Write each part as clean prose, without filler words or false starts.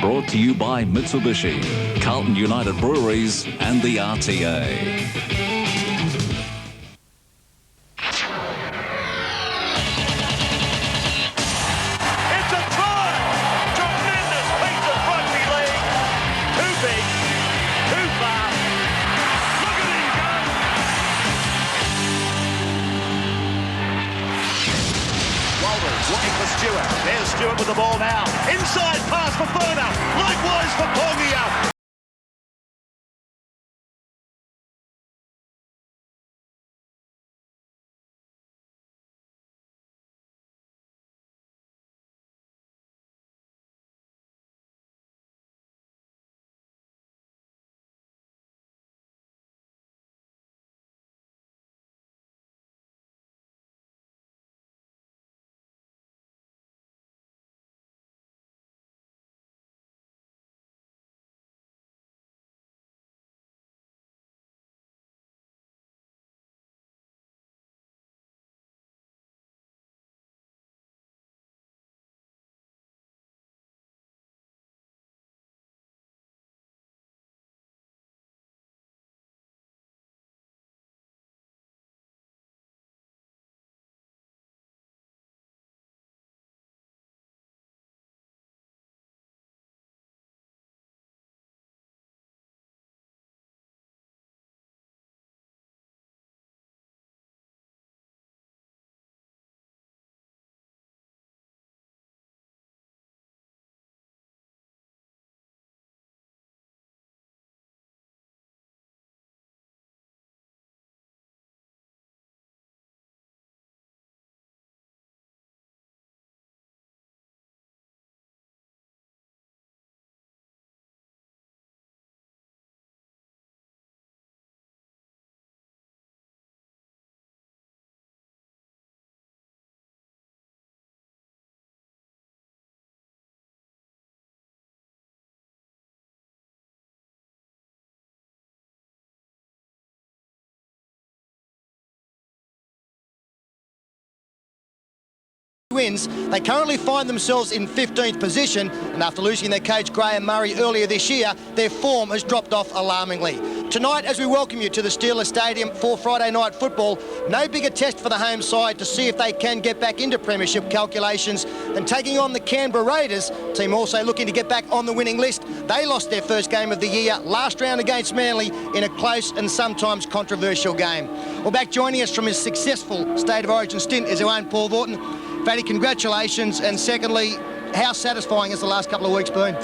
Brought to you by Mitsubishi, Carlton United Breweries and the RTA. Looking for Stewart. There's Stewart with the ball now. Inside pass for Furner. Likewise for Pongia. Wins. They currently find themselves in 15th position, and after losing their coach Graham Murray earlier this year, their form has dropped off alarmingly. Tonight, as we welcome you to the Steelers Stadium for Friday night football, no bigger test for the home side to see if they can get back into premiership calculations than taking on the Canberra Raiders, team also looking to get back on the winning list. They lost their first game of the year last round against Manly in a close and sometimes controversial game. Well, back joining us from his successful State of Origin stint is our own Paul Vaughton. Fatty, congratulations, and secondly, how satisfying has the last couple of weeks been?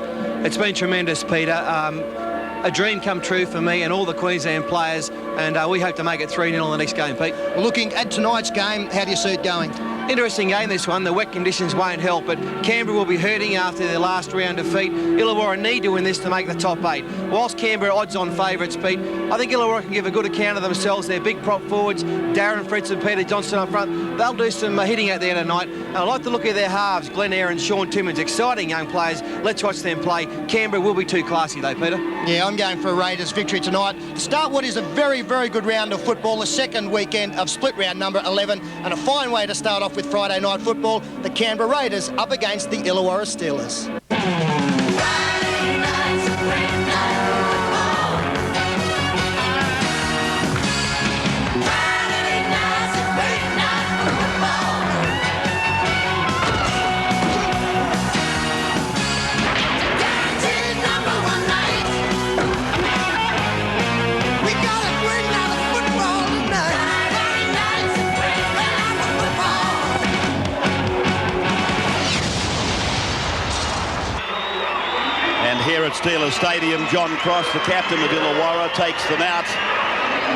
It's been tremendous, Peter. A dream come true for me and all the Queensland players, and we hope to make it 3-0 in the next game, Pete. Well, looking at tonight's game, how do you see it going? Interesting game, this one. The wet conditions won't help, but Canberra will be hurting after their last round defeat. Illawarra need to win this to make the top 8. Whilst Canberra odds-on favourites, Pete, I think Illawarra can give a good account of themselves. They're big prop forwards, Darren Fritz and Peter Johnston up front. They'll do some hitting out there tonight. And I like to look at their halves, Glenn Eyre, Sean Timmins, exciting young players. Let's watch them play. Canberra will be too classy though, Peter. Yeah, I'm going for a Raiders victory tonight to start what is a very, very good round of football, the second weekend of split round number 11, and a fine way to start off with Friday night football, the Canberra Raiders up against the Illawarra Steelers. Here at Steelers Stadium, John Cross, the captain of Illawarra, takes them out,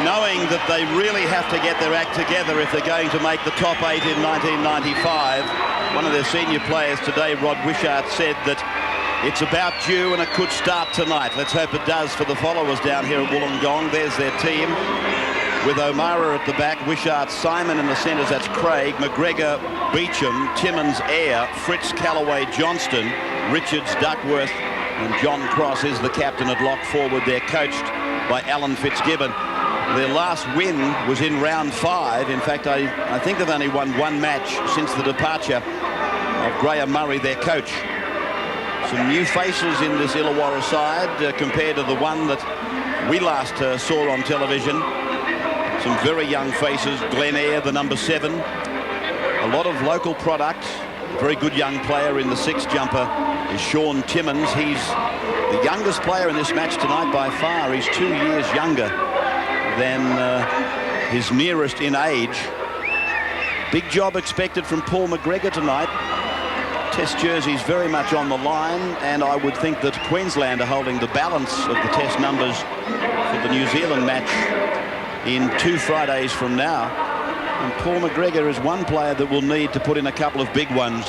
knowing that they really have to get their act together if they're going to make the top 8 in 1995. One of their senior players today, Rod Wishart, said that it's about due and it could start tonight. Let's hope it does for the followers down here at Wollongong. There's their team, with O'Mara at the back, Wishart, Simon in the centres. That's Craig, McGregor, Beecham, Timmins, Eyre, Fritz, Callaway, Johnston, Richards, Duckworth, and John Cross is the captain at lock forward. They're coached by Alan Fitzgibbon. Their last win was in round 5. In fact, I think they've only won one match since the departure of Graham Murray, their coach. Some new faces in this Illawarra side compared to the one that we last saw on television. Some very young faces. Glenn Eyre, the number 7. A lot of local product. A very good young player in the 6 jumper is Sean Timmins. He's the youngest player in this match tonight by far. He's 2 years younger than his nearest in age. Big job expected from Paul McGregor tonight. Test jerseys very much on the line, and I would think that Queensland are holding the balance of the test numbers for the New Zealand match in 2 Fridays from now. And Paul McGregor is one player that will need to put in a couple of big ones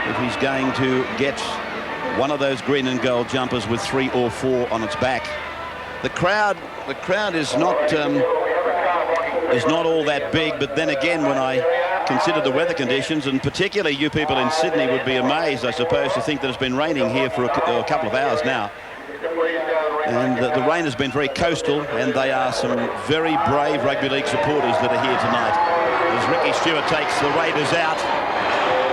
if he's going to get one of those green and gold jumpers with 3 or 4 on its back. The crowd is not all that big, but then again, when I consider the weather conditions, and particularly you people in Sydney would be amazed, I suppose, to think that it's been raining here for a couple of hours now. And the rain has been very coastal, and they are some very brave rugby league supporters that are here tonight. As Ricky Stewart takes the Raiders out,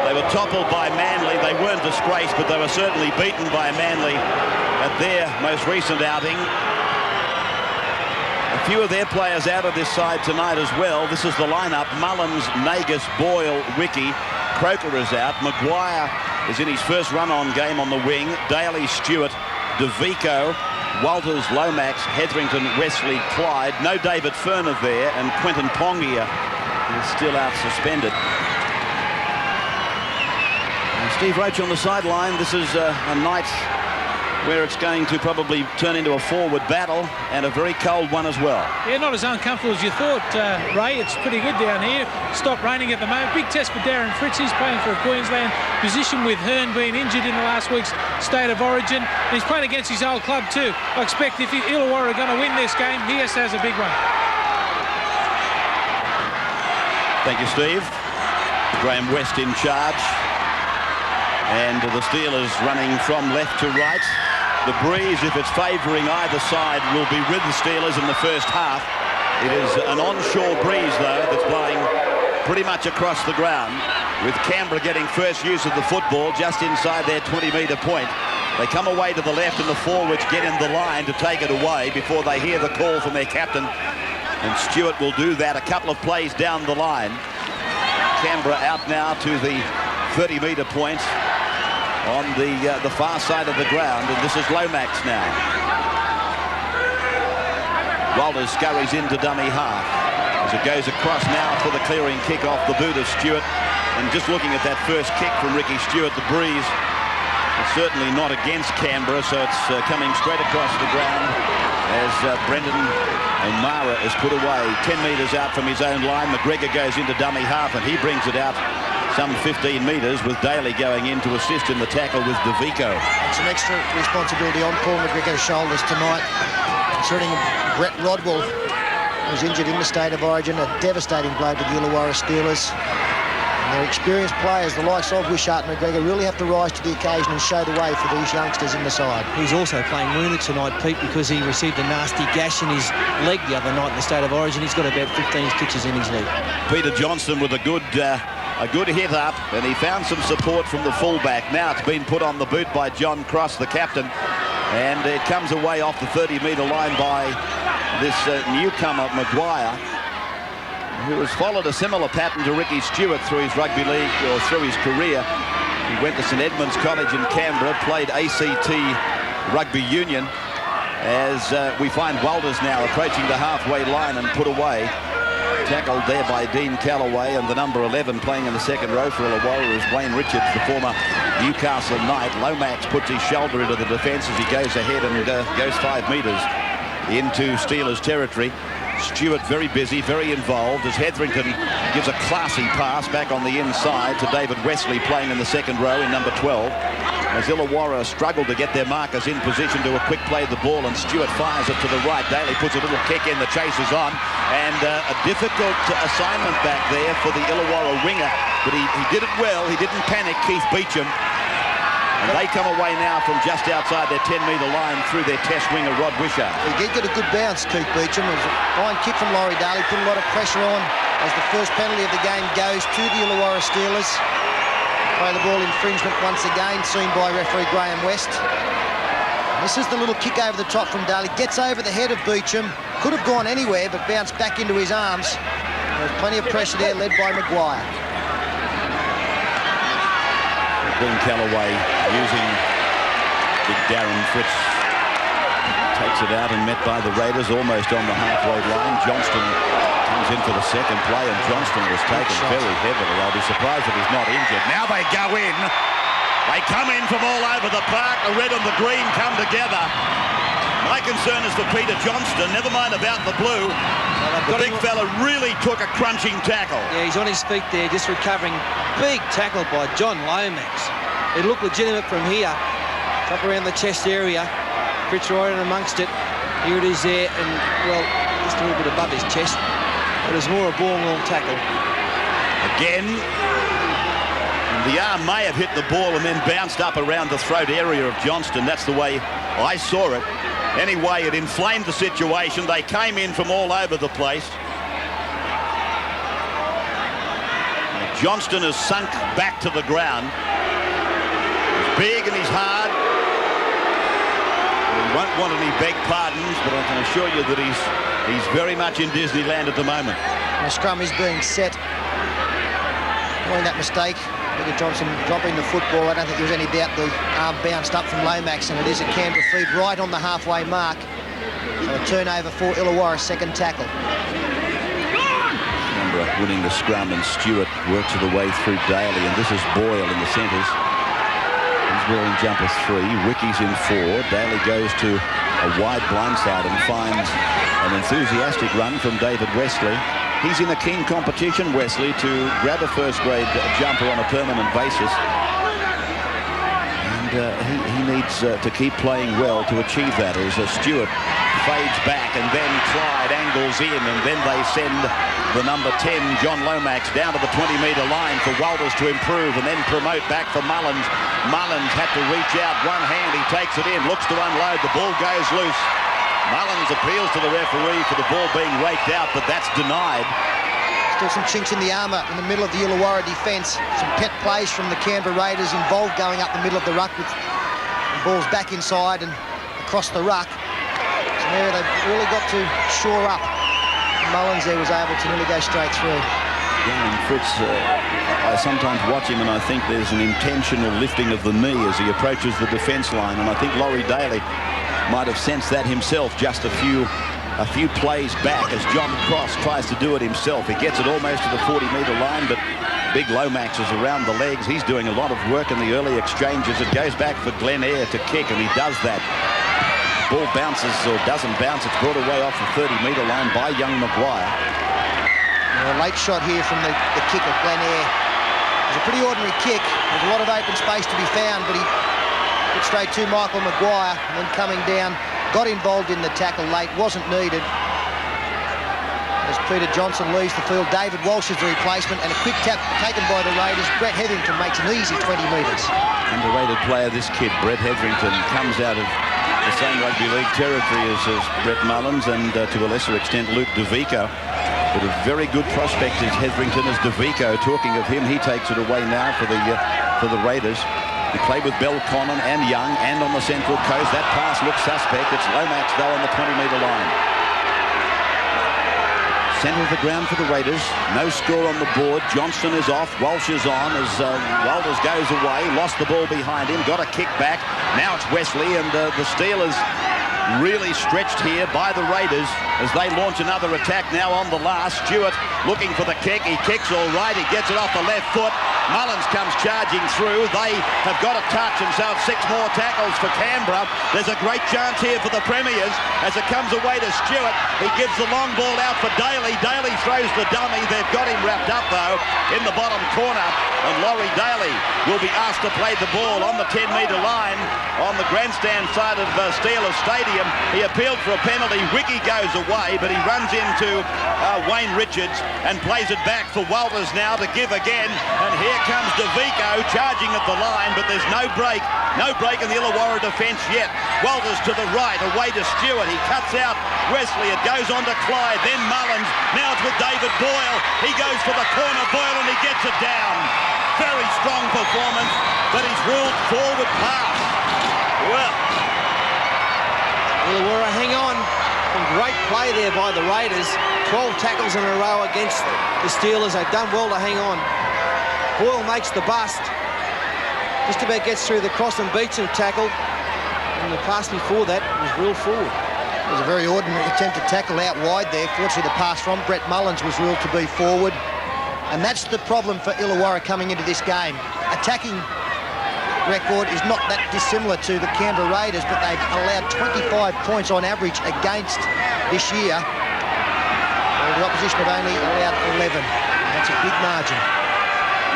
they were toppled by Manly. They weren't disgraced, but they were certainly beaten by Manly at their most recent outing. A few of their players out of this side tonight as well. This is the lineup. Mullins, Nagus, Boyle, Wiki. Croker is out. Maguire is in his first run-on game on the wing. Daly, Stewart, DeVico, Walters, Lomax, Hetherington, Wesley, Clyde. No David Furner there, and Quentin Pongia is still out suspended. And Steve Roach on the sideline. This is a night where it's going to probably turn into a forward battle, and a very cold one as well. Yeah, not as uncomfortable as you thought, Ray. It's pretty good down here. Stopped raining at the moment. Big test for Darren Fritz. He's playing for a Queensland position with Hearn being injured in the last week's State of Origin. And he's playing against his old club too. I expect if Illawarra are going to win this game, he has a big one. Thank you, Steve. Graham West in charge. And the Steelers running from left to right. The breeze, if it's favouring either side, will be with the Steelers in the first half. It is an onshore breeze, though, that's blowing pretty much across the ground, with Canberra getting first use of the football just inside their 20-metre point. They come away to the left, and the forwards get in the line to take it away before they hear the call from their captain. And Stewart will do that a couple of plays down the line. Canberra out now to the 30-metre point on the far side of the ground, and this is Lomax now. Walters scurries into dummy half as it goes across now for the clearing kick off the boot of Stewart. And just looking at that first kick from Ricky Stewart, the breeze is certainly not against Canberra, so it's coming straight across the ground as Brendan O'Mara is put away 10 metres out from his own line. McGregor goes into dummy half, and he brings it out some 15 metres, with Daly going in to assist in the tackle with DeVico. Some extra responsibility on Paul McGregor's shoulders tonight, concerning Brett Rodwell was injured in the State of Origin, a devastating blow to the Illawarra Steelers. And their experienced players, the likes of Wishart and McGregor, really have to rise to the occasion and show the way for these youngsters in the side. He's also playing wounded tonight, Pete, because he received a nasty gash in his leg the other night in the State of Origin. He's got about 15 stitches in his leg. Peter Johnston with a good hit up, and he found some support from the fullback. Now it's been put on the boot by John Cross, the captain, and it comes away off the 30-metre line by this newcomer, Maguire, who has followed a similar pattern to Ricky Stewart through his rugby league, or through his career. He went to St Edmunds College in Canberra, played ACT Rugby Union, as we find Walters now approaching the halfway line and put away. Tackled there by Dean Callaway, and the number 11 playing in the second row for Illawarra is Wayne Richards, the former Newcastle Knight. Lomax puts his shoulder into the defence as he goes ahead and goes 5 metres into Steelers territory. Stewart very busy, very involved, as Hetherington gives a classy pass back on the inside to David Wesley, playing in the second row in number 12. As Illawarra struggle to get their markers in position to a quick play of the ball, and Stewart fires it to the right. Daly puts a little kick in, the chase is on, and a difficult assignment back there for the Illawarra winger, but he did it well. He didn't panic, Keith Beecham. And they come away now from just outside their 10-metre line through their test winger, Rod Wishart. He did get a good bounce, Keith Beecham. It was a fine kick from Laurie Daly, put a lot of pressure on as the first penalty of the game goes to the Illawarra Steelers. Play the ball infringement once again, seen by referee Graham West. This is the little kick over the top from Daly. Gets over the head of Beecham. Could have gone anywhere, but bounced back into his arms. There's plenty of pressure there, led by Maguire. Glenn Callaway using big Darren Fritz. Takes it out and met by the Raiders almost on the halfway line. Johnston comes in for the second play, and Johnston was taken very heavily. I'll be surprised if he's not injured. Now they go in. They come in from all over the park. The red and the green come together. My concern is for Peter Johnston, never mind about the blue. The big fella really took a crunching tackle. Yeah, he's on his feet there, just recovering. Big tackle by John Lomax. It looked legitimate from here. Up around the chest area. Fritz right in amongst it. Here it is there, and, well, just a little bit above his chest. But it's more a ball-long tackle. Again, the arm may have hit the ball and then bounced up around the throat area of Johnston. That's the way I saw it. Anyway, it inflamed the situation. They came in from all over the place. Johnston has sunk back to the ground. He's big and he's hard. He won't want any beg pardons, but I can assure you that he's very much in Disneyland at the moment. And the scrum is being set. Following that mistake, Peter Johnson dropping the football. I don't think there was any doubt the arm bounced up from Lomax, and it is a Canberra feed right on the halfway mark. So a turnover for Illawarra, second tackle. Canberra winning the scrum, and Stewart works the way through Daly, and this is Boyle in the centres. He's wearing jumper 3. Ricky's in 4. Daly goes to a wide blindside and finds an enthusiastic run from David Wesley. He's in a keen competition, Wesley, to grab a first-grade jumper on a permanent basis. And he needs to keep playing well to achieve that, as Stewart fades back, and then Clyde angles in, and then they send the number 10, John Lomax, down to the 20-metre line for Walters to improve, and then promote back for Mullins. Mullins had to reach out one hand. He takes it in, looks to unload. The ball goes loose. Mullins appeals to the referee for the ball being raked out, but that's denied. Still some chinks in the armour in the middle of the Illawarra defence. Some pet plays from the Canberra Raiders involved going up the middle of the ruck with the balls back inside and across the ruck. So there they've really got to shore up. Mullins there was able to nearly go straight through. Yeah, and Fritz, I sometimes watch him and I think there's an intentional lifting of the knee as he approaches the defence line, and I think Laurie Daly might have sensed that himself just a few plays back as John Cross tries to do it himself. He gets it almost to the 40-metre line, but big Lomax is around the legs. He's doing a lot of work in the early exchanges. It goes back for Glenn Eyre to kick, and he does that. Ball bounces or doesn't bounce. It's brought away off the 30-metre line by young Maguire. A late shot here from the kick of Glenn Eyre. It was a pretty ordinary kick. There's a lot of open space to be found, but he put straight to Michael Maguire, and then coming down, got involved in the tackle late, wasn't needed. As Peter Johnson leaves the field, David Walsh is the replacement, and a quick tap taken by the Raiders. Brett Hetherington makes an easy 20 metres. Underrated player, this kid, Brett Hetherington, comes out of the same rugby league territory as Brett Mullins and to a lesser extent Luke DeVico. But a very good prospect is Hetherington as DeVico. Talking of him, he takes it away now for the Raiders. He played with Belconnen and Young and on the Central Coast. That pass looks suspect. It's Lomax, though, on the 20-metre line. Centre of the ground for the Raiders. No score on the board. Johnston is off. Walsh is on as Walters goes away. Lost the ball behind him. Got a kick back. Now it's Wesley, and the Steelers really stretched here by the Raiders as they launch another attack now on the last. Stewart looking for the kick. He kicks all right. He gets it off the left foot. Mullins comes charging through. They have got a touch, and so 6 more tackles for Canberra. There's a great chance here for the Premiers as it comes away to Stewart. He gives the long ball out for Daly. Daly throws the dummy. They've got him wrapped up, though, in the bottom corner. And Laurie Daly will be asked to play the ball on the 10-metre line on the grandstand side of Steelers Stadium. He appealed for a penalty. Ricky goes away, but he runs into Wayne Richards and plays it back for Walters now to give again. And here comes DeVico charging at the line, but there's no break in the Illawarra defence yet. Walters to the right, away to Stewart. He cuts out Wesley. It goes on to Clyde, then Mullins. Now it's with David Boyle. He goes for the corner, Boyle, and he gets it down. Very strong performance, but he's ruled forward pass. Well, Illawarra, hang on. Some great play there by the Raiders. 12 tackles in a row against the Steelers. They've done well to hang on. Boyle makes the bust. Just about gets through the cross and beats him tackle. And the pass before that was real forward. It was a very ordinary attempt to tackle out wide there. Fortunately, the pass from Brett Mullins was ruled to be forward. And that's the problem for Illawarra coming into this game. Attacking record is not that dissimilar to the Canberra Raiders, but they've allowed 25 points on average against this year. Well, the opposition have only allowed 11. That's a big margin.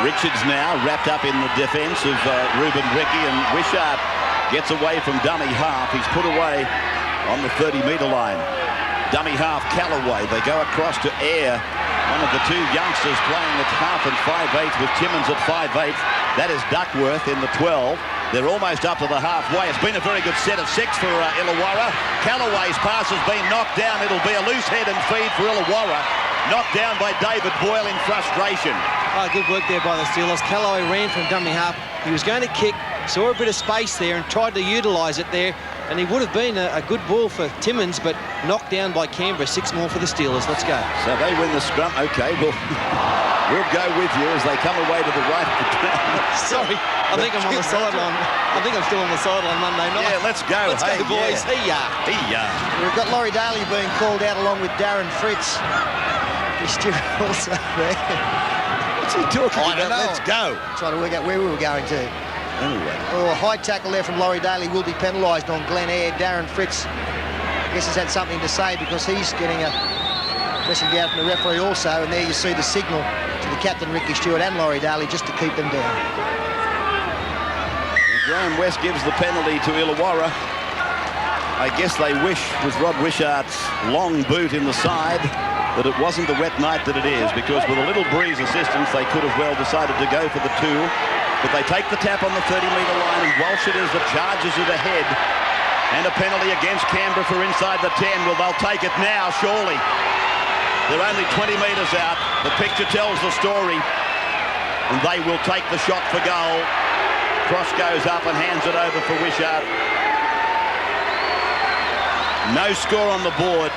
Richards now wrapped up in the defence of Ruben Ricky, and Wishart gets away from dummy half. He's put away on the 30-metre line. Dummy half Callaway. They go across to Eyre, one of the two youngsters playing at half and 5/8 with Timmins at 5/8. That is Duckworth in the 12. They're almost up to the halfway. It's been a very good set of 6 for Illawarra. Callaway's pass has been knocked down. It'll be a loose head and feed for Illawarra. Knocked down by David Boyle in frustration. Oh, good work there by the Steelers. Callaway ran from dummy half. He was going to kick, saw a bit of space there and tried to utilise it there. And he would have been a good ball for Timmins, but knocked down by Canberra. 6 more for the Steelers. Let's go. So they win the scrum. OK, we'll go with you as they come away to the right of the ground. Sorry, I think I'm on the sideline. I think I'm still on the sideline Monday night. Yeah, let's go. Let's go, boys. Yeah. Hey-ya. We've got Laurie Daly being called out along with Darren Fritz. He's still also there. What's he talking I don't about? know. Let's go. Trying to work out where we were going to. Anyway. Oh, a high tackle there from Laurie Daly will be penalised on Glen Eyre. Darren Fritz, I guess, has had something to say because he's getting a dressing down from the referee also. And there you see the signal to the captain, Ricky Stewart, and Laurie Daly, just to keep them down. And Graham West gives the penalty to Illawarra. I guess they wish, with Rod Wishart's long boot in the side, that it wasn't the wet night that it is, because with a little breeze assistance, they could have well decided to go for the 2. But they take the tap on the 30-metre line, and Walsh it is that charges it ahead. And a penalty against Canberra for inside the 10. Well, they'll take it now, surely. They're only 20 metres out. The picture tells the story. And they will take the shot for goal. Cross goes up and hands it over for Wishart. No score on the board.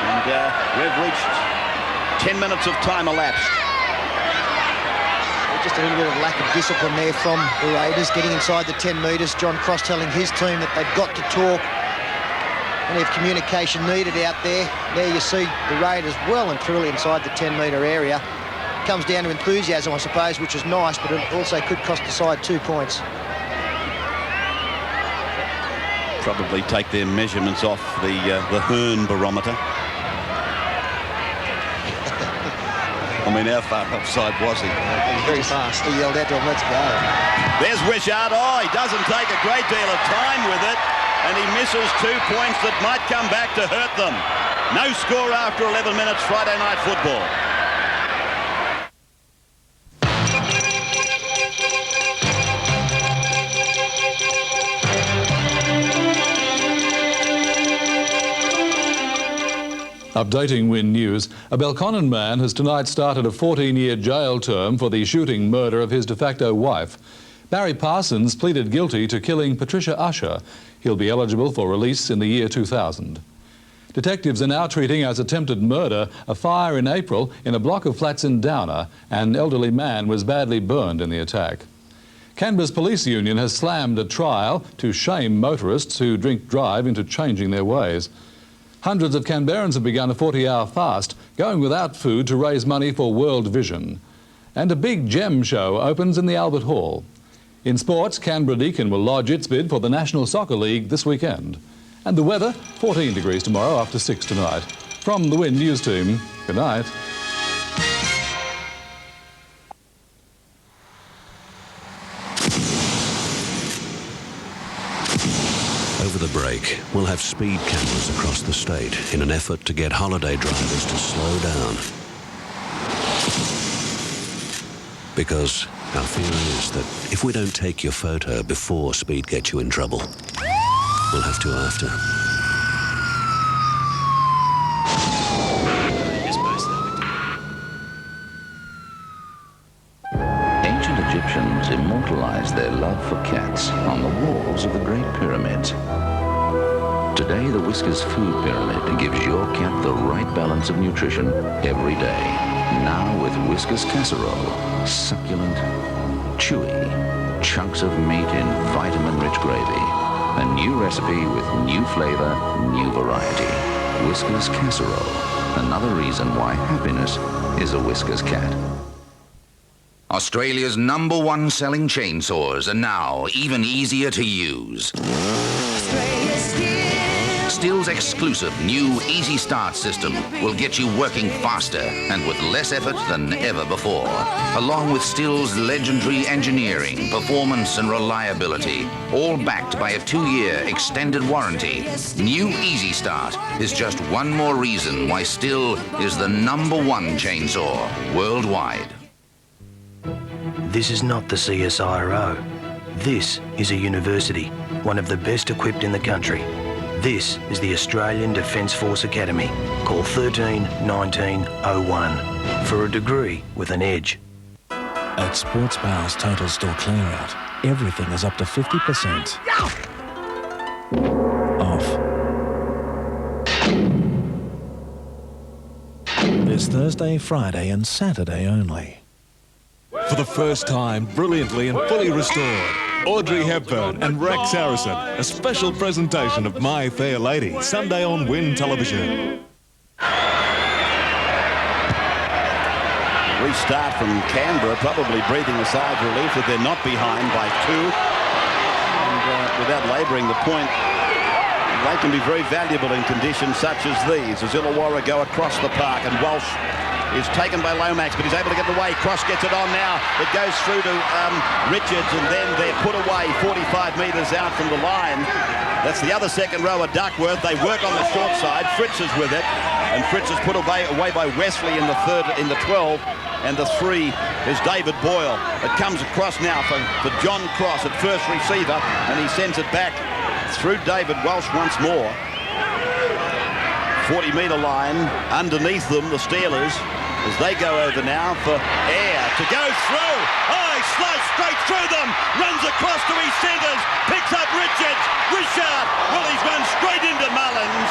And we've reached 10 minutes of time elapsed. Just a little bit of lack of discipline there from the Raiders, getting inside the 10 metres. John Cross telling his team that they've got to talk. Plenty of communication needed out there. There you see the Raiders well and truly inside the 10-metre area. Comes down to enthusiasm, I suppose, which is nice, but it also could cost the side 2 points. Probably take their measurements off the Hearn barometer. I mean, how far offside was he? Very fast. He yelled out to him, let's go. There's Wishart. Oh, he doesn't take a great deal of time with it, and he misses 2 points that might come back to hurt them. No score after 11 minutes, Friday night football. Updating Win News, a Belconnen man has tonight started a 14-year jail term for the shooting murder of his de facto wife. Barry Parsons pleaded guilty to killing Patricia Usher. He'll be eligible for release in the year 2000. Detectives are now treating as attempted murder a fire in April in a block of flats in Downer. An elderly man was badly burned in the attack. Canberra's police union has slammed a trial to shame motorists who drink-drive into changing their ways. Hundreds of Canberrans have begun a 40-hour fast, going without food to raise money for World Vision. And a big gem show opens in the Albert Hall. In sports, Canberra Deakin will lodge its bid for the National Soccer League this weekend. And the weather, 14 degrees tomorrow after 6 tonight. From the Win News team, good night. Over the break, we'll have speed cameras across the state in an effort to get holiday drivers to slow down. Because our fear is that if we don't take your photo before speed gets you in trouble, we'll have to after. because of the Great Pyramids. Today, the Whiskas Food Pyramid gives your cat the right balance of nutrition every day. Now with Whiskas Casserole, succulent, chewy, chunks of meat in vitamin-rich gravy. A new recipe with new flavor, new variety. Whiskas Casserole, another reason why happiness is a Whiskas cat. Australia's #1 selling chainsaws are now even easier to use. Still's exclusive new Easy Start system will get you working faster and with less effort than ever before. Along with Still's legendary engineering, performance and reliability, all backed by a 2-year extended warranty, new Easy Start is just one more reason why Still is the #1 chainsaw worldwide. This is not the CSIRO. This is a university, one of the best equipped in the country. This is the Australian Defence Force Academy. Call 13 19 01 for a degree with an edge. At Sports Bar's Total Store Clearout, everything is up to 50% off. This Thursday, Friday and Saturday only. For the first time, brilliantly and fully restored, Audrey Hepburn and Rex Harrison, a special presentation of My Fair Lady, Sunday on Win Television. Restart from Canberra, probably breathing a sigh of relief that they're not behind by 2. And without labouring the point, they can be very valuable in conditions such as these. As Illawarra go across the park and Walsh is taken by Lomax, but he's able to get away. Cross gets it on now. It goes through to Richards, and then they're put away 45 metres out from the line. That's the other second rower, Duckworth. They work on the short side. Fritz is with it, and Fritz is put away by Wesley in the 12, and the 3 is David Boyle. It comes across now for John Cross at first receiver, and he sends it back through David Walsh once more. 40-metre line. Underneath them, the Steelers, as they go over now for Air to go through. Oh, he sliced straight through them, runs across to his centres, picks up Richards. Richard, well, he's run straight into Mullins.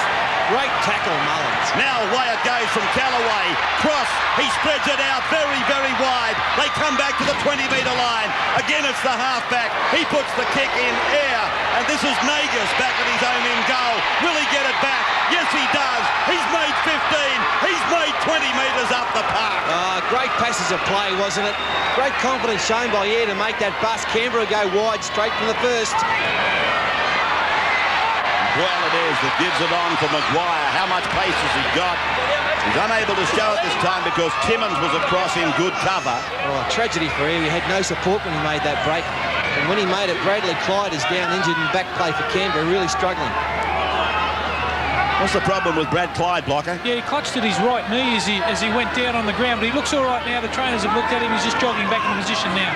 Great tackle, Mullins. Now away it goes from Callaway. Cross, he spreads it out very, very wide. They come back to the 20-metre line. Again, it's the halfback. He puts the kick in Air, and this is Nagus back at his own end goal. Will he get it back? Yes, he does. He's made 15. He's made 20 metres up the park. Great passes of play, wasn't it? Great confidence shown by Air to make that bust. Canberra go wide straight from the first. Well, it is that gives it on for Maguire. How much pace has he got? He's unable to show it this time because Timmins was across in good cover. Oh, tragedy for Air. He had no support when he made that break. And when he made it, Bradley Clyde is down injured in back play for Canberra, really struggling. What's the problem with Brad Clyde, Blocker? Yeah, he clutched at his right knee as he went down on the ground, but he looks all right now. The trainers have looked at him. He's just jogging back in position now.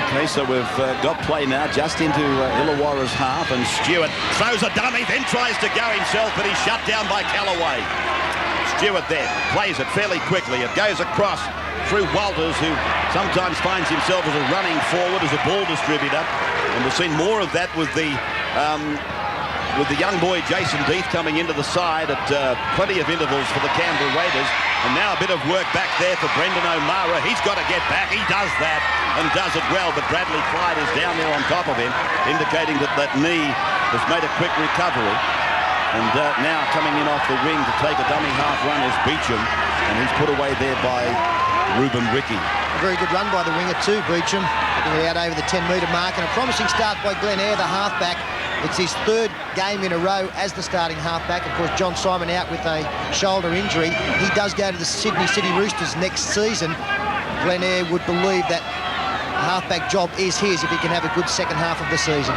Okay, so we've got play now just into Illawarra's half, and Stewart throws a dummy, then tries to go himself, but he's shut down by Callaway. Stewart there plays it fairly quickly. It goes across through Walters, who sometimes finds himself as a running forward, as a ball distributor, and we've seen more of that with the young boy Jason Deeth coming into the side at plenty of intervals for the Canberra Raiders. And now a bit of work back there for Brendan O'Mara. He's got to get back. He does that and does it well. But Bradley Clyde is down there on top of him, indicating that that knee has made a quick recovery. And now coming in off the wing to take a dummy half run is Beecham. And he's put away there by Ruben Ricky. A very good run by the winger too, Beecham. Getting it out over the 10-metre mark. And a promising start by Glenn Eyre, the halfback. It's his 3rd game in a row as the starting halfback. Of course, John Simon out with a shoulder injury. He does go to the Sydney City Roosters next season. Glenn Eyre would believe that halfback job is his if he can have a good second half of the season.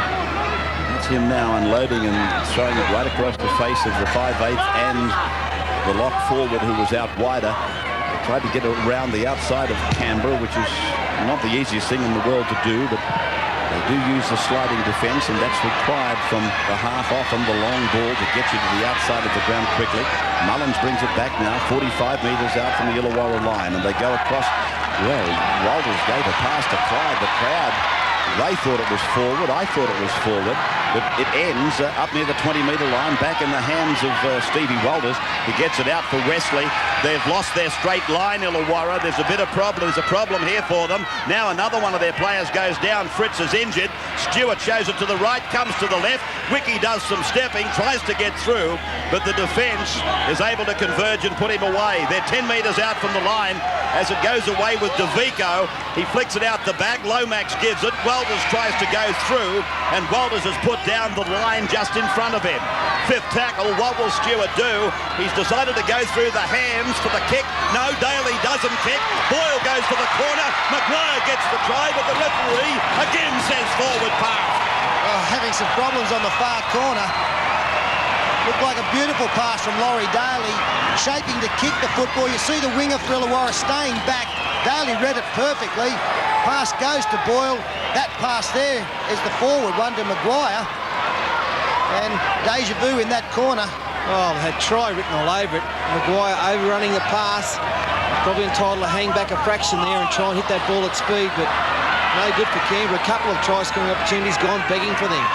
That's him now unloading and throwing it right across the face of the 5'8" and the lock forward who was out wider. They tried to get around the outside of Canberra, which is not the easiest thing in the world to do, but they do use the sliding defence, and that's required from the half often, the long ball to get you to the outside of the ground quickly. Mullins brings it back now, 45 metres out from the Illawarra line, and they go across. Well, Walters gave a pass to Clyde. The crowd Ray thought it was forward. I thought it was forward. But it ends up near the 20-metre line, back in the hands of Stevie Walters. He gets it out for Wesley. They've lost their straight line, Illawarra. There's a bit of problem. There's a problem here for them. Now another one of their players goes down. Fritz is injured. Stewart shows it to the right, comes to the left. Wiki does some stepping, tries to get through, but the defence is able to converge and put him away. They're 10 metres out from the line as it goes away with DeVico. He flicks it out the back. Lomax gives it. Walters tries to go through, and Walters has put down the line just in front of him. Fifth tackle, what will Stewart do? He's decided to go through the hands for the kick. No, Daly doesn't kick. Boyle goes to the corner. Maguire gets the try, but the referee again says forward pass. Oh, having some problems on the far corner. Looked like a beautiful pass from Laurie Daly, shaping to kick the football. You see the winger for Illawarra staying back. Daly read it perfectly. Pass goes to Boyle. That pass there is the forward one to Maguire. And deja vu in that corner. Oh, they had try written all over it. Maguire overrunning the pass. Probably entitled to hang back a fraction there and try and hit that ball at speed, but no good for Canberra. A couple of try-scoring opportunities gone begging for them.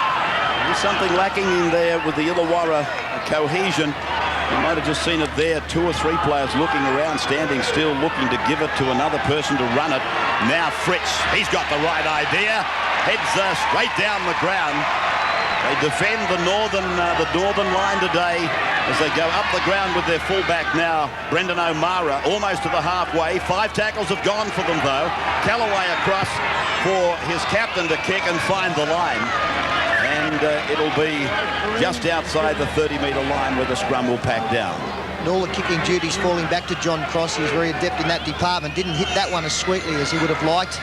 There's something lacking in there with the Illawarra cohesion. You might have just seen it there. 2 or 3 players looking around, standing still, looking to give it to another person to run it. Now Fritz, he's got the right idea. Heads straight down the ground. They defend the northern line today as they go up the ground with their fullback now, Brendan O'Mara, almost to the halfway. 5 tackles have gone for them though. Callaway across for his captain to kick and find the line. And it'll be just outside the 30-metre line where the scrum will pack down. And all the kicking duties falling back to John Cross. He was very adept in that department. Didn't hit that one as sweetly as he would have liked.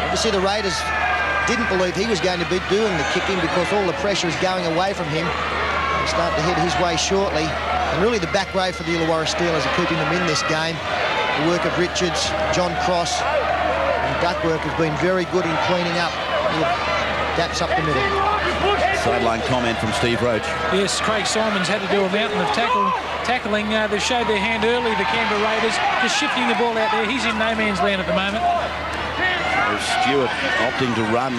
Obviously the Raiders didn't believe he was going to be doing the kicking because all the pressure is going away from him. They'll start to head his way shortly. And really the back row for the Illawarra Steelers are keeping them in this game. The work of Richards, John Cross, and Duckworth has been very good in cleaning up. Gaps up the middle. Sideline comment from Steve Roach. Yes, Craig Simons had to do a mountain of tackling. They've showed their hand early, the Canberra Raiders, just shifting the ball out there. He's in no man's land at the moment. Stewart opting to run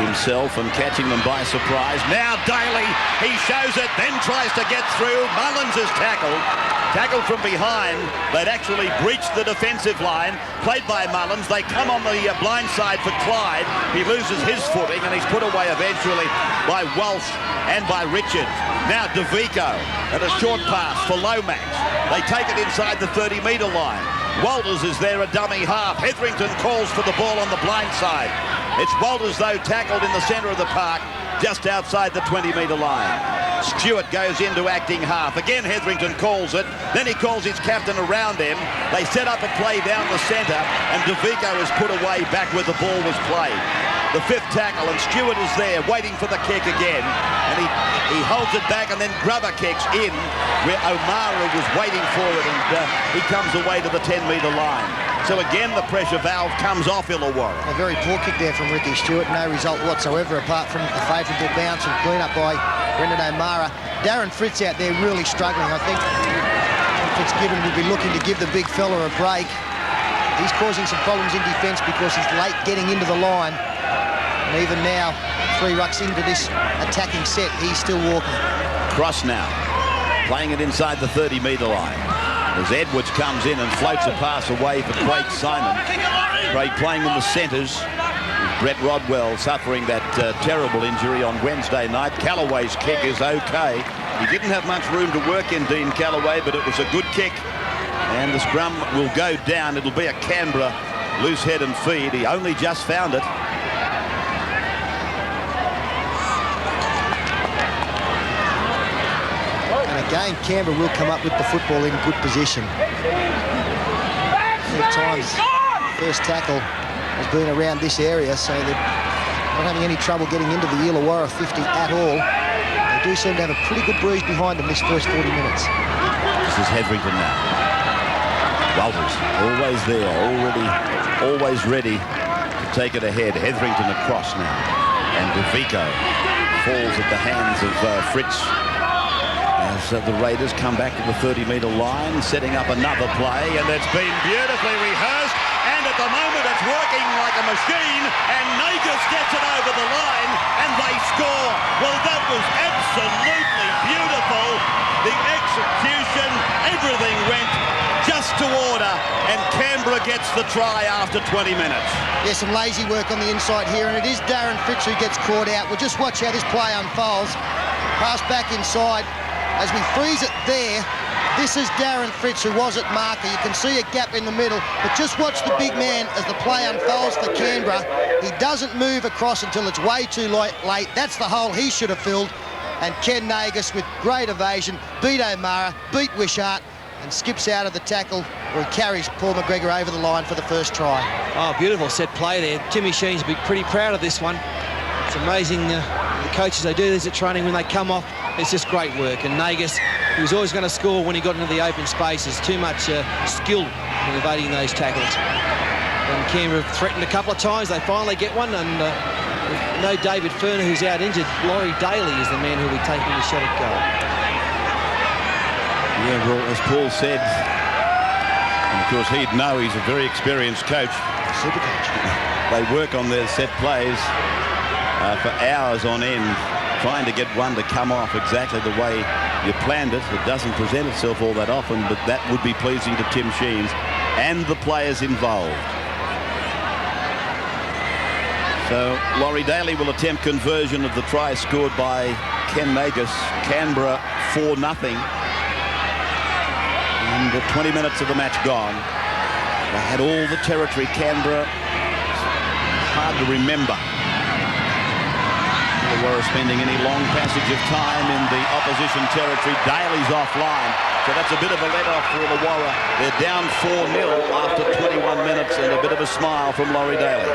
himself and catching them by surprise. Now Daly, he shows it, then tries to get through. Mullins is tackled from behind. They'd actually breached the defensive line, played by Mullins. They come on the blind side for Clyde. He loses his footing and he's put away eventually by Walsh and by Richards. Now DeVico at a short pass for Lomax. They take it inside the 30-metre line. Walters is there, a dummy half. Hetherington calls for the ball on the blind side. It's Walters, though, tackled in the centre of the park, just outside the 20-metre line. Stewart goes into acting half. Again, Hetherington calls it. Then he calls his captain around him. They set up a play down the centre, and DeVico is put away back where the ball was played. The 5th tackle, and Stewart is there, waiting for the kick again. And he holds it back, and then Grubber kicks in, where O'Mara was waiting for it, and he comes away to the 10-metre line. So again, the pressure valve comes off Illawarra. A very poor kick there from Ricky Stewart. No result whatsoever, apart from a favourable bounce and clean-up by Brendan O'Mara. Darren Fritz out there really struggling. I think Fitzgibbon will be looking to give the big fella a break. He's causing some problems in defence because he's late getting into the line. And even now, 3 rucks into this attacking set, he's still walking. Cross now, playing it inside the 30-metre line. As Edwards comes in and floats a pass away for Craig Simon. Craig playing in the centres. Brett Rodwell suffering that terrible injury on Wednesday night. Callaway's kick is okay. He didn't have much room to work in, Dean Callaway, but it was a good kick. And the scrum will go down. It'll be a Canberra loose head and feed. He only just found it. Again, Canberra will come up with the football in good position. At times, first tackle has been around this area, so they're not having any trouble getting into the Illawarra 50 at all. They do seem to have a pretty good breeze behind them this first 40 minutes. This is Hetherington now. Walters, always there, always ready to take it ahead. Hetherington across now. And DeVico falls at the hands of Fritz. As the Raiders come back to the 30-metre line, setting up another play, and it's been beautifully rehearsed, and it at the moment it's working like a machine, and Nagus gets it over the line, and they score. Well, that was absolutely beautiful. The execution, everything went just to order, and Canberra gets the try after 20 minutes. Yeah, some lazy work on the inside here, and it is Darren Fritz who gets caught out. We'll just watch how this play unfolds. Pass back inside. As we freeze it there, this is Darren Fritz, who was at marker. You can see a gap in the middle, but just watch the big man as the play unfolds for Canberra. He doesn't move across until it's way too late. That's the hole he should have filled. And Ken Nagus, with great evasion, beat O'Mara, beat Wishart, and skips out of the tackle, where he carries Paul McGregor over the line for the first try. Oh, beautiful set play there. Timmy Sheen's pretty proud of this one. It's amazing the coaches, they do this at training when they come off. It's just great work. And Nagus, he was always going to score when he got into the open spaces. Too much skill in evading those tackles. And Canberra threatened a couple of times. They finally get one. And no David Furner, who's out injured. Laurie Daly is the man who'll be taking the shot at goal. Yeah, well, as Paul said, and of course he'd know, he's a very experienced coach. Super coach. They work on their set plays for hours on end, trying to get one to come off exactly the way you planned it. It doesn't present itself all that often, but that would be pleasing to Tim Sheens and the players involved. So Laurie Daly will attempt conversion of the try scored by Ken Nagus. Canberra 4-0. And 20 minutes of the match gone. They had all the territory. Canberra, hard to remember Illawarra spending any long passage of time in the opposition territory. Daly's offline, so that's a bit of a let-off for Illawarra. They're down 4-0 after 21 minutes, and a bit of a smile from Laurie Daly.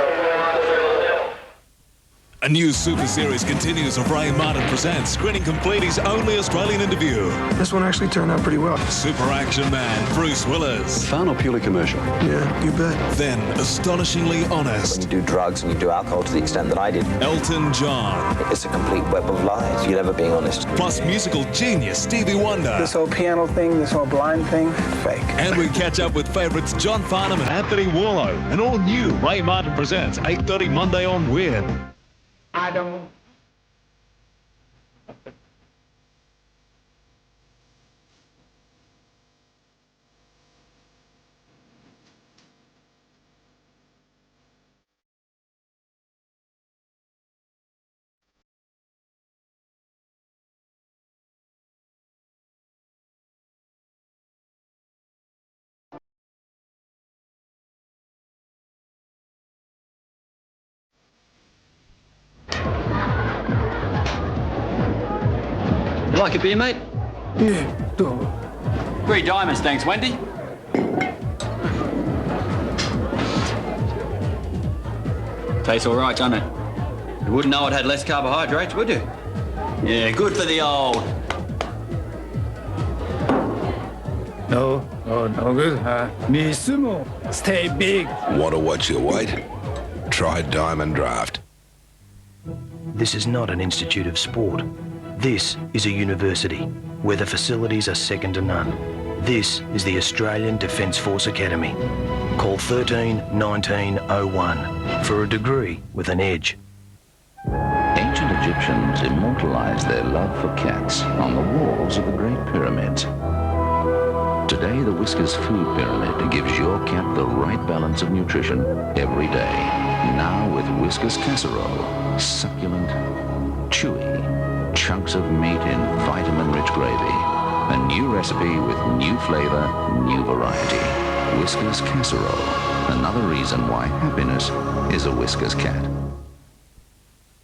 A new super series continues of Ray Martin Presents, screening complete his only Australian interview. This one actually turned out pretty well. Super action man Bruce Willis. Fun or purely commercial? Yeah, you bet. Then astonishingly honest. When you do drugs and you do alcohol to the extent that I did. Elton John. It's a complete web of lies. You're never being honest. Plus musical genius Stevie Wonder. This whole piano thing, this whole blind thing, fake. And we catch up with favourites John Farnham and Anthony Warlow. An all-new Ray Martin Presents, 8:30 Monday on Win. I don't. Like a beer, mate? Yeah, do. 3 diamonds, thanks, Wendy. Tastes all right, doesn't it? You wouldn't know it had less carbohydrates, would you? Yeah, good for the old. No good. Me sumo. Stay big. Want to watch your weight? Try Diamond Draft. This is not an institute of sport. This is a university where the facilities are second to none. This is the Australian Defence Force Academy. Call 13 1901 for a degree with an edge. Ancient Egyptians immortalized their love for cats on the walls of the Great Pyramids. Today, the Whiskas Food Pyramid gives your cat the right balance of nutrition every day. Now with Whiskas Casserole, succulent, chewy, chunks of meat in vitamin-rich gravy. A new recipe with new flavor, new variety. Whiskas Casserole. Another reason why happiness is a Whiskas cat.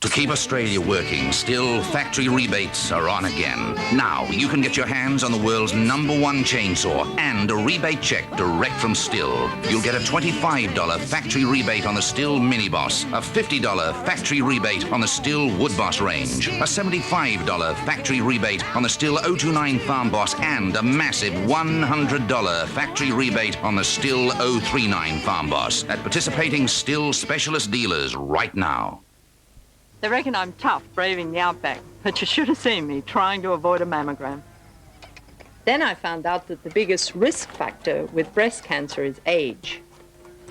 To keep Australia working, Still factory rebates are on again. Now you can get your hands on the world's #1 chainsaw and a rebate check direct from Still. You'll get a $25 factory rebate on the Still Mini Boss, a $50 factory rebate on the Still Wood Boss range, a $75 factory rebate on the Still 029 Farm Boss, and a massive $100 factory rebate on the Still 039 Farm Boss at participating Still specialist dealers right now. They reckon I'm tough braving the outback, but you should have seen me trying to avoid a mammogram. Then I found out that the biggest risk factor with breast cancer is age.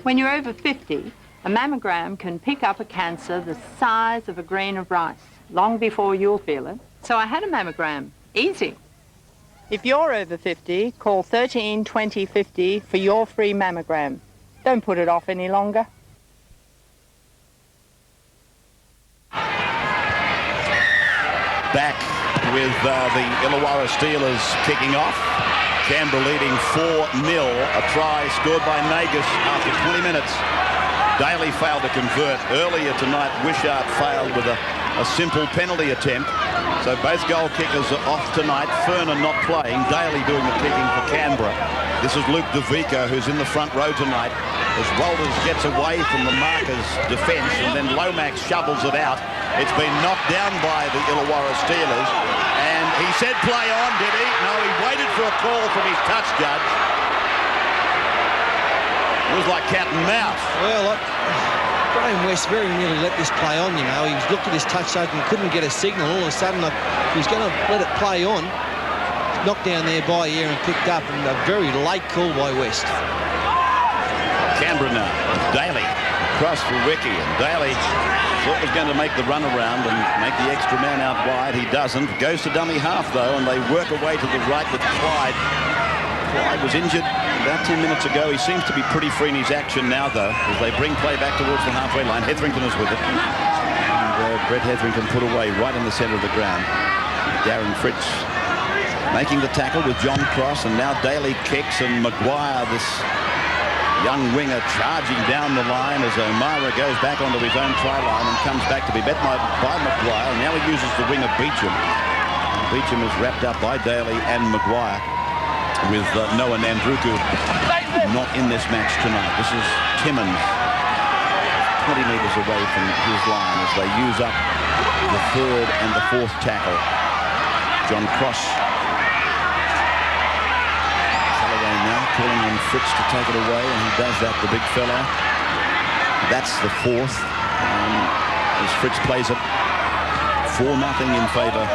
When you're over 50, a mammogram can pick up a cancer the size of a grain of rice, long before you'll feel it. So I had a mammogram. Easy. If you're over 50, call 13 20 50 for your free mammogram. Don't put it off any longer. Back with the Illawarra Steelers kicking off. Canberra leading 4-0. A try scored by Nagus after 20 minutes. Daly failed to convert. Earlier tonight, Wishart failed with a simple penalty attempt. So both goal kickers are off tonight. Ferner not playing. Daly doing the kicking for Canberra. This is Luke DeVico, who's in the front row tonight, as Walters gets away from the marker's defence, and then Lomax shovels it out. It's been knocked down by the Illawarra Steelers, and he said play on, did he? No, he waited for a call from his touch judge. It was like cat and mouse. Well, Graham West very nearly let this play on, you know. He was looked at his touch judge and couldn't get a signal. All of a sudden, he was going to let it play on. Knocked down there by ear and picked up, and a very late call by West. Canberra now. Daly across for Wiki, and Daly thought was going to make the run around and make the extra man out wide. He doesn't. Goes to dummy half, though, and they work away to the right with Clyde. Clyde was injured about 10 minutes ago. He seems to be pretty free in his action now, though, as they bring play back towards the halfway line. Hetherington is with it. And Brett Hetherington put away right in the centre of the ground. Darren Fritz making the tackle with John Cross, and now Daly kicks, and Maguire, this young winger, charging down the line as O'Mara goes back onto his own try line and comes back to be met by Maguire. And now he uses the winger Beecham. Beecham is wrapped up by Daly and Maguire, with Noah Nandruku not in this match tonight. This is Timmins, 20 metres away from his line as they use up the third and the fourth tackle. John Cross. Callaway now calling on Fritz to take it away, and he does that, the big fella. That's the fourth. As Fritz plays it 4-0 in favour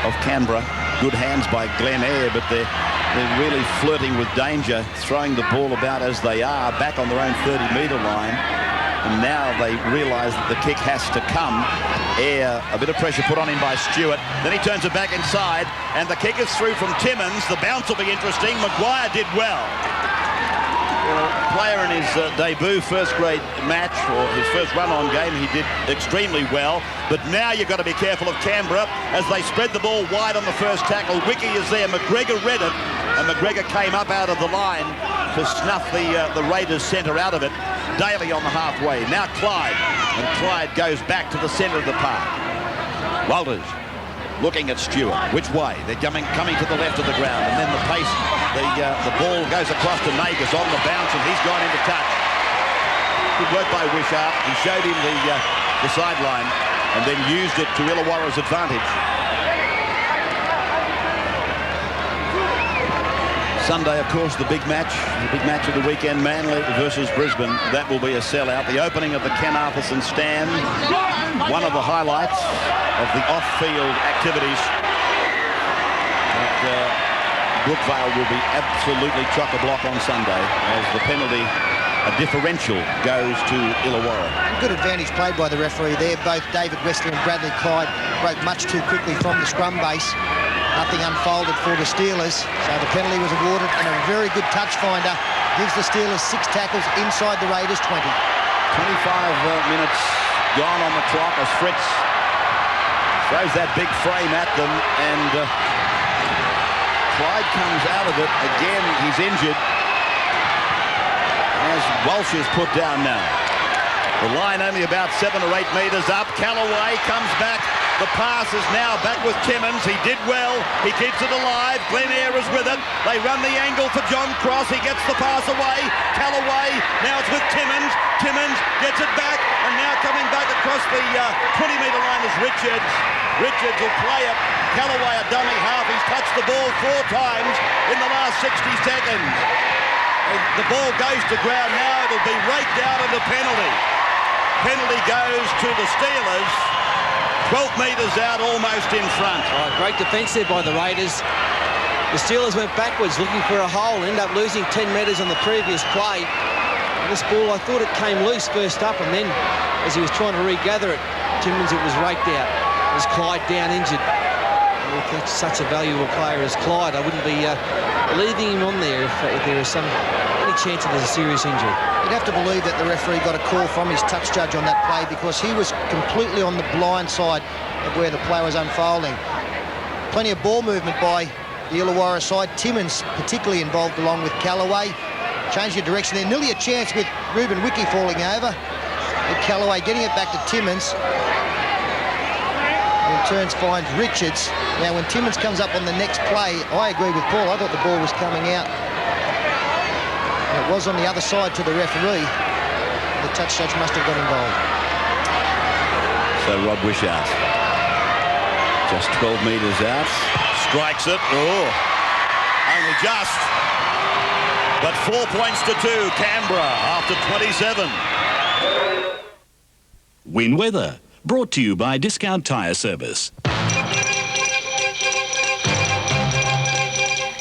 of Canberra. Good hands by Glenn Eyre, but they're really flirting with danger, throwing the ball about as they are, back on their own 30-metre line. And now they realise that the kick has to come. Eyre, a bit of pressure put on him by Stewart. Then he turns it back inside, and the kick is through from Timmins. The bounce will be interesting. Maguire did well. Player in his debut first-grade match, or his first run-on game, he did extremely well. But now you've got to be careful of Canberra as they spread the ball wide on the first tackle. Wiki is there. McGregor read it, and McGregor came up out of the line to snuff the Raiders' centre out of it. Daly on the halfway. Now Clyde, and Clyde goes back to the centre of the park. Walters looking at Stewart. Which way? They're coming to the left of the ground, and then the pace. The ball goes across to Nagus on the bounce, and he's gone into touch. Good work by Wishart. He showed him the sideline and then used it to Illawarra's advantage. Sunday, of course, the big match of the weekend, Manly versus Brisbane. That will be a sellout. The opening of the Ken Arthurson stand, one of the highlights of the off-field activities. Brookvale will be absolutely chock-a-block on Sunday as the penalty, a differential, goes to Illawarra. Good advantage played by the referee there. Both David Wesley and Bradley Clyde broke much too quickly from the scrum base. Nothing unfolded for the Steelers, so the penalty was awarded, and a very good touch finder gives the Steelers 6 tackles inside the Raiders' 20. 25 minutes gone on the clock as Fritz throws that big frame at them, and Clyde comes out of it. Again, he's injured as Walsh is put down now. The line only about 7 or 8 metres up. Callaway comes back. The pass is now back with Timmins. He did well. He keeps it alive. Glenn Eyre is with it. They run the angle for John Cross. He gets the pass away. Callaway. Now it's with Timmins. Timmins gets it back. And now coming back across the 20-metre line is Richards. Richards will play it. Callaway a dummy half. He's touched the ball 4 times in the last 60 seconds. The ball goes to ground now. It'll be raked out of the penalty. Penalty goes to the Steelers. 12 metres out, almost in front. Oh, great defence there by the Raiders. The Steelers went backwards looking for a hole, ended up losing 10 metres on the previous play. And this ball, I thought it came loose first up, and then as he was trying to regather it, Timmins, it was raked out. It was Clyde down injured. With such a valuable player as Clyde, I wouldn't be leaving him on there if there is any chance that there's a serious injury. You'd have to believe that the referee got a call from his touch judge on that play, because he was completely on the blind side of where the play was unfolding. Plenty of ball movement by the Illawarra side. Timmins particularly involved along with Callaway. Changed the direction there. Nearly a chance with Ruben Wiki falling over. And Callaway getting it back to Timmins. And in turns finds Richards. Now when Timmins comes up on the next play, I agree with Paul. I thought the ball was coming out. And it was on the other side to the referee. The touch judge must have got involved. So Rod Wishart, just 12 metres out, strikes it. Oh, only just. But 4 points to 2, Canberra after 27. Win weather, brought to you by Discount Tyre Service.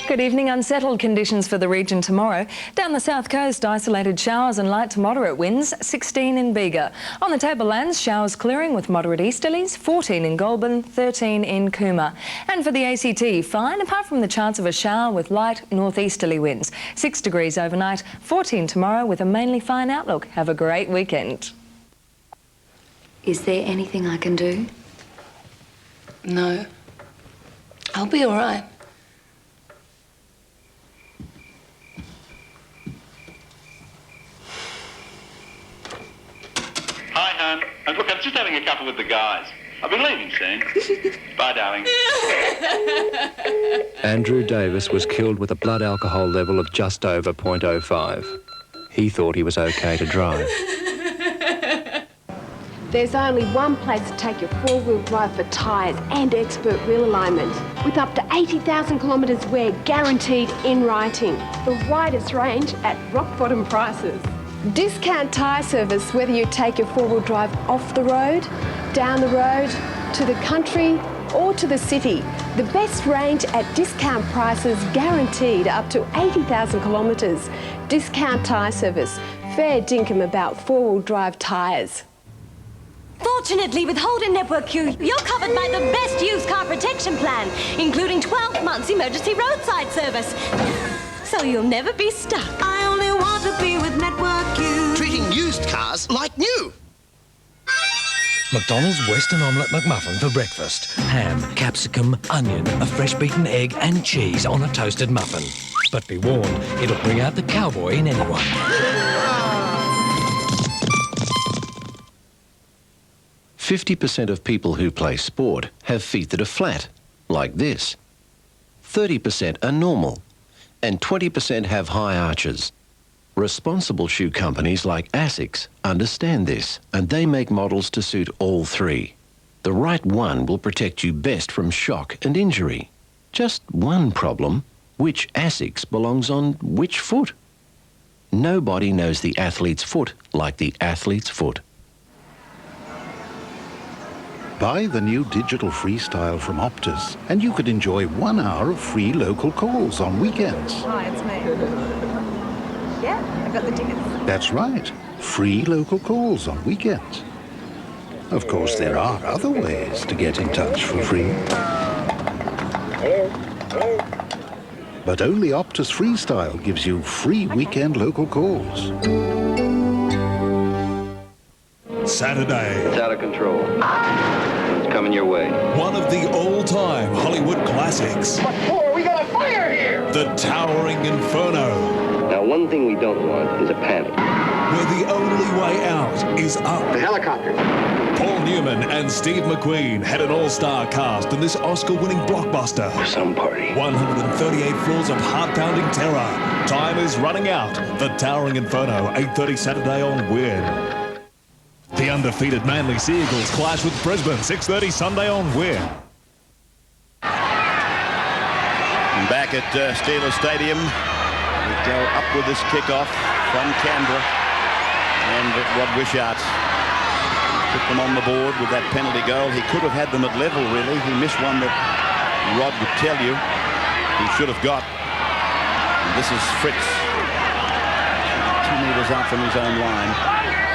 Good evening. Unsettled conditions for the region tomorrow. Down the south coast, isolated showers and light to moderate winds, 16 in Bega. On the tablelands, showers clearing with moderate easterlies, 14 in Goulburn, 13 in Cooma. And for the ACT, fine, apart from the chance of a shower with light northeasterly winds. 6 degrees overnight, 14 tomorrow with a mainly fine outlook. Have a great weekend. Is there anything I can do? No. I'll be all right. Hi, hon. Look, I'm just having a couple with the guys. I'll be leaving soon. Bye, darling. Andrew Davis was killed with a blood alcohol level of just over 0.05. He thought he was okay to drive. There's only one place to take your four-wheel drive for tyres and expert wheel alignment, with up to 80,000 kilometres wear guaranteed in writing. The widest range at rock-bottom prices. Discount Tyre Service, whether you take your four-wheel drive off the road, down the road, to the country or to the city. The best range at discount prices guaranteed up to 80,000 kilometres. Discount Tyre Service. Fair dinkum about four-wheel drive tyres. Fortunately, with Holden Network Q, you're covered by the best used car protection plan, including 12 months emergency roadside service. So you'll never be stuck. I only want to be with Network Q. Treating used cars like new. McDonald's Western Omelette McMuffin for breakfast. Ham, capsicum, onion, a fresh beaten egg and cheese on a toasted muffin. But be warned, it'll bring out the cowboy in anyone. 50% of people who play sport have feet that are flat, like this. 30% are normal, and 20% have high arches. Responsible shoe companies like ASICS understand this, and they make models to suit all three. The right one will protect you best from shock and injury. Just one problem: which ASICS belongs on which foot? Nobody knows the athlete's foot like the athlete's foot. Buy the new digital Freestyle from Optus, and you could enjoy 1 hour of free local calls on weekends. Hi, it's me. Yeah, I've got the tickets. That's right, free local calls on weekends. Of course, there are other ways to get in touch for free. But only Optus Freestyle gives you free weekend local calls. Saturday. It's out of control. It's coming your way. One of the all-time Hollywood classics. What for? We got a fire here! The Towering Inferno. Now, one thing we don't want is a panic. Where the only way out is up. The helicopter. Paul Newman and Steve McQueen had an all-star cast in this Oscar-winning blockbuster. Some party. 138 floors of heart-pounding terror. Time is running out. The Towering Inferno, 8:30 Saturday on Win. The undefeated Manly Sea Eagles clash with Brisbane, 6:30 Sunday on Win. Back at Steelers Stadium, we go up with this kickoff from Canberra, and Rod Wishart put them on the board with that penalty goal. He could have had them at level, really. He missed one that Rod would tell you. he should have got. And this is Fritz. 2 metres out from his own line.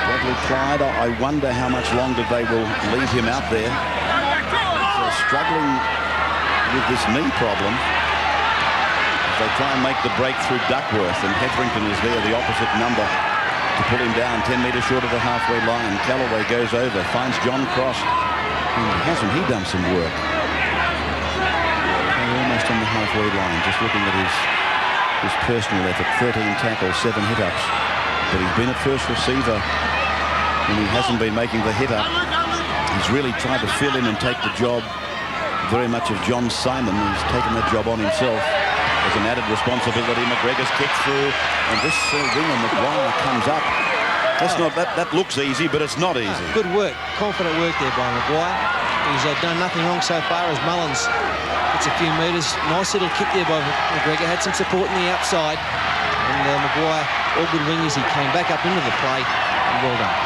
Bradley Clyde, I wonder how much longer they will leave him out there. He's struggling with this knee problem. They try and make the break through Duckworth, and Hetherington is there, the opposite number, to pull him down 10 metres short of the halfway line. Callaway goes over, finds John Cross. And hasn't he done some work? Almost on the halfway line, just looking at his personal effort. 13 tackles, 7 hit-ups. But he's been at first receiver when he hasn't been making the hit-up. He's really tried to fill in and take the job very much of John Simon. He's taken that job on himself. There's an added responsibility. McGregor's kicked through, and this winger Maguire comes up. That's not that looks easy, but it's not easy. Good work, confident work there by Maguire. He's done nothing wrong so far as Mullins gets a few metres. Nice little kick there by McGregor. Had some support in the outside, and Maguire, all good wingers. He came back up into the play, and well done.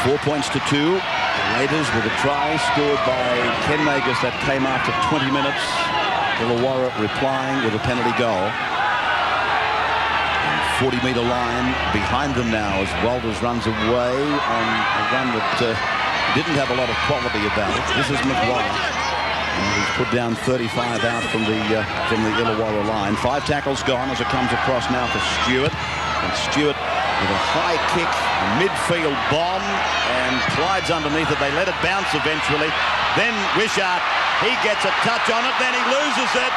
4 points to 2. Raiders with a try scored by Ken Magus that came after 20 minutes. Illawarra replying with a penalty goal. 40-metre line behind them now as Walters runs away on a run that didn't have a lot of quality about it. This is Maguire. And he's put down 35 out from the Illawarra line. 5 tackles gone as it comes across now for Stewart. And Stewart with a high kick, a midfield bomb, and Clyde's underneath it. They let it bounce eventually. Then Wishart, he gets a touch on it, then he loses it.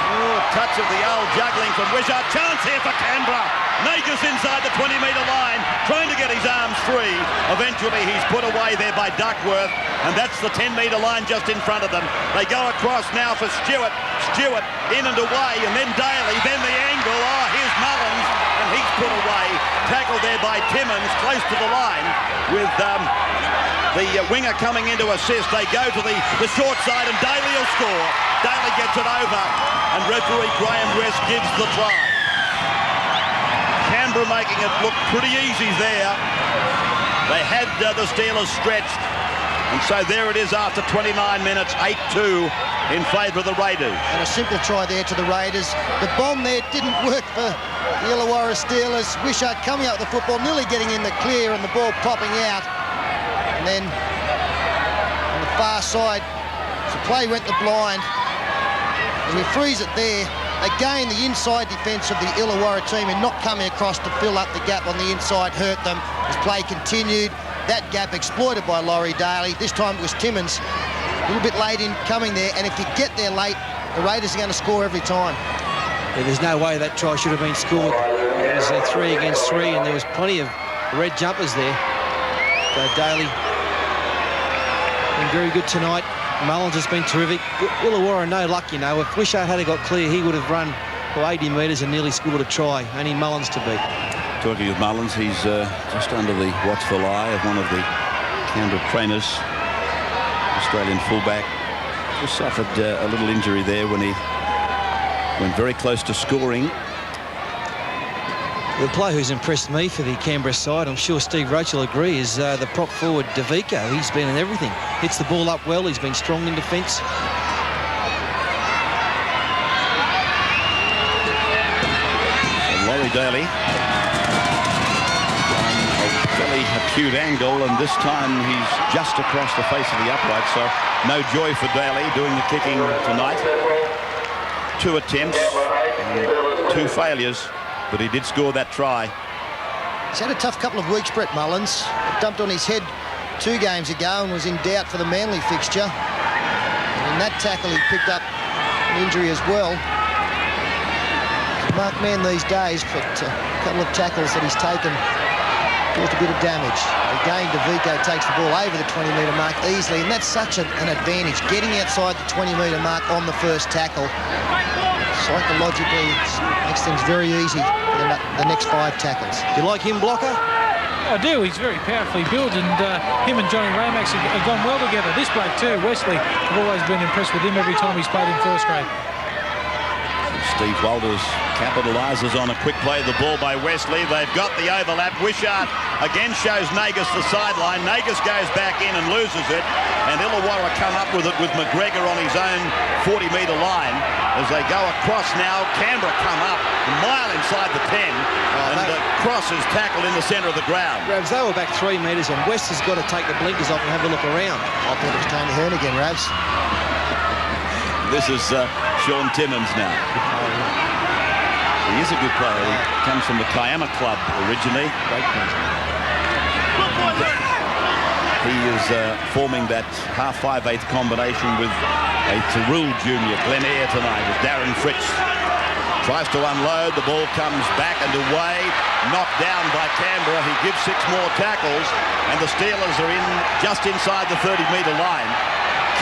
Oh, touch of the old juggling from Wishart. Chance here for Canberra. Nagus inside the 20-metre line, trying to get his arms free. Eventually he's put away there by Duckworth, and that's the 10-metre line just in front of them. They go across now for Stewart. Stewart in and away, and then Daly, then the angle. Oh, here's Mullins, and he's put away. Tackled there by Timmins, close to the line with the winger coming in to assist. They go to the short side, and Daly will score. Daly gets it over, and referee Graham West gives the try. Canberra making it look pretty easy there. They had the Steelers stretched, and so there it is after 29 minutes, 8-2 in favour of the Raiders. And a simple try there to the Raiders. The bomb there didn't work for the Illawarra Steelers. Wishart coming up with the football, nearly getting in the clear, and the ball popping out. And then on the far side, the play went the blind. And we freeze it there. Again, the inside defence of the Illawarra team in not coming across to fill up the gap on the inside hurt them. As play continued, that gap exploited by Laurie Daly. This time it was Timmins, a little bit late in coming there. And if you get there late, the Raiders are going to score every time. Yeah, there's no way that try should have been scored. It was 3 against 3, and there was plenty of red jumpers there. So Daly been very good tonight. Mullins has been terrific. Illawarra, no luck, you know. If Wishart had got clear, he would have run for 80 metres and nearly scored a try. Only Mullins to beat. Talking of Mullins, he's just under the watchful eye of one of the Canberra trainers, Australian fullback. Just suffered a little injury there when he went very close to scoring. The player who's impressed me for the Canberra side, I'm sure Steve Roach will agree, is the prop forward Devico. He's been in everything. Hits the ball up well. He's been strong in defence. Laurie Daly on a fairly acute angle, and this time he's just across the face of the upright, so no joy for Daly doing the kicking tonight. 2 attempts and 2 failures, but he did score that try. He's had a tough couple of weeks, Brett Mullins. Dumped on his head 2 games ago and was in doubt for the Manly fixture. And in that tackle, he picked up an injury as well. Mark man these days, but a couple of tackles that he's taken caused a bit of damage. Again, Devico takes the ball over the 20-metre mark easily, and that's such an advantage, getting outside the 20-metre mark on the first tackle. Psychologically, it makes things very easy for the next 5 tackles. Do you like him, Blocker? I do. He's very powerfully built, and him and Johnny Ramax have gone well together. This bloke too, Wesley, I've always been impressed with him every time he's played in first grade. Steve Walters capitalises on a quick play of the ball by Wesley. They've got the overlap. Wishart again shows Nagus the sideline. Nagus goes back in and loses it. And Illawarra come up with it with McGregor on his own 40-metre line. As they go across now, Canberra come up a mile inside the 10. And Cross is tackled in the centre of the ground. Ravs, they were back 3 metres and West has got to take the blinkers off and have a look around. I thought it was Tony Hearn again, Ravs. This is Sean Timmins now. He is a good player. He comes from the Kiama club originally. Great player. He is forming that half 5/8 combination with a Tarul junior, Glen Eyre tonight, with Darren Fritz. Tries to unload, the ball comes back and away, knocked down by Canberra. He gives 6 more tackles, and the Steelers are in just inside the 30-metre line.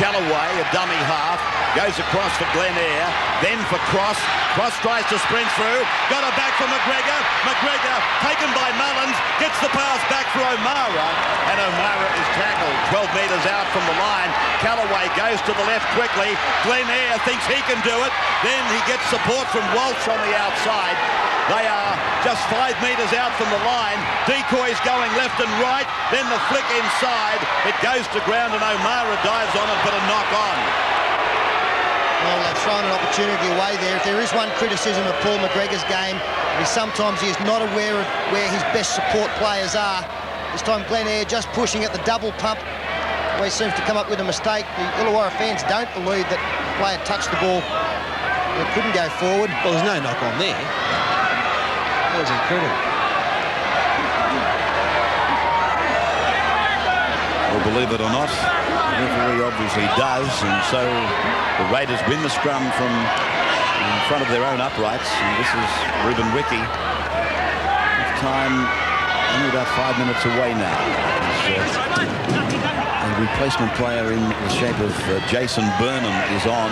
Callaway, a dummy half, goes across for Glen Eyre, then for Cross. Cross tries to sprint through, got it back for McGregor. McGregor, taken by Mullins, gets the pass back for O'Mara, and O'Mara is tackled 12 metres out from the line. Callaway goes to the left quickly. Glen Eyre thinks he can do it. Then he gets support from Walsh on the outside. They are just 5 metres out from the line. Decoys going left and right. Then the flick inside. It goes to ground and O'Mara dives on it, but a knock on. Well, they've thrown an opportunity away there. If there is one criticism of Paul McGregor's game, is sometimes he is not aware of where his best support players are. This time Glen Eyre just pushing at the double pump. Always seems to come up with a mistake. The Illawarra fans don't believe that the player touched the ball. It couldn't go forward. Well, there's no knock on there. That was incredible. Well, believe it or not, the referee obviously does, and so the Raiders win the scrum from in front of their own uprights, and this is Ruben Ricky. Time only about 5 minutes away now. A replacement player in the shape of Jason Burnham is on.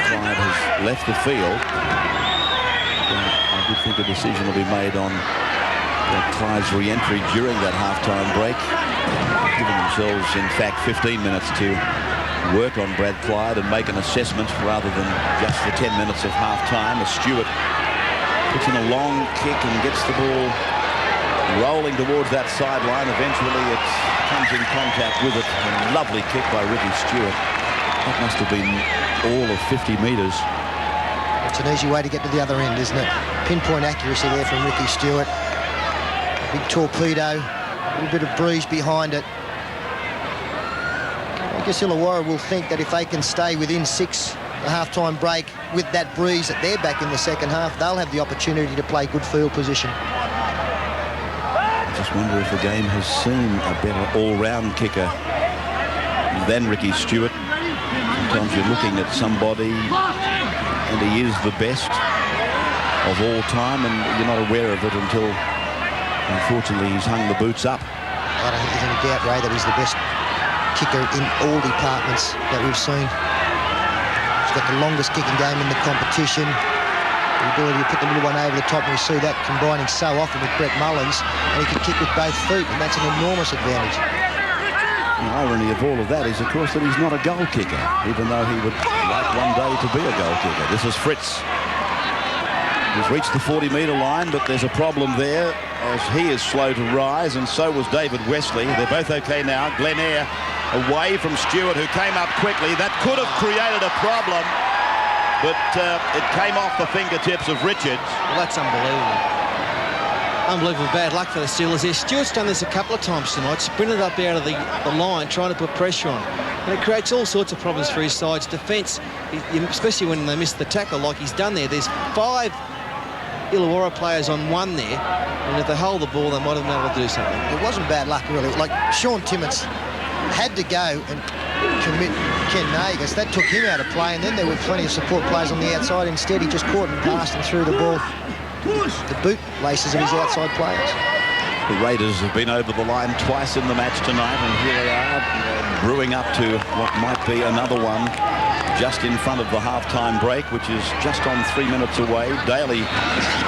Clyde has left the field. I would think a decision will be made on Clyde's re-entry during that half-time break. Giving themselves, in fact, 15 minutes to work on Brad Clyde and make an assessment rather than just the 10 minutes of half-time. As Stewart puts in a long kick and gets the ball rolling towards that sideline. Eventually it comes in contact with it. A lovely kick by Ricky Stewart. That must have been all of 50 metres. It's an easy way to get to the other end, isn't it? Pinpoint accuracy there from Ricky Stewart. A big torpedo, a little bit of breeze behind it. I guess Illawarra will think that if they can stay within 6 the half-time break with that breeze at their back in the second half, they'll have the opportunity to play good field position. I just wonder if the game has seen a better all-round kicker than Ricky Stewart. Sometimes you're looking at somebody and he is the best of all time and you're not aware of it until, unfortunately, he's hung the boots up. I don't think there's any doubt, Ray, that he's the best kicker in all departments that we've seen. He's got the longest kicking game in the competition. The ability to put the little one over the top, and we see that combining so often with Brett Mullins, and he can kick with both feet, and that's an enormous advantage. The irony of all of that is, of course, that he's not a goal kicker, even though he would like one day to be a goal kicker. This is Fritz. He's reached the 40-metre line, but there's a problem there as he is slow to rise, and so was David Wesley. They're both okay now. Glen Eyre away from Stewart, who came up quickly. That could have created a problem, but it came off the fingertips of Richards. Well, that's unbelievable. Unbelievable bad luck for the Steelers there. Stewart's done this a couple of times tonight, sprinted up out of the line, trying to put pressure on. And it creates all sorts of problems for his side's defence, especially when they miss the tackle like he's done there. There's 5 Illawarra players on 1 there, and if they hold the ball, they might have been able to do something. It wasn't bad luck, really. Like, Sean Timmins had to go and commit Ken Nagus. That took him out of play, and then there were plenty of support players on the outside. Instead, he just caught and passed and threw the ball the boot laces of his outside players. The Raiders have been over the line twice in the match tonight, and here they are brewing up to what might be another one just in front of the half-time break, which is just on 3 minutes away. Daly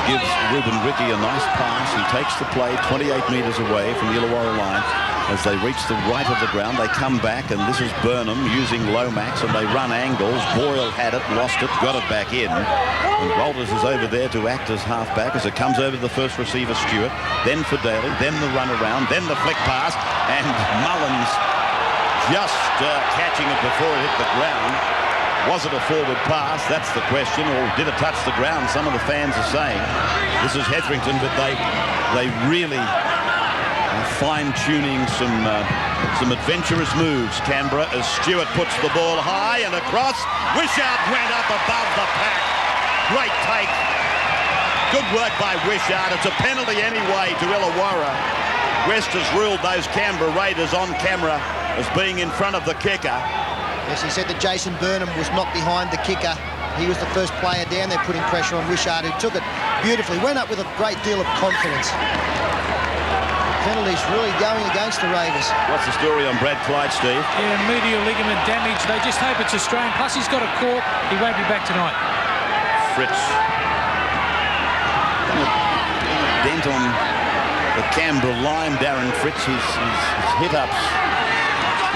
gives Ruben Ricky a nice pass. He takes the play 28 metres away from the Illawarra line. As they reach the right of the ground, they come back, and this is Burnham using Lomax, and they run angles. Boyle had it, lost it, got it back in. And Walters is over there to act as half-back as it comes over to the first receiver, Stewart. Then for Daly, then the run around, then the flick pass, and Mullins just catching it before it hit the ground. Was it a forward pass? That's the question. Or did it touch the ground? Some of the fans are saying. This is Hetherington, but they really are fine-tuning some adventurous moves, Canberra, as Stewart puts the ball high and across. Wishart went up above the pack. Great take. Good work by Wishart. It's a penalty anyway to Illawarra. West has ruled those Canberra Raiders on camera as being in front of the kicker. Yes, he said that Jason Burnham was not behind the kicker. He was the first player down there putting pressure on Wishart, who took it beautifully. Went up with a great deal of confidence. Penalties really going against the Raiders. What's the story on Brad Clyde, Steve? Yeah, medial ligament damage. They just hope it's a strain. Plus, he's got a cork. He won't be back tonight. Fritz. Dent on the Canberra line. Darren Fritz, his hit-ups.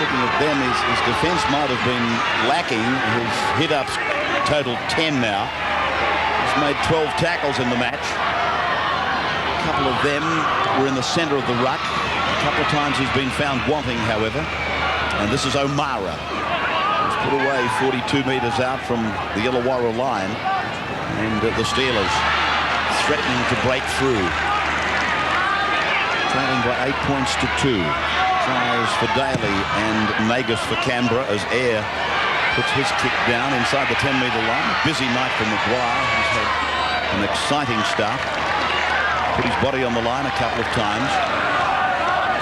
Looking at them, his defence might have been lacking. His hit-ups total 10 now. He's made 12 tackles in the match. A couple of them were in the centre of the ruck. A couple of times he's been found wanting, however. And this is O'Mara. He's put away 42 metres out from the Illawarra line. And the Steelers threatening to break through. Trailing by 8 points to 2. Tries for Daly and Magus for Canberra as Eyre puts his kick down inside the 10-metre line. Busy night for Maguire. He's had an exciting start. Put his body on the line a couple of times.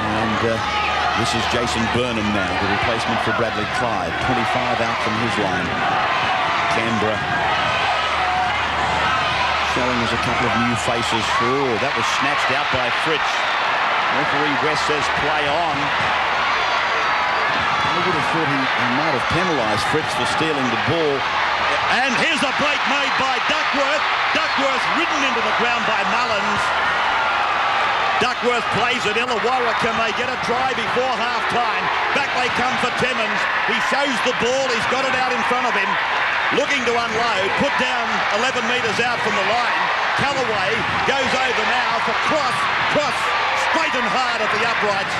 And this is Jason Burnham now, the replacement for Bradley Clyde. 25 out from his line. Canberra showing us a couple of new faces. Oh, that was snatched out by Fritz. Referee West says play on. I would have thought he might have penalised Fritz for stealing the ball. And here's a break made by Duckworth. Duckworth ridden into the ground by Mullins. Duckworth plays it. Illawarra, can they get a try before half-time? Back they come for Timmins. He shows the ball. He's got it out in front of him. Looking to unload. Put down 11 metres out from the line. Callaway goes over now for Cross. Straight and hard at the uprights.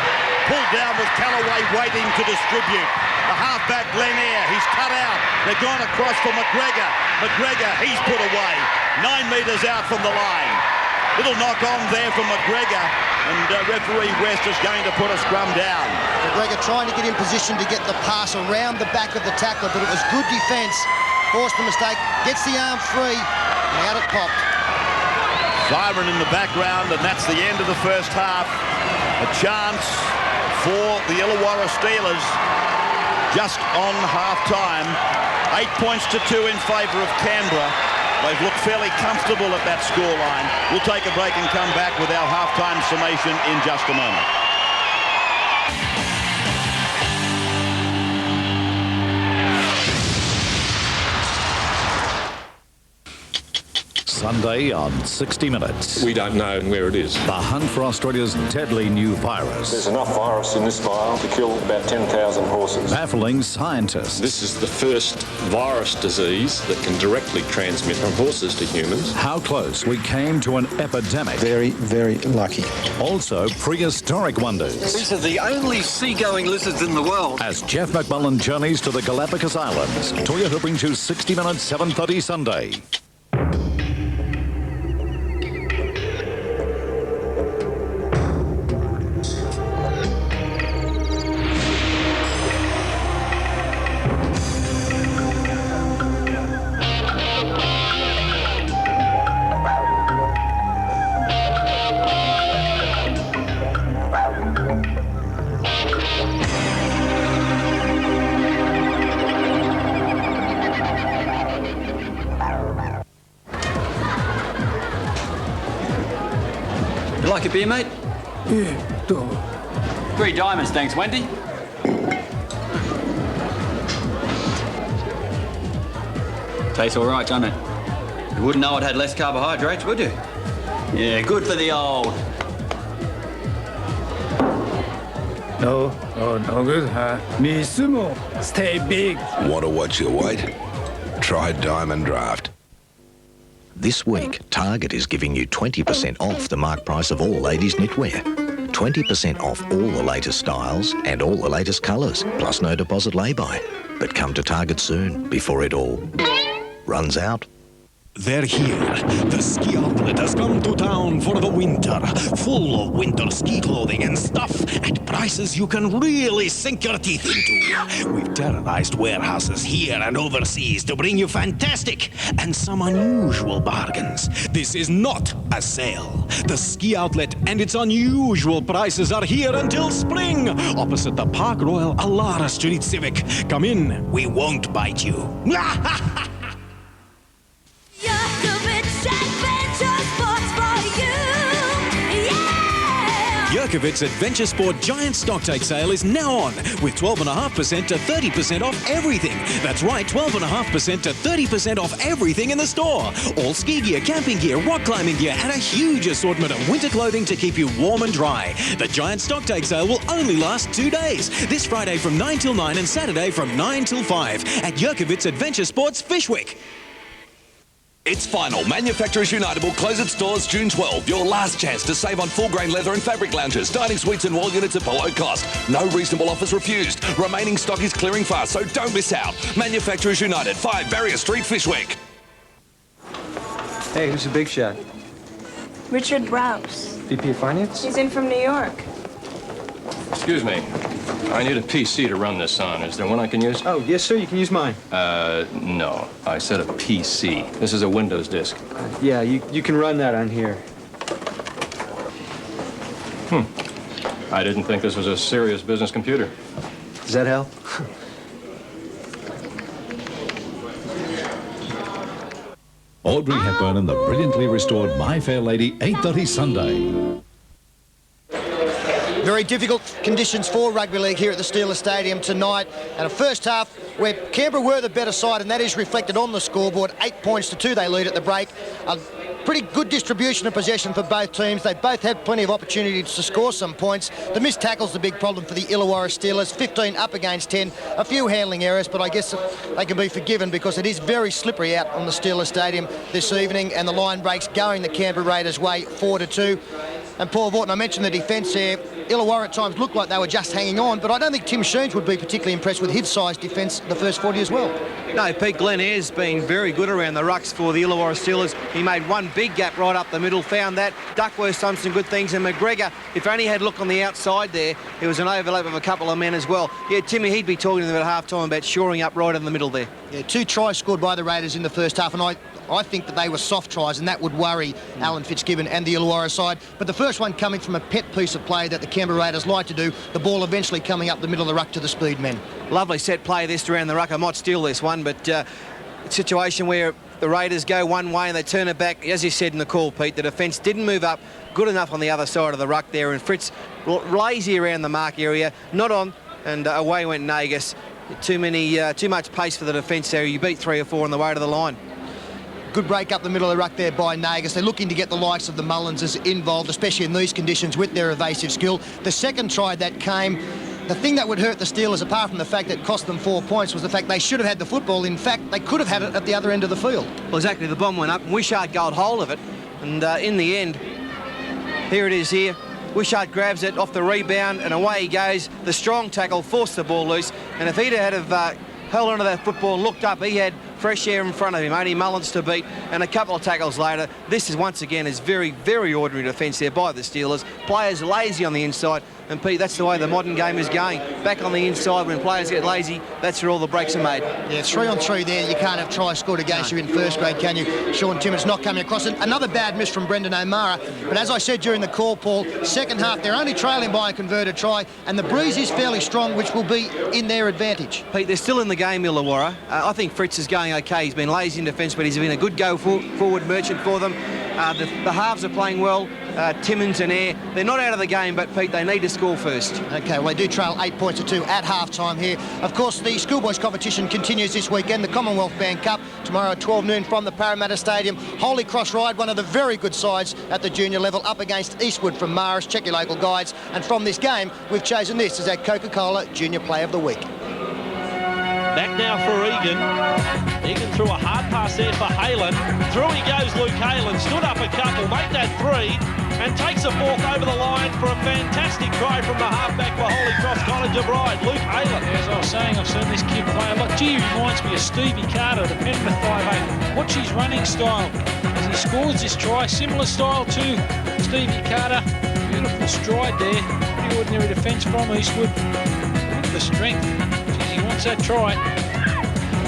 Pulled down with Callaway waiting to distribute. The halfback Glenn Eyre, he's cut out. They've gone across for McGregor. McGregor, he's put away. 9 metres out from the line. Little knock on there from McGregor. And referee West is going to put a scrum down. McGregor trying to get in position to get the pass around the back of the tackler, but it was good defence. Forced the mistake, gets the arm free, and out it popped. Siren in the background, and that's the end of the first half. A chance for the Illawarra Steelers just on half-time. 8 points to 2 in favour of Canberra. They've looked fairly comfortable at that scoreline. We'll take a break and come back with our half-time summation in just a moment. Sunday on 60 Minutes. We don't know where it is. The hunt for Australia's deadly new virus. There's enough virus in this vial to kill about 10,000 horses. Baffling scientists. This is the first virus disease that can directly transmit from horses to humans. How close we came to an epidemic. Very, very lucky. Also, prehistoric wonders. These are the only seagoing lizards in the world. As Jeff McMullen journeys to the Galapagos Islands, Toyota brings you 60 Minutes, 7:30 Sunday. Like a beer, mate? Yeah, do. 3 diamonds, thanks, Wendy. Tastes all right, doesn't it? You wouldn't know it had less carbohydrates, would you? Yeah, good for the old. No good. Me sumo. Stay big. Want to watch your weight? Try Diamond Draft. This week, Target is giving you 20% off the mark price of all ladies' knitwear. 20% off all the latest styles and all the latest colours, plus no deposit lay-by. But come to Target soon, before it all runs out. They're here. The ski outlet has come to town for the winter. Full of winter ski clothing and stuff at prices you can really sink your teeth into. We've terrorized warehouses here and overseas to bring you fantastic and some unusual bargains. This is not a sale. The ski outlet and its unusual prices are here until spring, opposite the Park Royal Illawarra Street Civic. Come in, we won't bite you. Yerkovit's Adventure Sport Giant Stocktake Sale is now on, with 12.5% to 30% off everything. That's right, 12.5% to 30% off everything in the store. All ski gear, camping gear, rock climbing gear, and a huge assortment of winter clothing to keep you warm and dry. The Giant Stocktake Sale will only last 2 days. This Friday from 9 till 9 and Saturday from 9 till 5 at Yerkovit's Adventure Sports Fishwick. It's final. Manufacturers United will close its doors June 12. Your last chance to save on full-grain leather and fabric lounges, dining suites and wall units at below cost. No reasonable offers refused. Remaining stock is clearing fast, so don't miss out. Manufacturers United, 5 Barrier Street, Fishwick. Hey, who's the big shot? Richard Browse. VP of Finance? He's in from New York. Excuse me. I need a PC to run this on. Is there one I can use? Oh, yes, sir. You can use mine. No. I said a PC. This is a Windows disk. Yeah, you can run that on here. I didn't think this was a serious business computer. Does that help? Audrey Hepburn and the brilliantly restored My Fair Lady, 8:30 Sunday. Very difficult conditions for rugby league here at the Steelers Stadium tonight, and a first half where Canberra were the better side, and that is reflected on the scoreboard. 8 points to 2 they lead at the break. A pretty good distribution of possession for both teams. They both had plenty of opportunities to score some points. The missed tackle's the big problem for the Illawarra Steelers. 15 up against 10. A few handling errors, but I guess they can be forgiven because it is very slippery out on the Steelers Stadium this evening, and the line breaks going the Canberra Raiders' way 4-2. And Paul Vorton, I mentioned the defence there. Illawarra at times looked like they were just hanging on, but I don't think Tim Sheens would be particularly impressed with his size defence the first 40 as well. No, Pete Glenn has been very good around the rucks for the Illawarra Steelers. He made one big gap right up the middle, found that. Duckworth's done some good things, and McGregor, if only had look on the outside there, it was an overlap of a couple of men as well. Yeah, Timmy, he'd be talking to them at half-time about shoring up right in the middle there. Yeah, 2 tries scored by the Raiders in the first half, and I think that they were soft tries, and that would worry Alan Fitzgibbon and the Illawarra side. But the first one coming from a pet piece of play that the Canberra Raiders like to do, the ball eventually coming up the middle of the ruck to the speed men. Lovely set play this around the ruck. I might steal this one, but a situation where the Raiders go one way and they turn it back. As you said in the call, Pete, the defence didn't move up good enough on the other side of the ruck there, and Fritz lazy around the mark area, not on, and away went Nagus. Too much pace for the defence there. You beat 3 or 4 on the way to the line. Good break up the middle of the ruck there by Nagus. They're looking to get the likes of the Mullenses involved, especially in these conditions with their evasive skill. The second try that came, the thing that would hurt the Steelers, apart from the fact that it cost them 4 points, was the fact they should have had the football. In fact, they could have had it at the other end of the field. Well, exactly. The bomb went up and Wishart got hold of it. And in the end, here it is here. Wishart grabs it off the rebound and away he goes. The strong tackle forced the ball loose. And if he'd have held onto that football and looked up, he had fresh air in front of him, only Mullins to beat, and a couple of tackles later. This is once again is very, very ordinary defence there by the Steelers. Players lazy on the inside, and Pete, that's the way the modern game is going. Back on the inside, when players get lazy, that's where all the breaks are made. Yeah, 3-on-3 there. You can't have try scored against you in first grade, can you? Sean Timmins not coming across it. Another bad miss from Brendan O'Mara, but as I said during the call, Paul, second half, they're only trailing by a converted try, and the breeze is fairly strong, which will be in their advantage. Pete, they're still in the game, Illawarra. I think Fritz is going okay. He's been lazy in defence, but he's been a good go-forward merchant for them. The halves are playing well. Timmins and Eyre. They're not out of the game, but, Pete, they need to score first. OK, well, they do trail 8 points to 2 at half-time here. Of course, the schoolboys competition continues this weekend, the Commonwealth Band Cup, tomorrow at 12 noon from the Parramatta Stadium. Holy Cross Ride, one of the very good sides at the junior level, up against Eastwood from Maris. Check your local guides. And from this game, we've chosen this as our Coca-Cola Junior Play of the Week. Back now for Egan. Egan threw a hard pass there for Halen. Through he goes, Luke Halen. Stood up a couple, make that 3, and takes a fourth over the line for a fantastic try from the halfback for Holy Cross College of Ryde, Luke Halen. As I was saying, I've seen this kid play a lot. Gee, he reminds me of Stevie Carter, the Penrith 5'8". Watch his running style as he scores this try. Similar style to Stevie Carter. Beautiful stride there. Pretty ordinary defence from Eastwood. Look at the strength. He wants that try.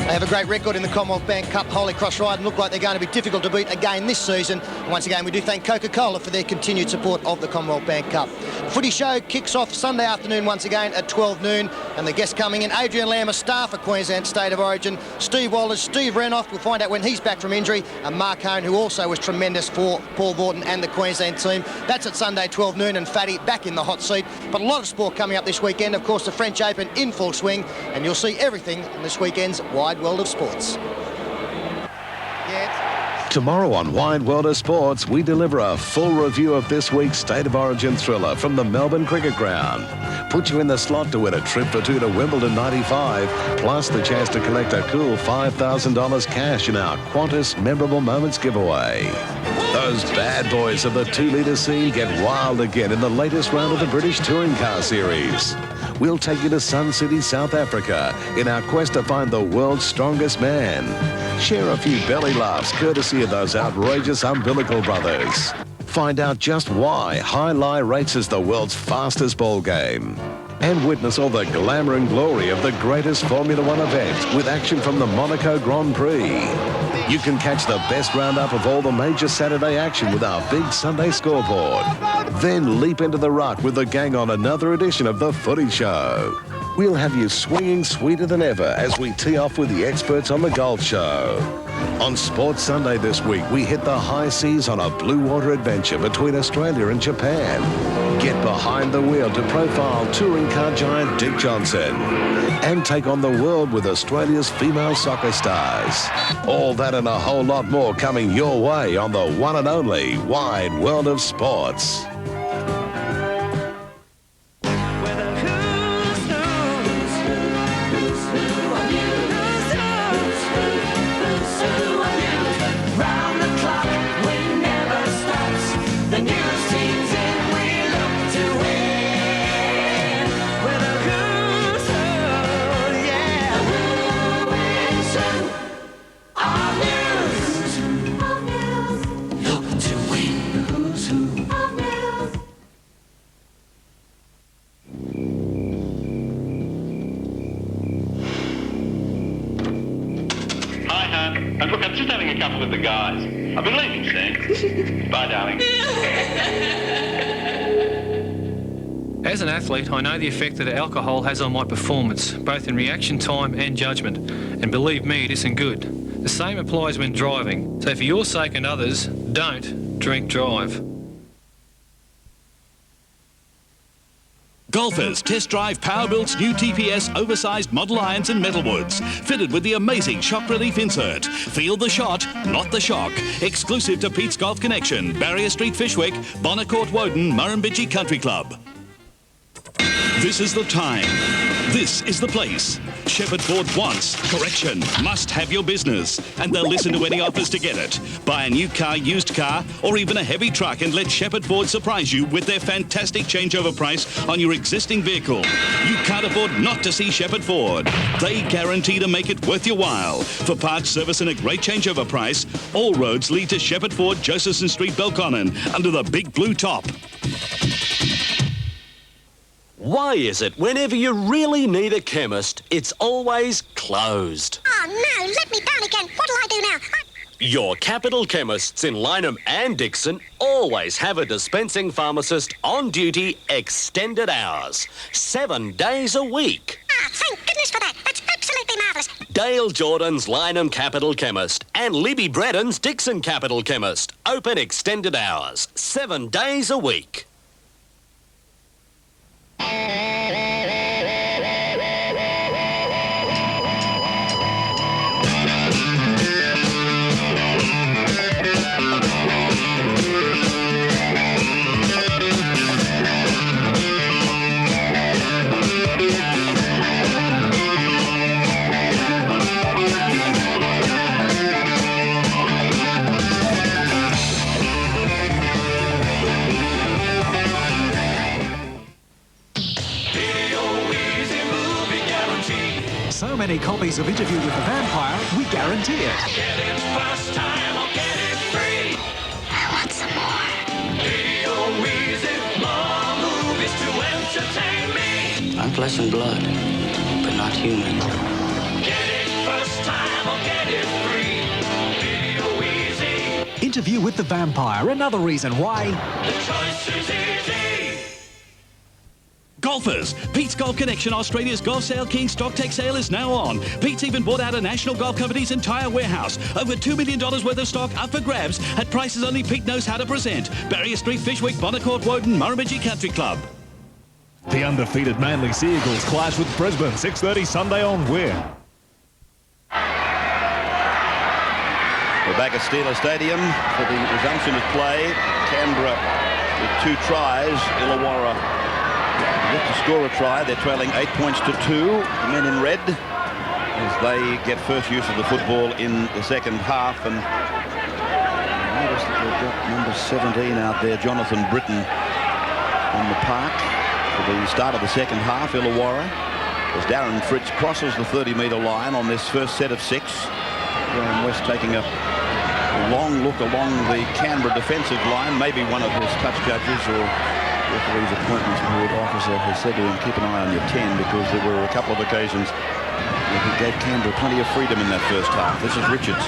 They have a great record in the Commonwealth Bank Cup. Holy Cross Ride and look like they're going to be difficult to beat again this season. And once again, we do thank Coca-Cola for their continued support of the Commonwealth Bank Cup. Footy show kicks off Sunday afternoon once again at 12 noon. And the guests coming in, Adrian Lamb, a star for Queensland State of Origin. Steve Walters, Steve Renoff, we'll find out when he's back from injury. And Mark Hone, who also was tremendous for Paul Vorton and the Queensland team. That's at Sunday 12 noon, and Fatty back in the hot seat. But a lot of sport coming up this weekend. Of course, the French Open in full swing. And you'll see everything in this weekend's Wide World of Sports. Tomorrow on Wide World of Sports, we deliver a full review of this week's State of Origin thriller from the Melbourne Cricket Ground. Put you in the slot to win a trip for 2 to Wimbledon 95, plus the chance to collect a cool $5,000 cash in our Qantas Memorable Moments giveaway. Those bad boys of the 2-litre scene get wild again in the latest round of the British Touring Car Series. We'll take you to Sun City, South Africa in our quest to find the world's strongest man. Share a few belly laughs courtesy of those outrageous umbilical brothers. Find out just why High Lie races the world's fastest ball game. And witness all the glamour and glory of the greatest Formula One event with action from the Monaco Grand Prix. You can catch the best roundup of all the major Saturday action with our big Sunday scoreboard. Then leap into the ruck with the gang on another edition of The Footy Show. We'll have you swinging sweeter than ever as we tee off with the experts on the Golf Show. On Sports Sunday this week, we hit the high seas on a blue water adventure between Australia and Japan. Get behind the wheel to profile touring car giant Dick Johnson. And take on the world with Australia's female soccer stars. All that and a whole lot more coming your way on the one and only Wide World of Sports. And look, I'm just having a couple with the guys. I'll be leaving soon. Bye, darling. As an athlete, I know the effect that alcohol has on my performance, both in reaction time and judgment. And believe me, it isn't good. The same applies when driving. So for your sake and others, don't drink drive. Golfers, test drive Powerbuilt's new TPS oversized Model Irons and Metalwoods, fitted with the amazing shock relief insert. Feel the shot, not the shock. Exclusive to Pete's Golf Connection, Barrier Street, Fishwick, Bonner Court, Woden, Murrumbidgee Country Club. This is the time. This is the place. Shepherd Ford wants, correction, must have your business. And they'll listen to any offers to get it. Buy a new car, used car, or even a heavy truck and let Shepherd Ford surprise you with their fantastic changeover price on your existing vehicle. You can't afford not to see Shepherd Ford. They guarantee to make it worth your while. For parts, service and a great changeover price, all roads lead to Shepherd Ford, Josephson Street, Belconnen, under the big blue top. Why is it whenever you really need a chemist, it's always closed? Oh, no, let me down again. What'll I do now? Your Capital Chemists in Lyneham and Dixon always have a dispensing pharmacist on duty extended hours, 7 days a week. Ah, thank goodness for that. That's absolutely marvellous. Dale Jordan's Lynham Capital Chemist and Libby Bredden's Dixon Capital Chemist. Open extended hours, 7 days a week. So many copies of Interview with the Vampire, we guarantee it. Get it first time or get it free. I want some more. Video Wheezy, more movies to entertain me. I'm flesh and blood, but not human. Get it first time or get it free. Video Wheezy. Interview with the Vampire, another reason why The choice is easy. Golfers, Pete's Golf Connection, Australia's Golf Sale King stock take sale is now on. Pete's even bought out a National Golf Company's entire warehouse. Over $2 million worth of stock up for grabs at prices only Pete knows how to present. Barrier Street, Fishwick, Bonnecourt, Woden, Murrumbidgee Country Club. The undefeated Manly Sea Eagles clash with Brisbane, 6:30 Sunday on Weir. We're back at Steeler Stadium for the resumption of play. Canberra with 2 tries. Illawarra yet to score a try. They're trailing 8 points to 2. The men in red as they get first use of the football in the second half. And notice that they've got number 17 out there, Jonathan Britton, on the park for the start of the second half. Illawarra, as Darren Fritz crosses the 30-metre line on this first set of 6. Graham West taking a long look along the Canberra defensive line. Maybe one of his touch judges or referee's appointments board officer has said to him, keep an eye on your 10, because there were a couple of occasions where he gave Canberra plenty of freedom in that first half. This is Richards.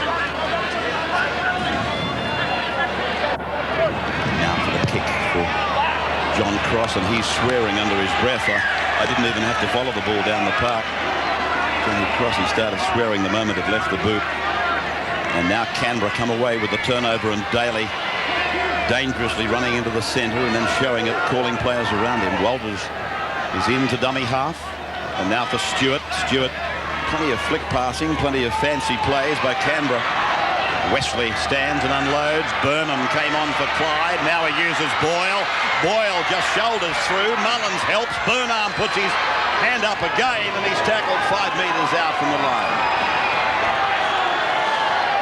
Now for the kick for John Cross, and he's swearing under his breath. I didn't even have to follow the ball down the park. Johnny Cross, he started swearing the moment it left the boot. And now Canberra come away with the turnover, and Daly dangerously running into the centre and then showing it, calling players around him. Walters is into dummy half, and now for Stewart. Stewart, plenty of flick passing, plenty of fancy plays by Canberra. Wesley stands and unloads. Burnham came on for Clyde. Now he uses Boyle. Boyle just shoulders through. Mullins helps. Burnham puts his hand up again, and he's tackled 5 metres out from the line.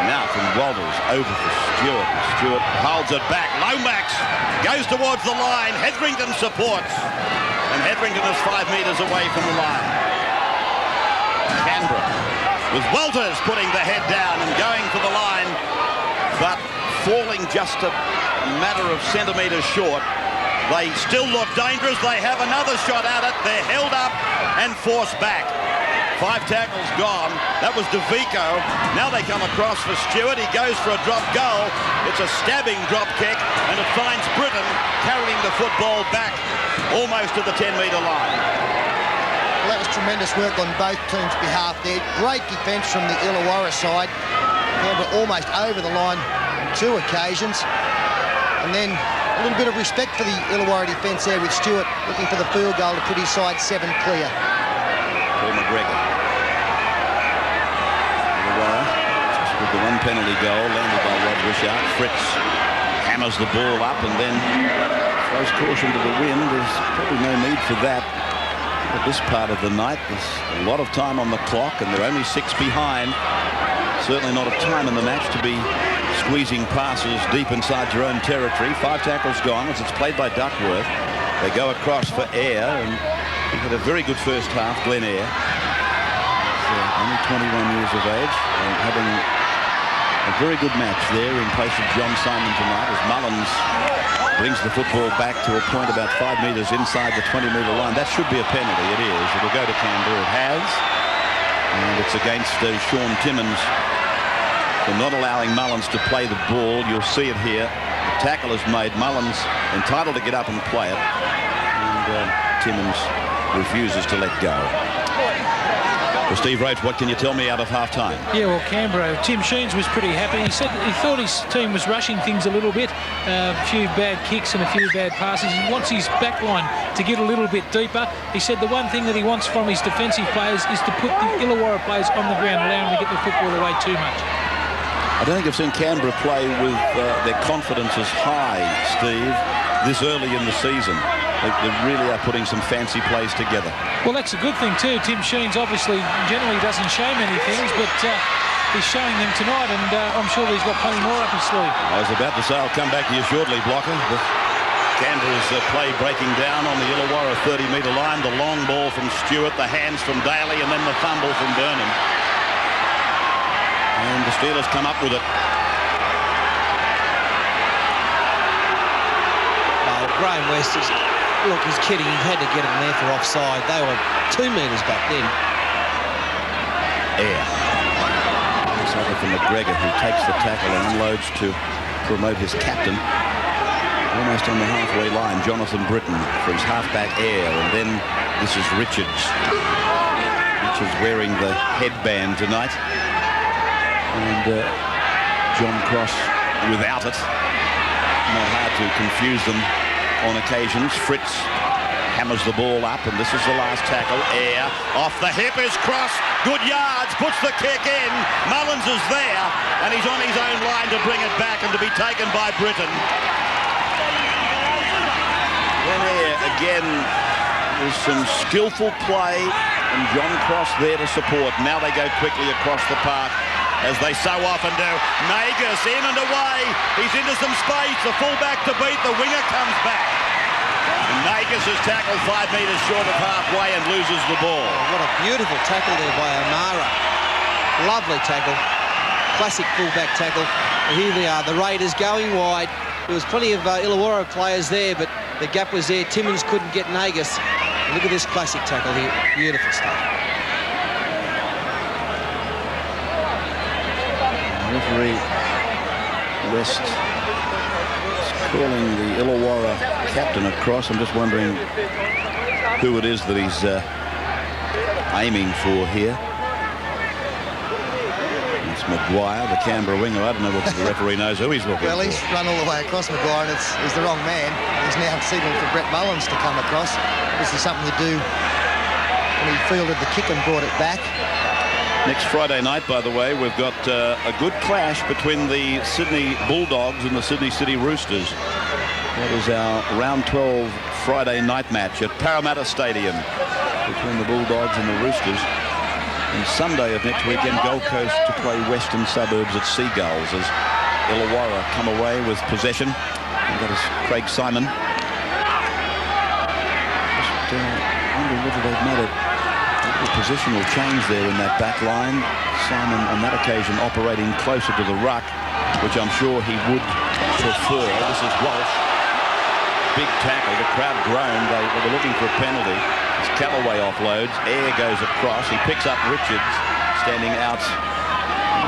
Now from Walters over for Stewart. Stewart holds it back. Lomax goes towards the line. Hetherington supports. And Hetherington is 5 metres away from the line. Canberra with Walters putting the head down and going for the line, but falling just a matter of centimetres short. They still look dangerous. They have another shot at it. They're held up and forced back. 5 tackles gone. That was DeVico. Now they come across for Stewart. He goes for a drop goal. It's a stabbing drop kick, and it finds Britton carrying the football back almost to the 10-metre line. Well, that was tremendous work on both teams' behalf there. Great defence from the Illawarra side. Canberra almost over the line on 2 occasions. And then a little bit of respect for the Illawarra defence there with Stewart looking for the field goal to put his side 7 clear. Paul McGregor. Illawarra, just with the 1 penalty goal landed by Rod Wishart. Fritz hammers the ball up and then throws caution to the wind. There's probably no need for that at this part of the night. There's a lot of time on the clock, and they're only 6 behind. Certainly not a time in the match to be squeezing passes deep inside your own territory. 5 tackles gone as it's played by Duckworth. They go across for Eyre, and he had a very good first half, Glenn Eyre. Only 21 years of age, and having a very good match there in place of John Simon tonight as Mullins brings the football back to a point about 5 metres inside the 20-metre line. That should be a penalty. It is. It'll go to Canberra. It has. And it's against Sean Timmins for not allowing Mullins to play the ball. You'll see it here. The tackle is made. Mullins entitled to get up and play it. And Timmins refuses to let go. Well, Steve Roach, what can you tell me out of half-time? Yeah, well, Canberra, Tim Sheens was pretty happy. He said he thought his team was rushing things a little bit. A few bad kicks and a few bad passes. He wants his back line to get a little bit deeper. He said the one thing that he wants from his defensive players is to put the Illawarra players on the ground, allow them to get the football away too much. I don't think I've seen Canberra play with their confidence as high, Steve, this early in the season. They really are putting some fancy plays together. Well, that's a good thing too. Tim Sheens obviously generally doesn't show many things, but he's showing them tonight, and I'm sure he's got plenty more up his sleeve. I was about to say, I'll come back to you shortly, Blocker. But Canberra's play breaking down on the Illawarra 30-metre line. The long ball from Stewart, the hands from Daly, and then the fumble from Burnham. And the Steelers come up with it. Graham West is, look, he's kidding. He had to get him there for offside. They were 2 metres back then. Air. It's over from McGregor, who takes the tackle and unloads to promote his captain. Almost on the halfway line, Jonathan Britton for his halfback Air, and then this is Richards. Richards wearing the headband tonight. And John Cross without it. Not hard to confuse them on occasions. Fritz hammers the ball up, and this is the last tackle. Air off the hip is Cross. Good yards, puts the kick in. Mullins is there, and he's on his own line to bring it back and to be taken by Britton. Then Air again, there's some skillful play, and John Cross there to support. Now they go quickly across the park, as they so often do. Nagus in and away. He's into some space. The fullback to beat. The winger comes back. And Nagus is tackled 5 metres short of halfway and loses the ball. Oh, what a beautiful tackle there by O'Mara. Lovely tackle. Classic fullback tackle. And here they are, the Raiders going wide. There was plenty of Illawarra players there, but the gap was there. Timmins couldn't get Nagus. And look at this classic tackle here. Beautiful stuff. Referee West is calling the Illawarra captain across. I'm just wondering who it is that he's aiming for here. It's Maguire, the Canberra winger. I don't know whether the referee knows who he's looking well, for. He's run all the way across Maguire, and he's the wrong man. He's now signalled for Brett Mullins to come across. This is something you do when he fielded the kick and brought it back. Next Friday night, by the way, we've got a good clash between the Sydney Bulldogs and the Sydney City Roosters. That is our round 12 Friday night match at Parramatta Stadium between the Bulldogs and the Roosters. And Sunday of next weekend, Gold Coast to play Western Suburbs at Seagulls as Illawarra come away with possession. And that is Craig Simon. Just wonder whether they've made it. The positional change there in that back line. Simon on that occasion operating closer to the ruck, which I'm sure he would prefer. This is Walsh. Big tackle. The crowd groaned. They were looking for a penalty. As Callaway offloads. Air goes across. He picks up Richards standing out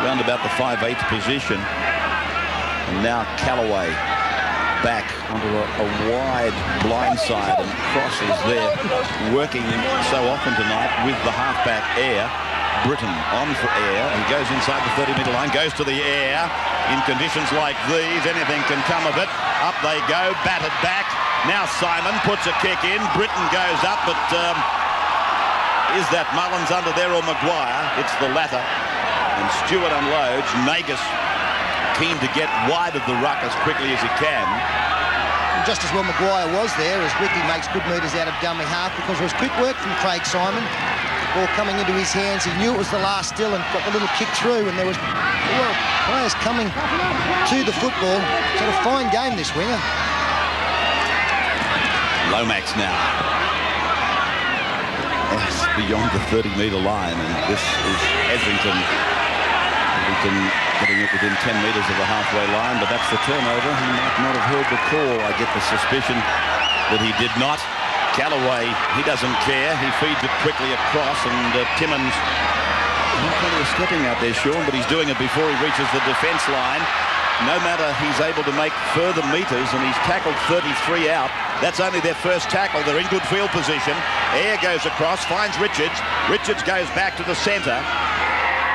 around about the 5/8 position. And now Callaway back onto a wide blind side, and Cross is there working so often tonight with the halfback Air. Britton on for Air, and he goes inside the 30-metre line, goes to the Air. In conditions like these, anything can come of it. Up they go, batted back. Now Simon puts a kick in. Britton goes up, but is that Mullins under there or Maguire? It's the latter. And Stewart unloads. Nagus keen to get wide of the ruck as quickly as he can. And just as well Maguire was there, as Ricky makes good metres out of dummy half, because it was quick work from Craig Simon. Ball coming into his hands. He knew it was the last still and got the little kick through, and there were players coming to the football. Sort of fine game, this winger. Lomax now. It's beyond the 30-metre line, and this is Hetherington. Getting it within 10 metres of the halfway line, but that's the turnover. He might not have heard the call. I get the suspicion that he did not. Callaway, he doesn't care. He feeds it quickly across, and Timmins, not plenty of stepping out there, Sean, but he's doing it before he reaches the defence line. no matter he's able to make further metres, and he's tackled 33 out. That's only their first tackle. They're in good field position. Eyre goes across, finds Richards. Richards goes back to the centre,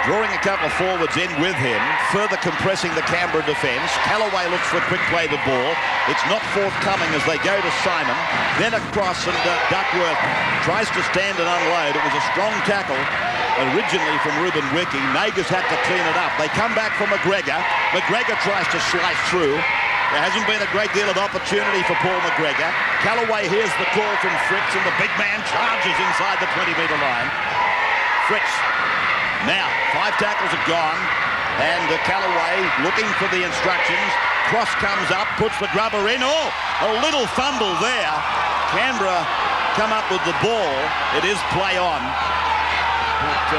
drawing a couple of forwards in with him, further compressing the Canberra defence. Callaway looks for a quick play the ball. It's not forthcoming as they go to Simon. Then across, and Duckworth tries to stand and unload. It was a strong tackle originally from Ruben Wiki. Nagas had to clean it up. They come back from McGregor. McGregor tries to slice through. There hasn't been a great deal of opportunity for Paul McGregor. Callaway hears the call from Fritz, and the big man charges inside the 20-metre line. Fritz. Now, 5 tackles are gone, and Callaway looking for the instructions. Cross comes up, puts the grubber in. Oh, a little fumble there. Canberra come up with the ball. It is play on. But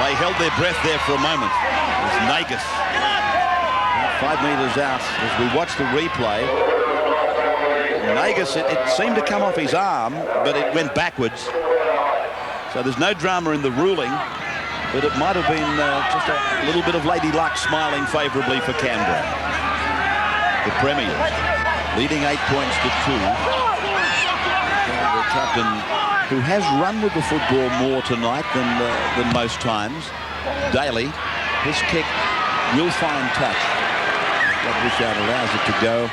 they held their breath there for a moment. It's Nagas. 5 metres out as we watch the replay. Nagas, it seemed to come off his arm, but it went backwards. So there's no drama in the ruling. But it might have been just a little bit of lady luck smiling favourably for Canberra. The Premiers leading 8 points to 2. The captain, who has run with the football more tonight than most times, Daly, his kick will find touch. Bouchard allows it to go.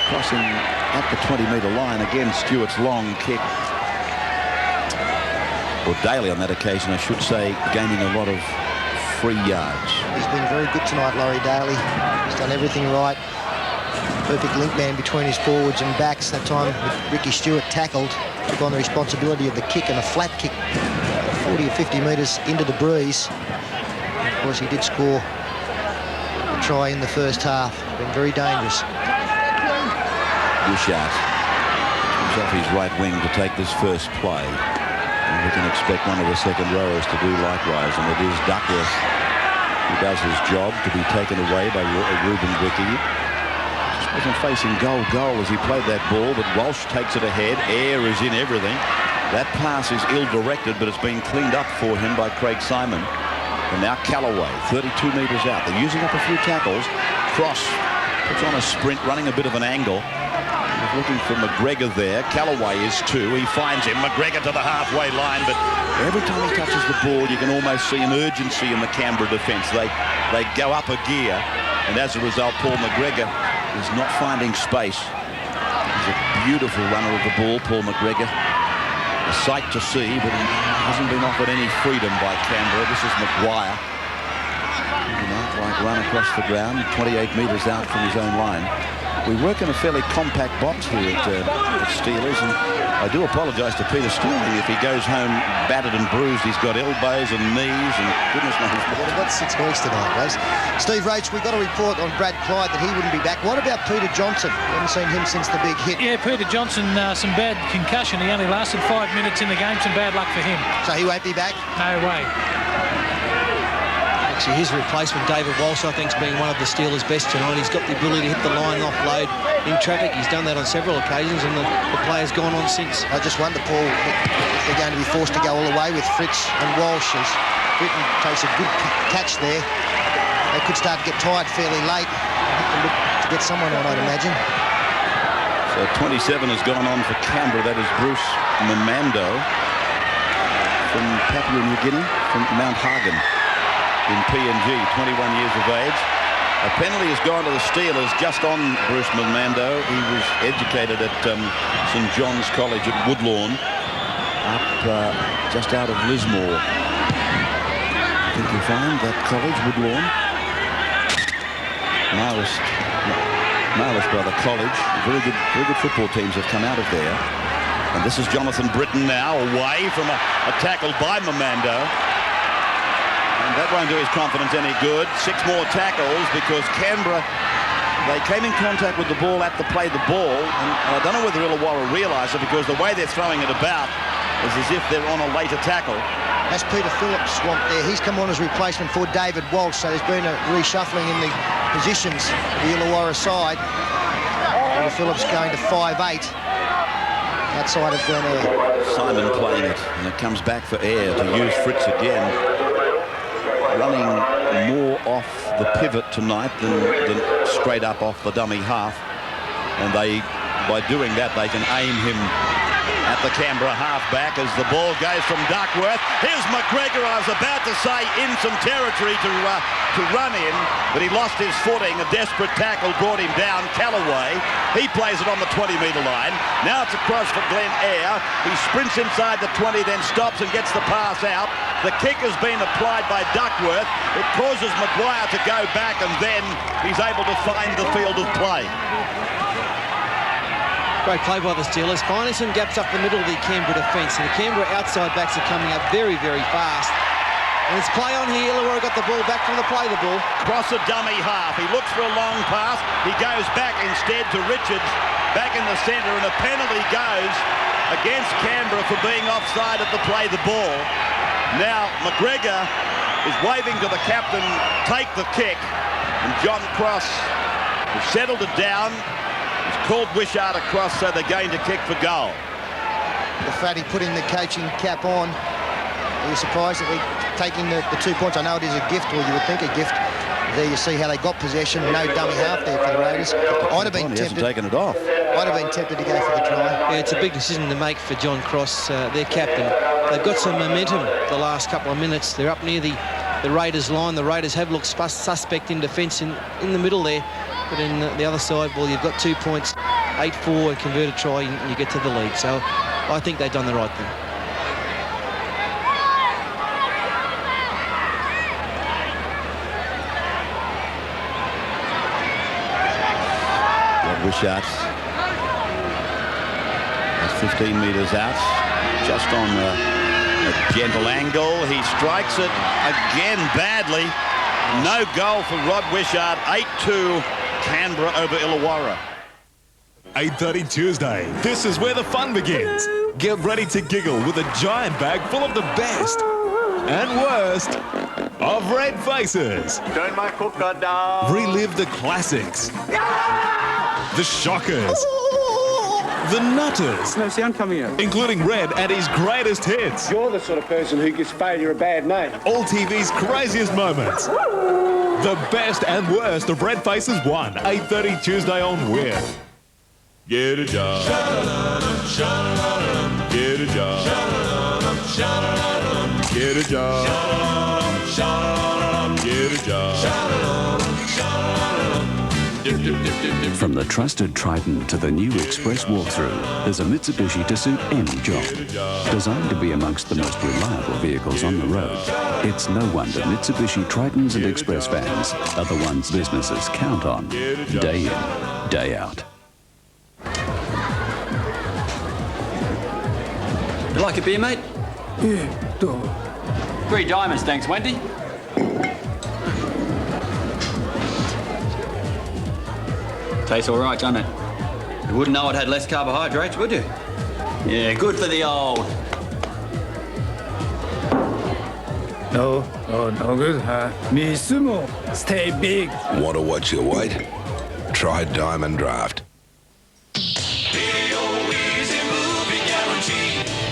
Crossing at the 20-metre line. Again, Stewart's long kick. Or Daly on that occasion, I should say, gaining a lot of free yards. He's been very good tonight, Laurie Daly. He's done everything right. Perfect link man between his forwards and backs. That time Ricky Stewart tackled, took on the responsibility of the kick, and a flat kick 40 or 50 metres into the breeze. And of course, he did score a try in the first half. Been very dangerous. Bouchard comes off his right wing to take this first play. And we can expect one of the second rowers to do likewise, and it is Duckworth who does his job, to be taken away by Ruben Wiki. Just wasn't facing goal as he played that ball, but Walsh takes it ahead. Eyre is in everything. That pass is ill-directed, but it's been cleaned up for him by Craig Simon. And now Callaway, 32 metres out. They're using up a few tackles. Cross puts on a sprint, running a bit of an angle. Looking for McGregor there. Callaway is 2. He finds him. McGregor to the halfway line, but every time he touches the ball, you can almost see an urgency in the Canberra defence. They go up a gear, and as a result, Paul McGregor is not finding space. He's a beautiful runner of the ball, Paul McGregor. A sight to see, but he hasn't been offered any freedom by Canberra. This is Maguire. An outright run across the ground, 28 metres out from his own line. We work in a fairly compact box here at Steelers, and I do apologise to Peter Sterling if he goes home battered and bruised. He's got elbows and knees and goodness knows what. They've got 6 weeks tonight, guys. Steve Roach, we got a report on Brad Clyde that he wouldn't be back. What about Peter Johnson? We haven't seen him since the big hit. Yeah, Peter Johnson, some bad concussion. He only lasted 5 minutes in the game. Some bad luck for him. So he won't be back? No way. Actually, his replacement, David Walsh, I think, has been one of the Steelers' best tonight. He's got the ability to hit the line offload in traffic. He's done that on several occasions, and the player's gone on since. I just wonder, Paul, if they're going to be forced to go all the way with Fritz and Walsh, as Britain takes a good catch there. They could start to get tired fairly late. Have to look to get someone on, I'd imagine. So 27 has gone on for Canberra. That is Bruce Mamando from Papua New Guinea, from Mount Hagen in PNG, 21 years of age. A penalty has gone to the Steelers just on Bruce Mamando. He was educated at St John's College at Woodlawn, up just out of Lismore. I think you'll find that college, Woodlawn. Marist by the college. Very good football teams have come out of there. And this is Jonathan Britton now, away from a tackle by Mamando. And that won't do his confidence any good. 6 more tackles because Canberra, they came in contact with the ball at the play the ball. And I don't know whether Illawarra realise it, because the way they're throwing it about is as if they're on a later tackle. That's Peter Phillips swamped there. He's come on as replacement for David Walsh, so there's been a reshuffling in the positions of the Illawarra side. Peter Phillips going to 5'8". Outside of Glen Eyre. Simon playing it, and it comes back for Eyre to use Fritz again. Running more off the pivot tonight than straight up off the dummy half. And by doing that, they can aim him at the Canberra halfback as the ball goes from Duckworth. Here's McGregor, I was about to say, in some territory to run in, but he lost his footing. A desperate tackle brought him down. Callaway, he plays it on the 20-metre line. Now it's across for Glenn Eyre. He sprints inside the 20, then stops and gets the pass out. The kick has been applied by Duckworth. It causes Maguire to go back, and then he's able to find the field of play. Great play by the Steelers, finding some gaps up the middle of the Canberra defence, and the Canberra outside backs are coming up very, very fast. And it's play on here. Illawarra got the ball back from the play the ball. Cross a dummy half. He looks for a long pass. He goes back instead to Richards, back in the centre, and a penalty goes against Canberra for being offside at the play the ball. Now McGregor is waving to the captain, take the kick, and John Cross has settled it down. He's called Wishart across, so they're going to kick for goal. The fatty putting the coaching cap on. Are you surprised that they're taking the 2 points? I know it is a gift, or you would think a gift. There you see how they got possession. No dummy half there for the Raiders. I'd have been tempted. Taken it off. I'd have been tempted to go for the try. Yeah, it's a big decision to make for John Cross, their captain. They've got some momentum the last couple of minutes. They're up near the Raiders line. The Raiders have looked suspect in defence in the middle there. But in the other side, well, you've got 2 points, 8-4, and convert a try, and you get to the lead. So I think they've done the right thing. Wishart is 15 metres out, just on a gentle angle. He strikes it again badly. No goal for Rod Wishart. 8-2 Canberra over Illawarra. 8:30 Tuesday. This is where the fun begins. Get ready to giggle with a giant bag full of the best and worst of red faces. Turn my cooker down. Relive the classics. The shockers. The nutters. No sound coming out. Including Red and his greatest hits. You're the sort of person who gives failure a bad name. All TV's craziest moments. The best and worst of Red Faces 1. 8:30 Tuesday on Win. Get a job. Get a job. Get a job. Get a job. From the trusted Triton to the new Express walkthrough, there's a Mitsubishi to suit any job. Designed to be amongst the most reliable vehicles on the road, it's no wonder Mitsubishi Tritons and Express vans are the ones businesses count on, day in, day out. You like a beer, mate? Yeah, do. 3 diamonds, thanks, Wendy. Tastes all right, doesn't it? You wouldn't know it had less carbohydrates, would you? Yeah, good for the old. No good, huh? Me sumo, stay big. Want to watch your weight? Try Diamond Draft.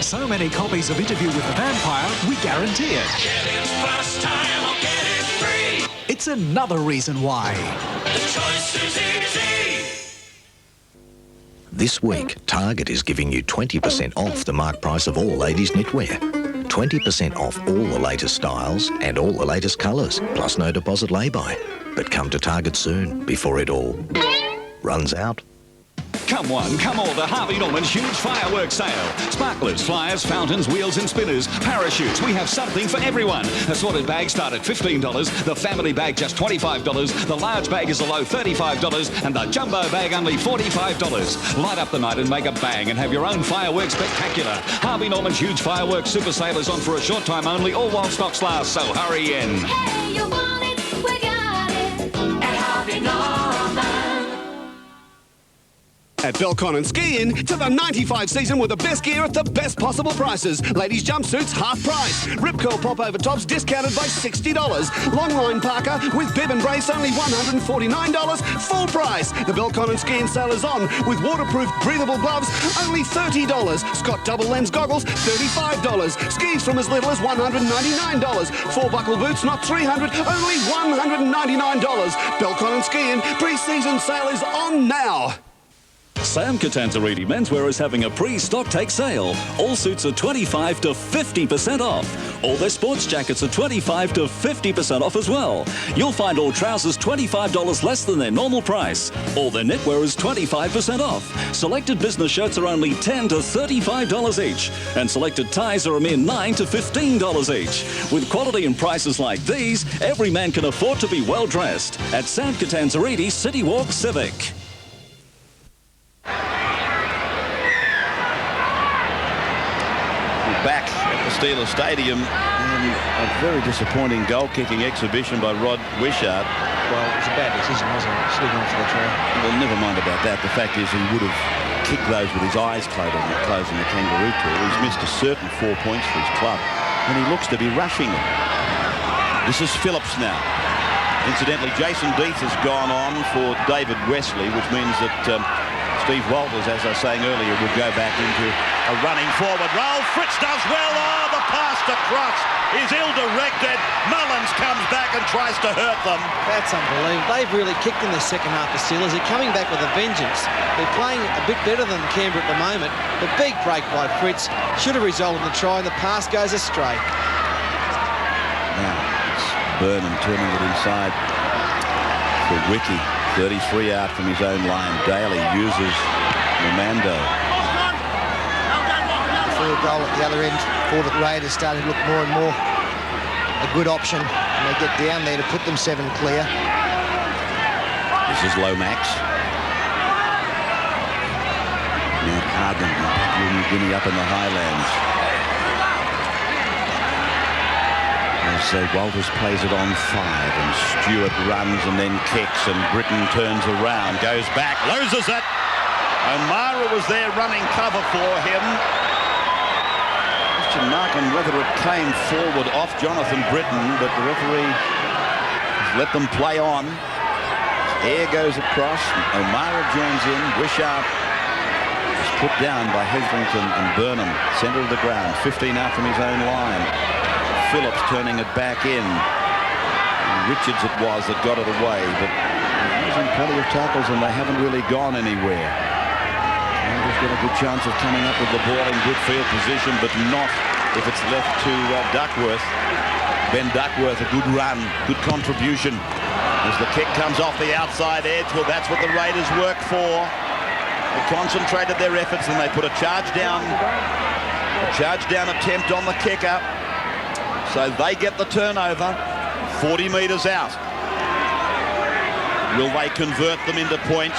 So many copies of Interview with the Vampire, we guarantee it. Get it first time or get it free. It's another reason why. The choice is easy. This week, Target is giving you 20% off the mark price of all ladies' knitwear. 20% off all the latest styles and all the latest colours, plus no deposit lay-by. But come to Target soon, before it all runs out. Come one, come all to Harvey Norman's huge fireworks sale. Sparklers, flyers, fountains, wheels and spinners, parachutes. We have something for everyone. Assorted bags start at $15. The family bag just $25. The large bag is a low $35. And the jumbo bag only $45. Light up the night and make a bang and have your own fireworks spectacular. Harvey Norman's huge fireworks super sale is on for a short time only, all while stocks last, so hurry in. Hey, you want it? We got it. At Harvey Norman. At Belcon and Ski-In, to the 95 season with the best gear at the best possible prices. Ladies' jumpsuits, half price. Rip Curl pop-over tops discounted by $60. Longline parka with bib and brace only $149, full price. The Belcon and Ski-In sale is on with waterproof breathable gloves only $30. Scott double lens goggles $35. Skis from as little as $199. 4 buckle boots not $300, only $199. Belcon and Ski-In pre-season sale is on now. Sam Catanzariti Menswear is having a pre-stock take sale. All suits are 25 to 50% off. All their sports jackets are 25 to 50% off as well. You'll find all trousers $25 less than their normal price. All their knitwear is 25% off. Selected business shirts are only $10 to $35 each. And selected ties are a mere $9 to $15 each. With quality and prices like these, every man can afford to be well dressed. At Sam Catanzariti City Walk Civic. Back at the Steelers Stadium, and a very disappointing goal-kicking exhibition by Rod Wishart. Well, it was a bad decision, wasn't it? Should have gone for the try. Well, never mind about that. The fact is he would have kicked those with his eyes closed on the kangaroo tour. He's missed a certain 4 points for his club, and he looks to be rushing them. This is Phillips now. Incidentally, Jason Deeth has gone on for David Wesley, which means that Steve Walters, as I was saying earlier, will go back into a running forward role. Fritz does well. Oh, the pass to Cross is ill-directed. Mullins comes back and tries to hurt them. That's unbelievable. They've really kicked in the second half, the Steelers. They're coming back with a vengeance. They're playing a bit better than Canberra at the moment. The big break by Fritz should have resulted in the try, and the pass goes astray. Now it's Burnham turning it inside for Wiki. 33 out from his own line. Daly uses Romando. Field goal at the other end for the Raiders, starting to look more and more a good option. And they get down there to put them 7 clear. This is Lomax. Now Carden, Papua New Guinea up in the highlands. So Walters plays it on 5, and Stewart runs and then kicks, and Britton turns around, goes back, loses it. O'Mara was there running cover for him. Question mark on whether it came forward off Jonathan Britton, but the referee has let them play on. Air goes across, O'Mara joins in. Wishart is put down by Hetherington and Burnham, centre of the ground, 15 out from his own line. Phillips turning it back in. Richards it was that got it away, but using plenty of tackles and they haven't really gone anywhere. Canberra's got a good chance of coming up with the ball in good field position, but not if it's left to Duckworth. Ben Duckworth, a good run, good contribution. As the kick comes off the outside edge, well, that's what the Raiders work for. They concentrated their efforts and they put a charge down attempt on the kicker. So they get the turnover, 40 metres out. Will they convert them into points?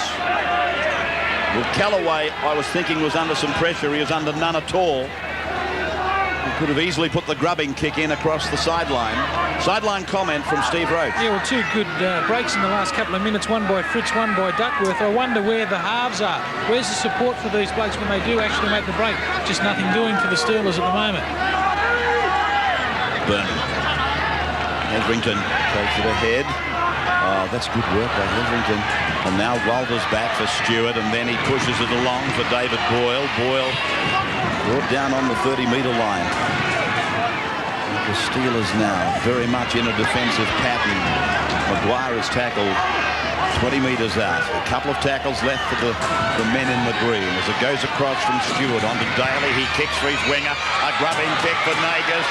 Well, Callaway, I was thinking, was under some pressure. He was under none at all. He could have easily put the grubbing kick in across the sideline. Sideline comment from Steve Roach. Yeah, well, 2 good breaks in the last couple of minutes. One by Fritz, one by Duckworth. I wonder where the halves are. Where's the support for these blokes when they do actually make the break? Just nothing doing for the Steelers at the moment. Burnham. Hetherington takes it ahead. Oh, that's good work by Hetherington. And now Walters back for Stewart, and then he pushes it along for David Boyle. Boyle brought down on the 30-metre line. And the Steelers now very much in a defensive pattern. Maguire is tackled 20 metres out. A couple of tackles left for the men in the green. As it goes across from Stewart onto Daly, he kicks for his winger. A grubbing kick for Nagus.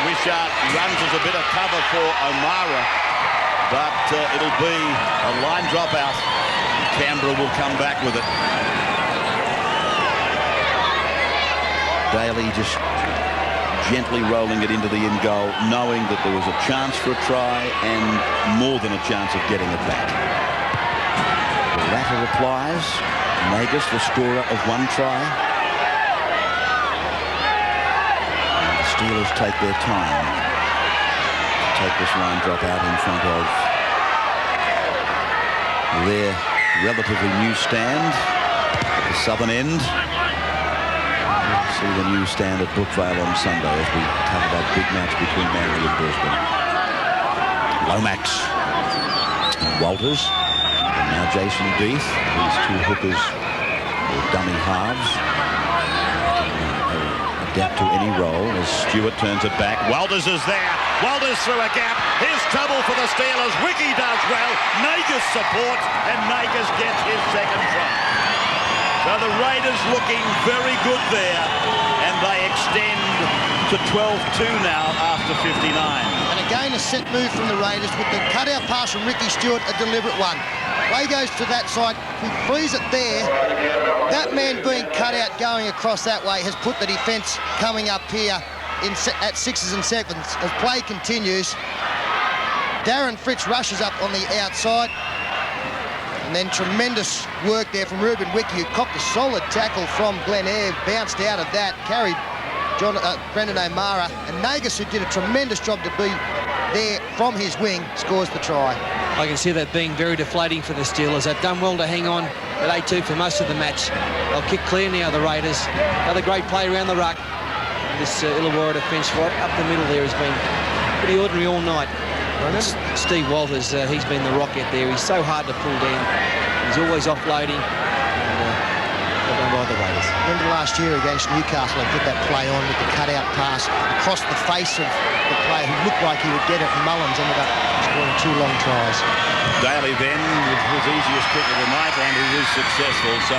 Wishart runs as a bit of cover for O'Mara, but it'll be a line dropout. Canberra will come back with it. Daly just gently rolling it into the in goal, knowing that there was a chance for a try and more than a chance of getting it back. The latter replies. Nagus, the scorer of 1 try. Steelers take their time to take this line drop out in front of their relatively new stand. at the southern end. See the new stand at Brookvale on Sunday as we cover that big match between Manly and Brisbane. Lomax and Walters. And now Jason Deeth. These two hookers or dummy halves. Adapt to any role as Stewart turns it back. Walters is there. Walters through a gap. Here's trouble for the Steelers. Wiki does well. Nagas supports and Nagas gets his second try. So the Raiders looking very good there, and they extend to 12-2 now after 59. And again, a set move from the Raiders with the cutout pass from Ricky Stewart, a deliberate one. Ray goes to that side, he frees it there. That man being cut out going across that way has put the defence coming up here at sixes and sevens. As play continues, Darren Fritz rushes up on the outside. And then tremendous work there from Ruben Wiki, who copped a solid tackle from Glenn Eyre, bounced out of that, carried Brendan O'Mara, and Nagas, who did a tremendous job to be there from his wing, scores the try. I can see that being very deflating for the Steelers. They've done well to hang on at 8-2 for most of the match. They'll kick clear now, the Raiders. Another great play around the ruck. This Illawarra defence right up the middle there has been pretty ordinary all night. Steve Walters, he's been the rocket there. He's so hard to pull down. He's always offloading. Well done by the Raiders. Remember last year against Newcastle, they put that play on with the cutout pass across the face of the player who looked like he would get it, and Mullins ended up scoring 2 long tries. Daly then with his easiest kick of the night, and he is successful. So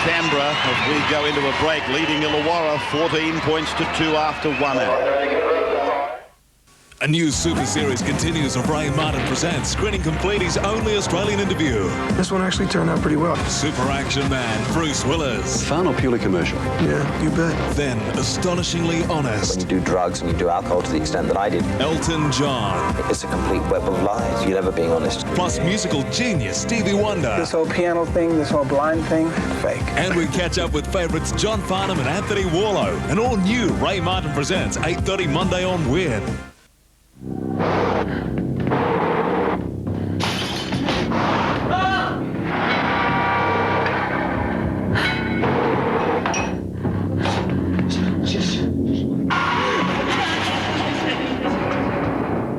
Canberra, as we go into a break, leading Illawarra 14 points to 2 after 1 hour. A new Super Series continues of Ray Martin Presents, screening complete his only Australian interview. This one actually turned out pretty well. Super action man Bruce Willis. Fun or purely commercial? Yeah, you bet. Then astonishingly honest. When you do drugs and you do alcohol to the extent that I did. Elton John. It's a complete web of lies. You're never being honest. Plus musical genius Stevie Wonder. This whole piano thing, this whole blind thing, fake. And we catch up with favourites John Farnham and Anthony Warlow. An all-new Ray Martin Presents, 8:30 Monday on Win.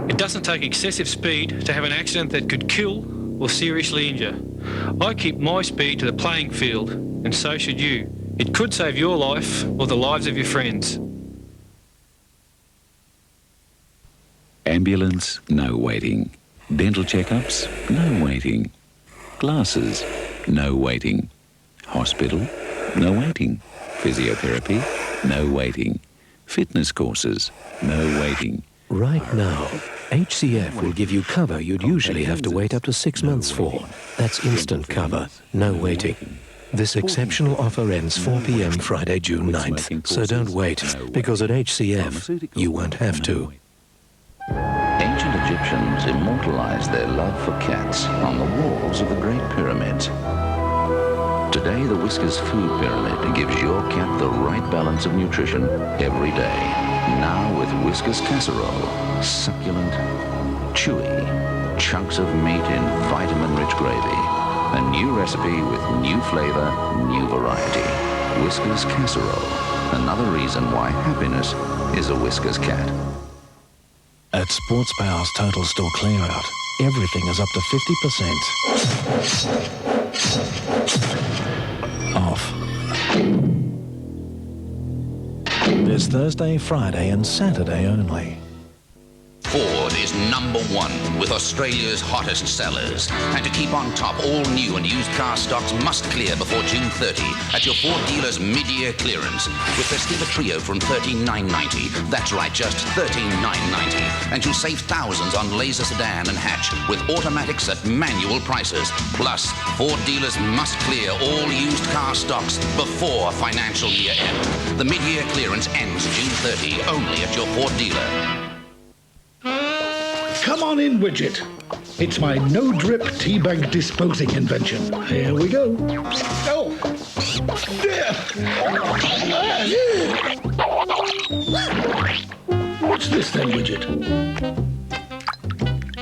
It doesn't take excessive speed to have an accident that could kill or seriously injure. I keep my speed to the playing field, and so should you. It could save your life or the lives of your friends. Ambulance, no waiting. Dental checkups, no waiting. Glasses, no waiting. Hospital, no waiting. Physiotherapy, no waiting. Fitness courses, no waiting. Right now, HCF will give you cover you'd usually have to wait up to 6 months for. That's instant cover, no waiting. This exceptional offer ends 4 p.m. Friday, June 9th. So don't wait, because at HCF, you won't have to. Ancient Egyptians immortalized their love for cats on the walls of the Great Pyramids. Today, the Whiskas Food Pyramid gives your cat the right balance of nutrition every day. Now with Whiskas Casserole, succulent, chewy, chunks of meat in vitamin-rich gravy. A new recipe with new flavor, new variety. Whiskas Casserole, another reason why happiness is a Whiskas cat. At Sports Power's Total Store Clear-Out, everything is up to 50% off. There's Thursday, Friday and Saturday only. Ford is #1 with Australia's hottest sellers. And to keep on top, all new and used car stocks must clear before June 30 at your Ford dealer's mid-year clearance. With Festiva Trio from $13,990. That's right, just $13,990. And you'll save thousands on laser sedan and hatch with automatics at manual prices. Plus, Ford dealers must clear all used car stocks before financial year end. The mid-year clearance ends June 30, only at your Ford dealer. Come on in, Widget. It's my no-drip tea bag disposing invention. Here we go. Oh! What's this then, Widget?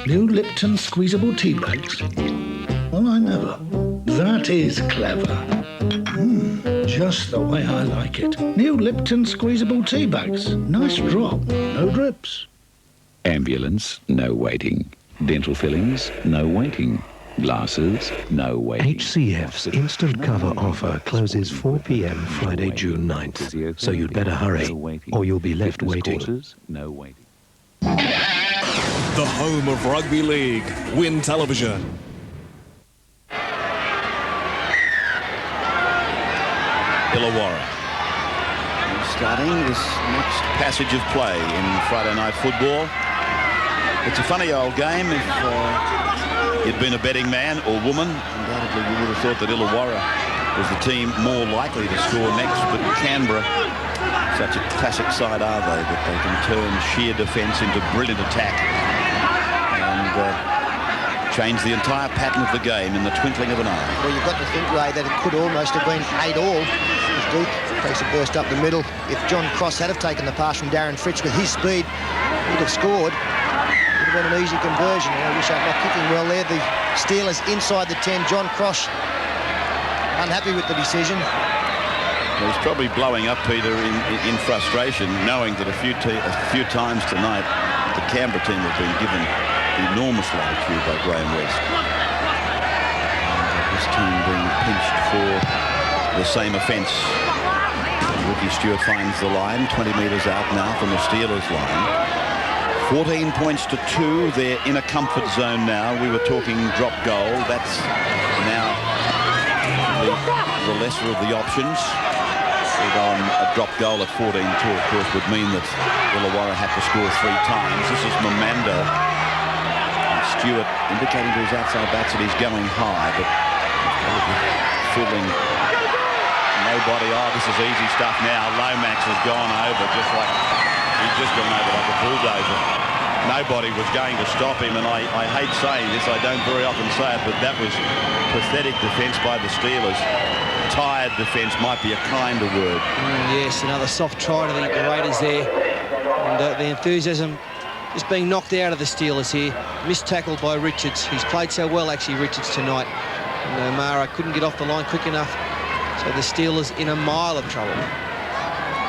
New Lipton squeezable tea bags? Well, I never. That is clever. just the way I like it. New Lipton squeezable tea bags. Nice drop, no drips. Ambulance, no waiting. Dental fillings, no waiting. Glasses, no waiting. HCF's instant cover offer closes 4 p.m. Friday, June 9th. So you'd better hurry, or you'll be left waiting. No waiting. The home of Rugby League, Win Television. Illawarra starting this next passage of play in Friday night football. It's a funny old game. If you'd been a betting man or woman, undoubtedly you would have thought that Illawarra was the team more likely to score next, but Canberra, such a classic side are they, that they can turn sheer defence into brilliant attack and change the entire pattern of the game in the twinkling of an eye. Well, you've got to think, Ray, that it could almost have been 8-all. If Duke takes a burst up the middle, if John Cross had have taken the pass from Darren Fritz with his speed, he'd have scored. It would have been an easy conversion. I wish I'm not kicking well there. The Steelers inside the 10. John Cross unhappy with the decision. Well, he's probably blowing up, Peter, in frustration, knowing that a few times tonight the Canberra team have been given enormous latitude by Graham West. And this team being pinched for the same offence. Ricky Stewart finds the line, 20 metres out now from the Steelers line. 14 points to 2. They're in a comfort zone now. We were talking drop goal. That's now the lesser of the options. On a drop goal at 14-2, of course, would mean that Illawarra had to score 3 times. This is Mamando. Stewart indicating to his outside backs that he's going high, but feeling nobody. Oh, this is easy stuff now. Lomax has gone over just like he's just gone over like a bulldozer. Nobody was going to stop him, and I hate saying this. I don't very often say it, but that was pathetic defence by the Steelers. Tired defence might be a kinder word. Yes, another soft try to the Raiders there, and the enthusiasm is being knocked out of the Steelers here. Missed tackle by Richards, who's played so well, actually, Richards, tonight. And O'Mara couldn't get off the line quick enough, so the Steelers in a mile of trouble.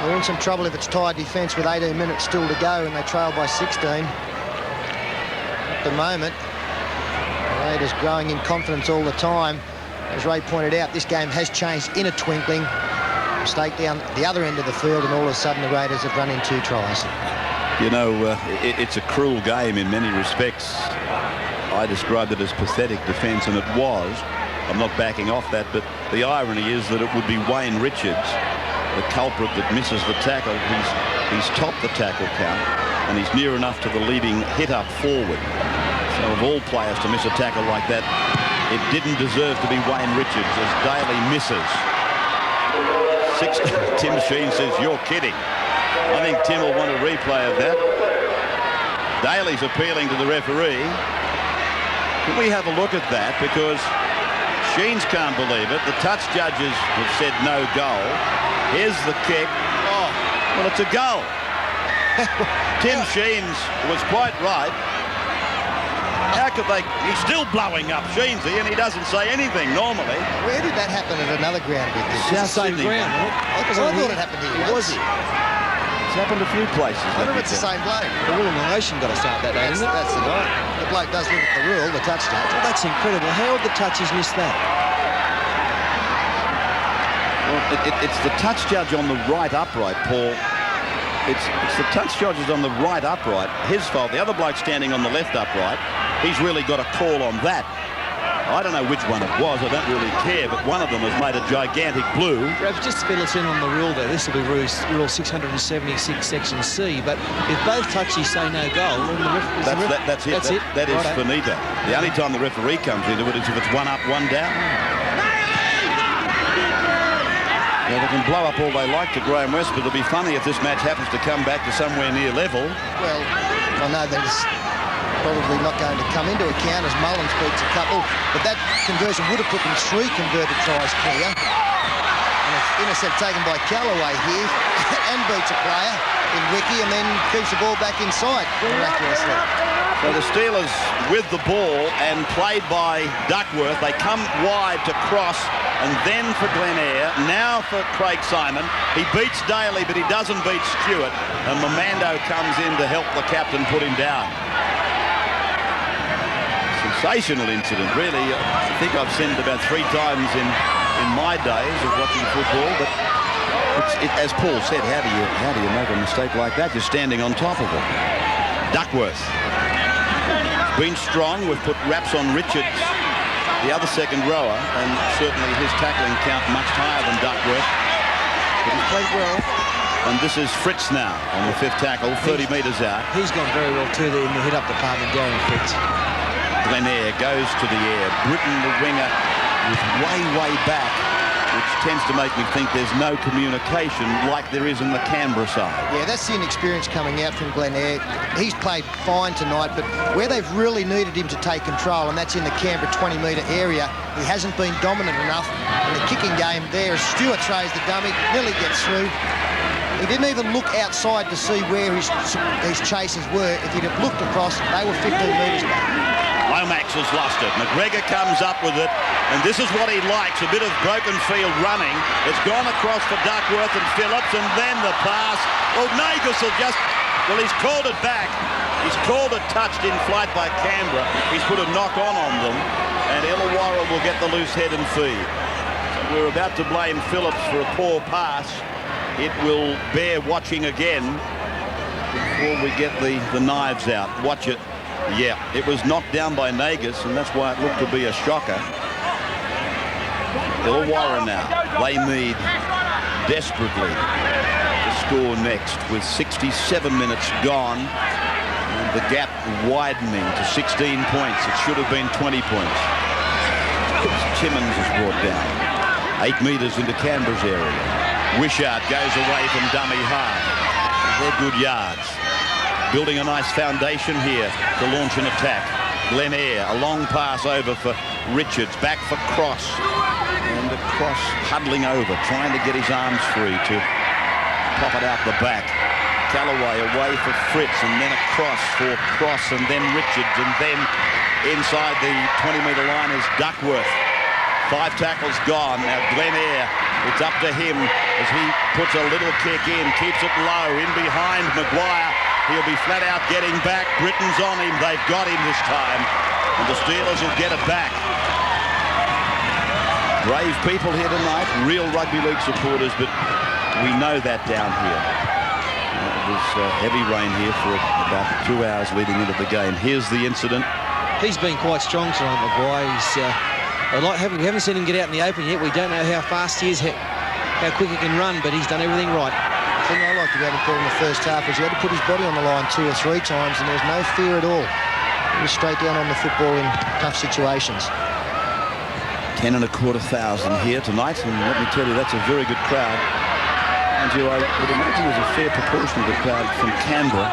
They're in some trouble if it's tired defence with 18 minutes still to go and they trail by 16. At the moment, the Raiders growing in confidence all the time. As Ray pointed out, this game has changed in a twinkling. Mistake down the other end of the field, and all of a sudden the Raiders have run in 2 tries. You know, it's a cruel game in many respects. I described it as pathetic defence, and it was. I'm not backing off that, but the irony is that it would be Wayne Richards, the culprit that misses the tackle. He's topped the tackle count, and he's near enough to the leading hit-up forward. So of all players to miss a tackle like that, it didn't deserve to be Wayne Richards as Daly misses. Tim Sheen says, "You're kidding." I think Tim will want a replay of that. Daly's appealing to the referee. Can we have a look at that? Because Sheens can't believe it. The touch judges have said no goal. Here's the kick. Oh, well, it's a goal. Tim Sheens was quite right. How could they? He's still blowing up Sheensy, and he doesn't say anything normally. Where did that happen at another ground with this? South Sydney ground. I thought it happened here. Was it? It's happened a few places. I wonder if it's the same bloke. The rule in relation got to start that day, isn't it? That's the right. The bloke does look at the rule, the touch judge. Well, that's incredible. How would the touches miss that? Well, it's the touch judge on the right upright, Paul. It's the touch judges on the right upright. His fault. The other bloke standing on the left upright, he's really got a call on that. I don't know which one it was. I don't really care, but one of them has made a gigantic blue. Rav, just to fill us in on the rule there, this will be rule 676, section C, but if both touches say no goal, then that's it. That is finito. The only time the referee comes into it is if it's 1 up, 1 down. Now, they can blow up all they like to Graham West, but it'll be funny if this match happens to come back to somewhere near level. Well, I know that it's probably not going to come into account as Mullins beats a couple, but that conversion would have put them 3 converted tries clear. And if intercept taken by Callaway here and beats a player in Wiki and then keeps the ball back inside miraculously. So the Steelers with the ball and played by Duckworth. They come wide to Cross and then for Glen Eyre. Now for Craig Simon. He beats Daly, but he doesn't beat Stewart. And Mamando comes in to help the captain put him down. Sensational incident, really. I think I've seen it about 3 times in my days of watching football. But as Paul said, how do you make a mistake like that? You're standing on top of it. Duckworth. Been strong. We've put wraps on Richards, the other second rower, and certainly his tackling count much higher than Duckworth. But he's played well. And this is Fritz now on the 5th tackle, 30 metres out. He's gone very well too in the hit-up department, Darren Fritz. Glen Eyre goes to the air. Britton, the winger, is way back, which tends to make me think there's no communication like there is in the Canberra side. Yeah, that's the inexperience coming out from Glen Eyre. He's played fine tonight, but where they've really needed him to take control, and that's in the Canberra 20-metre area, he hasn't been dominant enough. In the kicking game there, as Stewart throws the dummy, nearly gets through. He didn't even look outside to see where his chasers were. If he'd have looked across, they were 15 metres back. Lomax has lost it. McGregor comes up with it, and this is what he likes, a bit of broken field running. It's gone across for Duckworth and Phillips, and then the pass. Well, Nagus will just... Well, he's called it back. He's called it touched in flight by Canberra. He's put a knock-on them, and Illawarra will get the loose head and feed. So we're about to blame Phillips for a poor pass. It will bear watching again before we get the knives out. Watch it. Yeah, it was knocked down by Nagus, and that's why it looked to be a shocker. Illawarra now. They need desperately to score next with 67 minutes gone. And the gap widening to 16 points. It should have been 20 points. Timmins is brought down. 8 metres into Canberra's area. Wishart goes away from dummy half. They're good yards. Building a nice foundation here to launch an attack. Glen Eyre, a long pass over for Richards, back for Cross. And the Cross huddling over, trying to get his arms free to pop it out the back. Callaway away for Fritz, and then across for Cross, and then Richards, and then inside the 20-metre line is Duckworth. 5 tackles gone. Now Glen Eyre, it's up to him as he puts a little kick in, keeps it low, in behind Maguire. He'll be flat out getting back. Britton's on him. They've got him this time. And the Steelers will get it back. Brave people here tonight. Real rugby league supporters, but we know that down here. It was heavy rain here for about 2 hours leading into the game. Here's the incident. He's been quite strong tonight, Maguire. We haven't seen him get out in the open yet. We don't know how fast he is, how quick he can run, but he's done everything right. The thing I liked about him in the first half was he had to put his body on the line 2 or 3 times, and there was no fear at all. He was straight down on the football in tough situations. 10,250 here tonight, and let me tell you, that's a very good crowd. And I would imagine there's a fair proportion of the crowd from Canberra.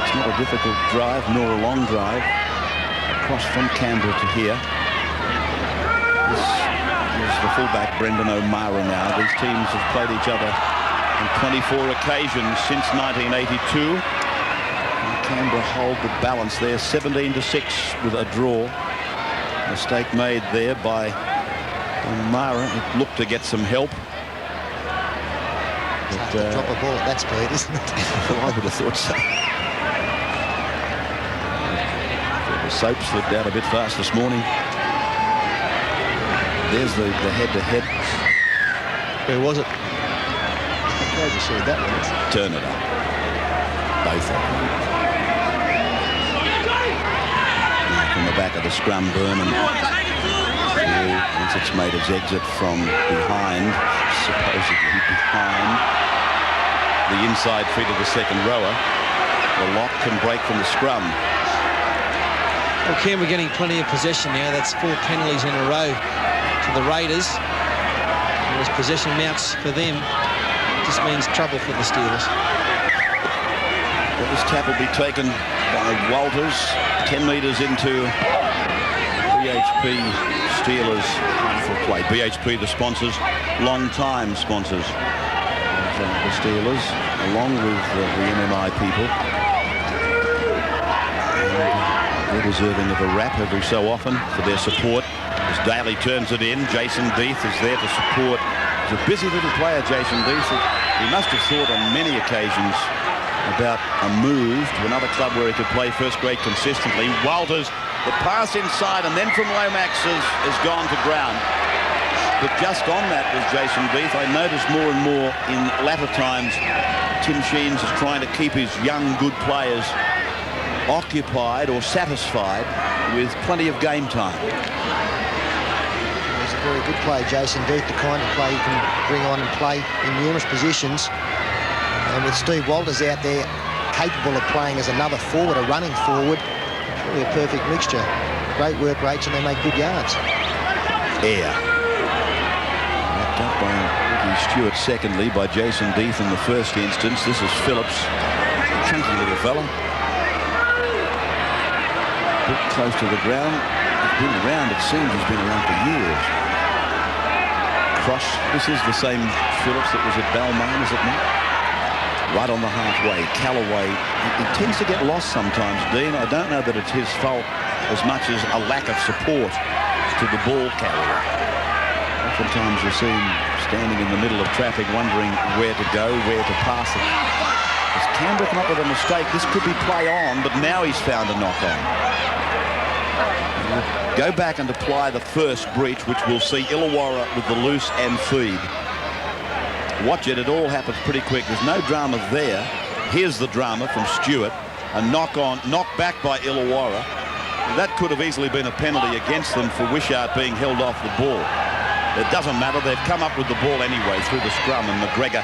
It's not a difficult drive, nor a long drive, across from Canberra to here. This is the fullback, Brendan O'Mara now. These teams have played each other on 24 occasions since 1982. And Canberra hold the balance there, 17-6 with a draw. Mistake made there by O'Mara. It looked to get some help. It's hard to drop a ball at that speed, isn't it? Well, I would have thought so. The soap slipped out a bit fast this morning. There's the head-to-head. Where was it? I'm glad you said that one. Turn it up. Both of them. Now from the back of the scrum, Berman. Once it's made its exit from behind, supposedly behind the inside feet of the second rower, the lock can break from the scrum. Well, Canberra getting plenty of possession now. That's 4 penalties in a row to the Raiders. And as possession mounts for them, it just means trouble for the Steelers. Well, this tap will be taken by Walters, 10 metres into BHP Steelers half of play. BHP, the sponsors, long-time sponsors of the Steelers, along with the MMI people. They're deserving of a rap every so often for their support. As Daly turns it in, Jason Deeth is there to support. He's a busy little player, Jason Deeth. He must have thought on many occasions about a move to another club where he could play first grade consistently. Walters, the pass inside, and then from Lomax has gone to ground. But just on that was Jason Deeth. I noticed more and more in latter times, Tim Sheens is trying to keep his young, good players occupied or satisfied with plenty of game time. He's a very good player, Jason Deeth, the kind of player you can bring on and play in numerous positions. And with Steve Walters out there capable of playing as another forward, a running forward, it's really a perfect mixture. Great work rates and they make good yards. Air. Wrapped up by Ricky Stewart secondly, by Jason Deeth in the first instance. This is Phillips, chunky little fella. Bit close to the ground. He's been around, it seems he's been around for years. Cross, this is the same Phillips that was at Balmain, is it not? Right on the halfway. Callaway, he tends to get lost sometimes, Dean. I don't know that it's his fault as much as a lack of support to the ball carrier. Oftentimes you see him standing in the middle of traffic wondering where to go, where to pass it. As Canberra come up with a mistake, this could be play on, but now he's found a knock on. Go back and apply the first breach, which will see Illawarra with the loose and feed. Watch it, it all happens pretty quick. There's no drama there. Here's the drama from Stewart. A knock on, knocked back by Illawarra. That could have easily been a penalty against them for Wishart being held off the ball. It doesn't matter, they've come up with the ball anyway through the scrum, and McGregor,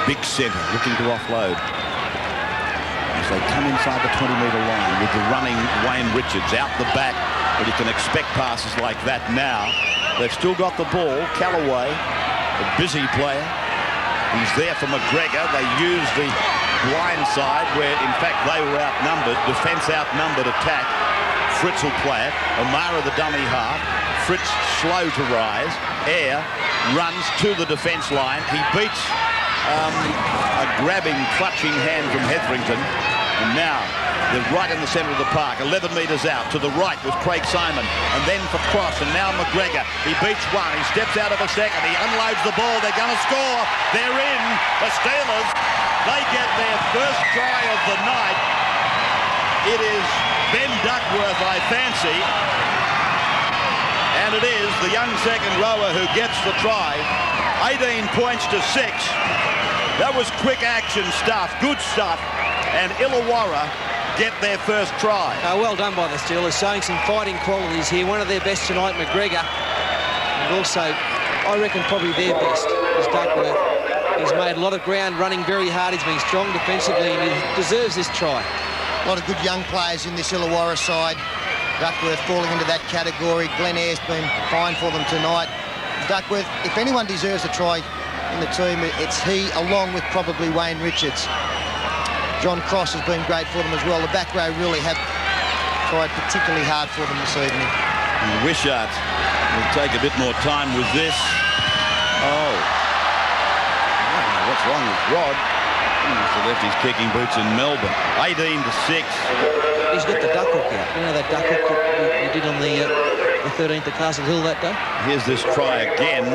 big centre, looking to offload. As they come inside the 20-metre line with the running Wayne Richards out the back, but you can expect passes like that now. They've still got the ball. Callaway, a busy player. He's there for McGregor. They use the blind side where, in fact, they were outnumbered. Defence outnumbered attack. Fritz will play it. O'Mara the dummy half. Fritz slow to rise. Air runs to the defence line. He beats a grabbing, clutching hand from Hetherington. And now they're right in the centre of the park, 11 metres out. To the right with Craig Simon, and then for Cross, and now McGregor. He beats one, he steps out of a second, he unloads the ball, they're going to score. They're in. The Steelers, they get their first try of the night. It is Ben Duckworth, I fancy. And it is the young second rower who gets the try. 18 points to 6. That was quick action stuff, good stuff. And Illawarra get their first try. Well done by the Steelers, showing some fighting qualities here. One of their best tonight, McGregor. And also, I reckon probably their best is Duckworth. He's made a lot of ground running very hard. He's been strong defensively and he deserves this try. A lot of good young players in this Illawarra side. Duckworth falling into that category. Glenn Ayre's been fine for them tonight. Duckworth, if anyone deserves a try in the team, it's he, along with probably Wayne Richards. John Cross has been great for them as well. The back row really have tried particularly hard for them this evening. And Wishart will take a bit more time with this. Oh. I don't know what's wrong with Rod. He must have left his kicking boots in Melbourne. 18 to 6. He's got the duck hook out. You know that duck hook that you did on the 13th at Castle Hill that day? Here's this try again.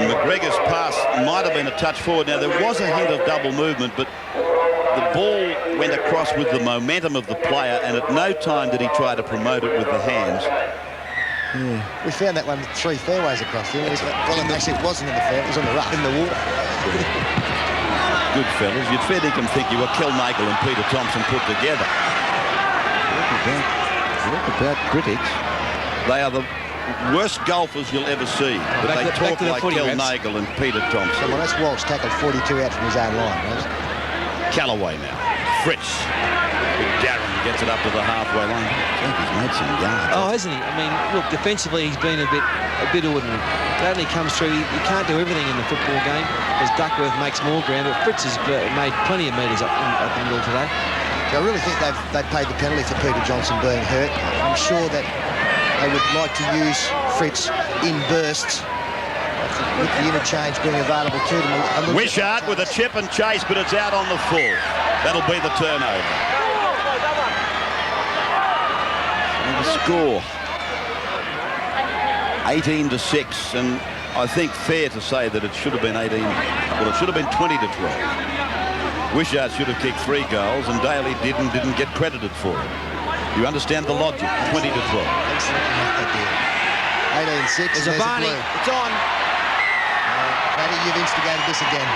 McGregor's pass might have been a touch forward. Now, there was a hint of double movement, but the ball went across with the momentum of the player, and at no time did he try to promote it with the hands. Yeah. We found that one with 3 fairways across there. Well, actually, it wasn't in the fair, it was on the rough. In the water. Good fellas. You'd fair dinkum think you were Kilnagle and Peter Thompson put together. Talk about critics. They are the worst golfers you'll ever see. But they talk like Kilnagle and Peter Thompson. Well, that's Walsh tackled 42 out from his own line, right? Callaway now. Fritz. Big Darren gets it up to the halfway line. I think he's made some yards. Oh, hasn't he? I mean, look, defensively he's been a bit ordinary. That only comes through. You can't do everything in the football game, as Duckworth makes more ground, but Fritz has made plenty of metres up the middle today. I really think they've paid the penalty for Peter Johnson being hurt. I'm sure that they would like to use Fritz in bursts. With the interchange being available to them. Wishart with a chip and chase, but it's out on the full. That'll be the turnover. And the score, 18-6, and I think fair to say that it should have been 18. Well, it should have been 20-12. Wishart should have kicked 3 goals, and Daly didn't get credited for it. You understand the logic? 20-12. 18-6. There's a Barney. It's on. Matty, you've instigated this again.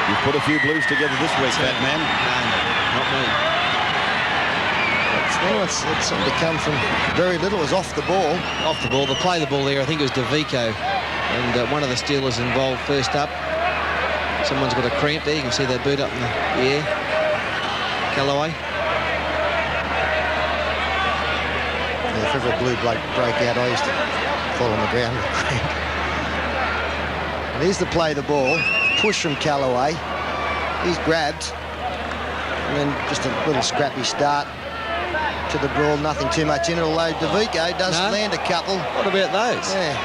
You've put a few blues together this week, fat man. No, not me. It's seemed to come from very little. It was off the ball. Off the ball. The play the ball there, I think it was DeVico. And one of the Steelers involved first up. Someone's got a cramp there. You can see that boot up in the air. Callaway. Yeah, if ever a blue bloke broke out, I used to fall on the ground with a cramp. And here's the play the ball. Push from Callaway. He's grabbed. And then just a little scrappy start to the brawl. Nothing too much in it, although DeVico does land a couple. What about those? Yeah.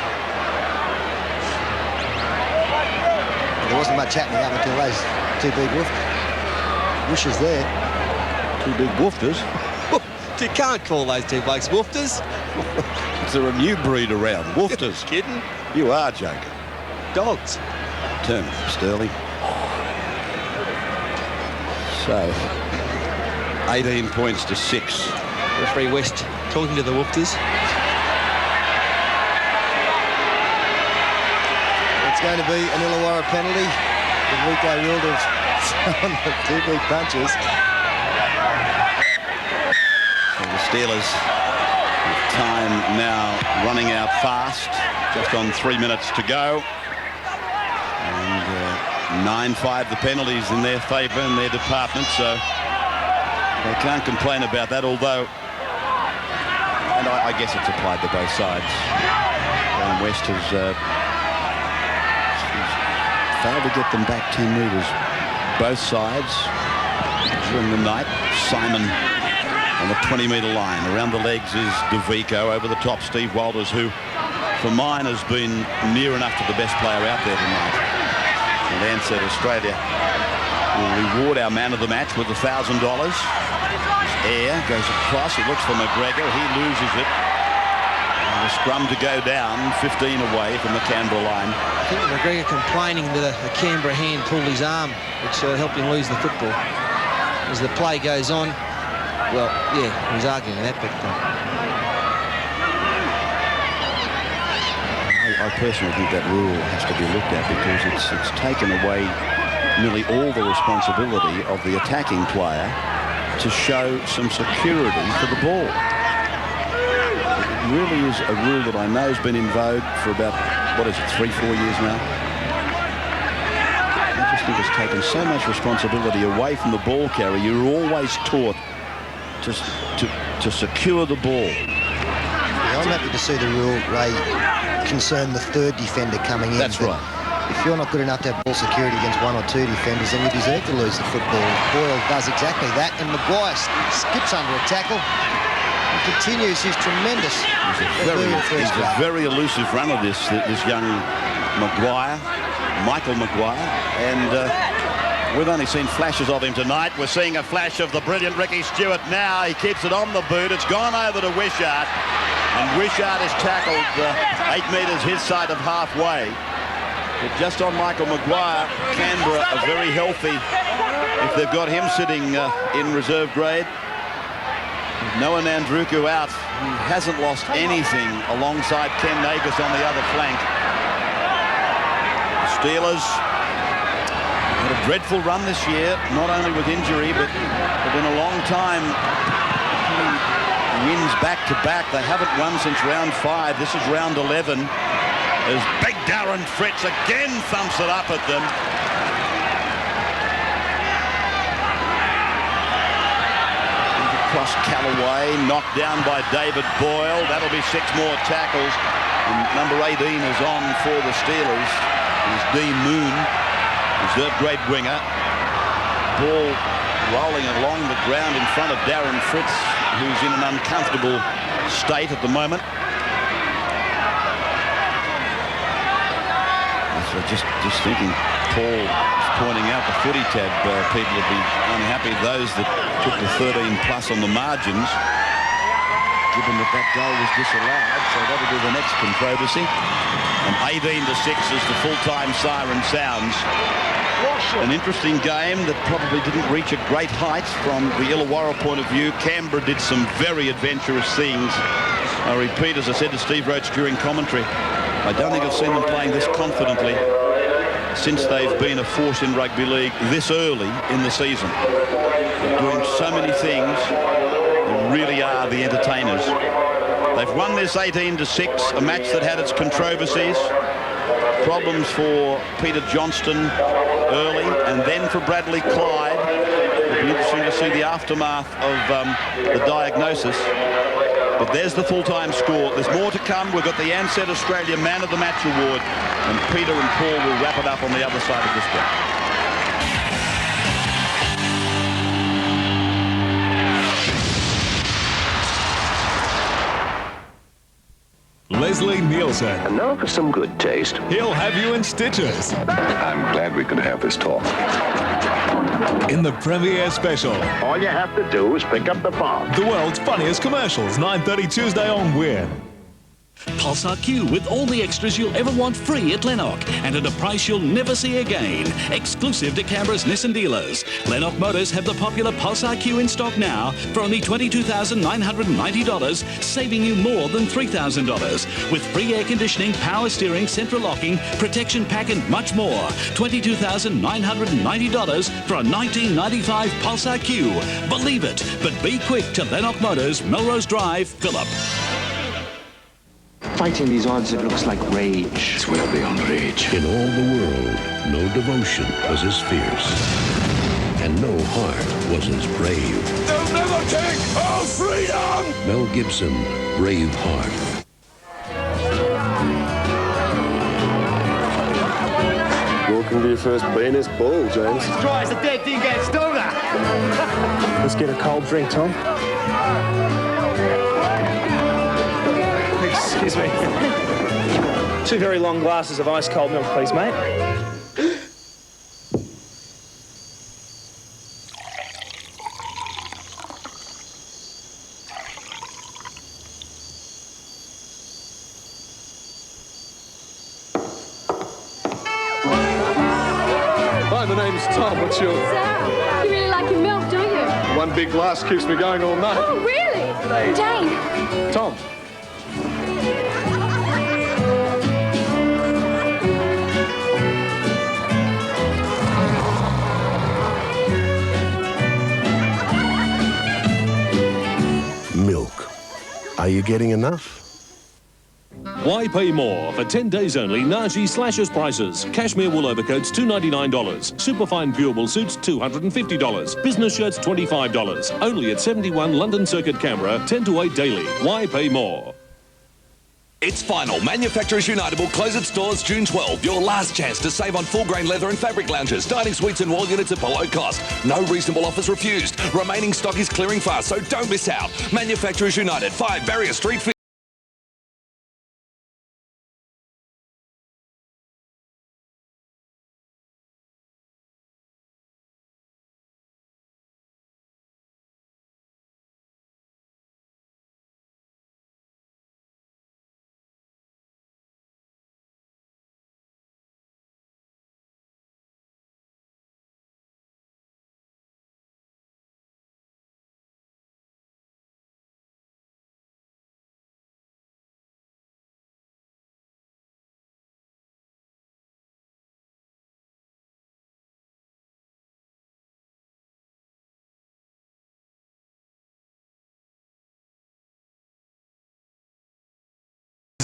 There wasn't much happening up until those 2 big woofers there. 2 big woofers? You can't call those 2 blokes woofers. Is there a new breed around? Woofers? Kidding? You are joking. Dogs. Turn Sterling. So, 18 points to 6. Referee West talking to the woofers. It's going to be an Illawarra penalty. DeVico ruled have thrown the 2 big punches. So the Steelers, with time now running out fast, just on 3 minutes to go. And 9-5 the penalties in their favour in their department, so they can't complain about that, although, and I guess it's applied to both sides. West has failed to get them back 10 metres. Both sides during the night. Simon on the 20-metre line. Around the legs is DeVico. Over the top, Steve Walters, who for mine has been near enough to the best player out there tonight. And answered Australia will reward our man of the match with $1,000. Air goes across. It looks for McGregor. He loses it. And a scrum to go down, 15 away from the Canberra line. I think McGregor complaining that a Canberra hand pulled his arm, which helped him lose the football. As the play goes on, well, yeah, he's arguing that, but I personally think that rule has to be looked at because it's taken away nearly all the responsibility of the attacking player to show some security for the ball. It really is a rule that I know has been in vogue for about, what is it, 3-4 years now? I just think it's taken so much responsibility away from the ball carrier. You're always taught just to secure the ball. Yeah, I'm happy to see the rule, Ray, concern the 3rd defender coming in. That's right. If you're not good enough to have ball security against 1 or 2 defenders, then you deserve to lose the football. Boyle does exactly that, and Maguire skips under a tackle and continues his tremendous. He's a very elusive runner, this young Maguire, Michael Maguire, and we've only seen flashes of him tonight. We're seeing a flash of the brilliant Ricky Stewart now. He keeps it on the boot. It's gone over to Wishart. And Wishart is tackled 8 metres his side of halfway. But just on Michael Maguire, Canberra are very healthy if they've got him sitting in reserve grade. Noah Nandruku out. He hasn't lost anything alongside Ken Nagus on the other flank. The Steelers had a dreadful run this year, not only with injury, but in a long time. Wins back-to-back. They haven't won since round 5. This is round 11. As big Darren Fritz again thumps it up at them. Across Callaway, knocked down by David Boyle. That'll be 6 more tackles. And number 18 is on for the Steelers. Is Dean Moon, reserve grade winger. Ball rolling along the ground in front of Darren Fritz, who's in an uncomfortable state at the moment. just thinking, Paul was pointing out the footy tab. People would be unhappy. Those that took the 13 plus on the margins, given that that goal was disallowed, so that'll be the next controversy. And 18-6 as the full-time siren sounds. An interesting game that probably didn't reach a great height from the Illawarra point of view. Canberra did some very adventurous things. I repeat, as I said to Steve Roach during commentary, I don't think I've seen them playing this confidently since they've been a force in rugby league this early in the season. They're doing so many things. They really are the entertainers. They've won this 18-6, a match that had its controversies. Problems for Peter Johnston early, and then for Bradley Clyde. It'll be interesting to see the aftermath of the diagnosis. But there's the full-time score. There's more to come. We've got the Ansett Australia Man of the Match Award, and Peter and Paul will wrap it up on the other side of this game. Leslie Nielsen. And now for some good taste. He'll have you in stitches. I'm glad we could have this talk. In the premiere special. All you have to do is pick up the phone. The world's funniest commercials, 9:30 Tuesday on Win. Pulsar Q with all the extras you'll ever want free at Lennox and at a price you'll never see again. Exclusive to Canberra's Nissan dealers. Lennox Motors have the popular Pulsar Q in stock now for only $22,990, saving you more than $3,000. With free air conditioning, power steering, central locking, protection pack and much more. $22,990 for a 1995 Pulsar Q. Believe it, but be quick to Lennox Motors, Melrose Drive, Phillip. Fighting these odds, it looks like rage. It's well beyond rage. In all the world, no devotion was as fierce, and no heart was as brave. They'll never take our freedom! Mel Gibson, Braveheart. Welcome to your first BNS ball, James. Try as the dead thing gets stronger. Let's get a cold drink, Tom. Excuse me. 2 very long glasses of ice cold milk, please, mate. Hi, my name's Tom. What's yours? Sarah. You really like your milk, don't you? One big glass keeps me going all night. Oh, really? Jane. Tom. Milk. Are you getting enough? Why pay more? For 10 days only, Naji slashes prices. Cashmere wool overcoats, $299. Superfine pure wool suits, $250. Business shirts, $25. Only at 71 London Circuit, Canberra, 10 to 8 daily. Why pay more? It's final. Manufacturers United will close its doors June 12. Your last chance to save on full grain leather and fabric lounges, dining suites and wall units at below cost. No reasonable offers refused. Remaining stock is clearing fast, so don't miss out. Manufacturers United, 5 Barrier Street.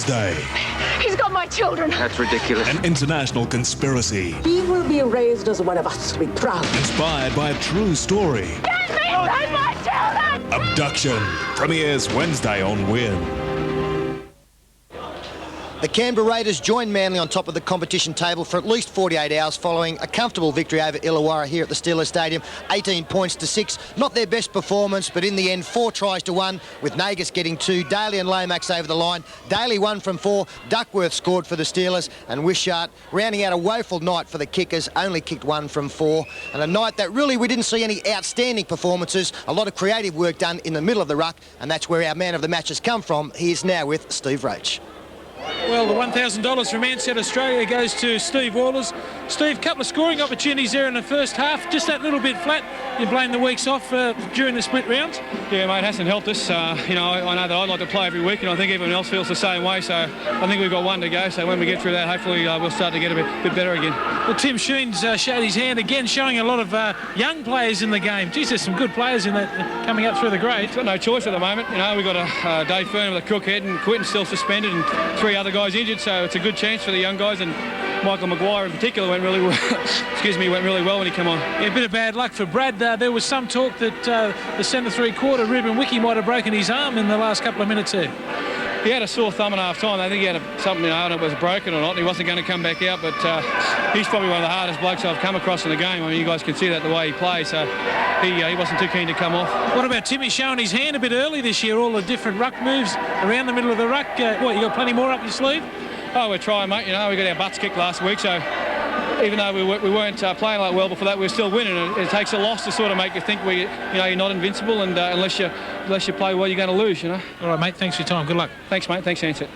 Day. He's got my children. That's ridiculous. An international conspiracy. He will be raised as one of us to be proud. Inspired by a true story. Get me back my children! Abduction. Premieres Wednesday on Win. The Canberra Raiders joined Manly on top of the competition table for at least 48 hours following a comfortable victory over Illawarra here at the Steelers Stadium, 18 points to 6. Not their best performance, but in the end, 4 tries to 1, with Nagus getting 2, Daly and Lomax over the line. Daly 1 from 4, Duckworth scored for the Steelers, and Wishart rounding out a woeful night for the kickers, only kicked 1 from 4. And a night that really we didn't see any outstanding performances, a lot of creative work done in the middle of the ruck, and that's where our man of the match has come from. He is now with Steve Roach. Well, the $1,000 from Ansett Australia goes to Steve Wallers. Steve, couple of scoring opportunities there in the first half, just that little bit flat. You blame the weeks off during the split rounds? Yeah, mate, it hasn't helped us. You know, I know that I'd like to play every week, and I think everyone else feels the same way, so I think we've got 1 to go, so when we get through that, hopefully we'll start to get a bit better again. Well, Tim Sheens showed his hand again, showing a lot of young players in the game. Geez, there's some good players in that coming up through the grades. Got no choice at the moment. You know, we've got a Dave Fern with a crook head, and Quinton still suspended, and 3 other guys injured, so it's a good chance for the young guys, and Michael Maguire in particular went really well. Went really well when he came on. Yeah, a bit of bad luck for Brad. There was some talk that the centre 3/4 Ruben Wiki might have broken his arm in the last couple of minutes there. He had a sore thumb at half time. I think he had something, you know, I don't know if it was broken or not, and he wasn't going to come back out, but he's probably one of the hardest blokes I've come across in the game. I mean, you guys can see that the way he plays, so he wasn't too keen to come off. What about Timmy showing his hand a bit early this year, all the different ruck moves around the middle of the ruck? What, you got plenty more up your sleeve? Oh, we're trying, mate. You know, we got our butts kicked last week, so even though we weren't playing like well before that, we were still winning. And it takes a loss to sort of make you think you're not invincible, and unless you play well, you're going to lose. You know. All right, mate. Thanks for your time. Good luck. Thanks, mate. Thanks, Ansett.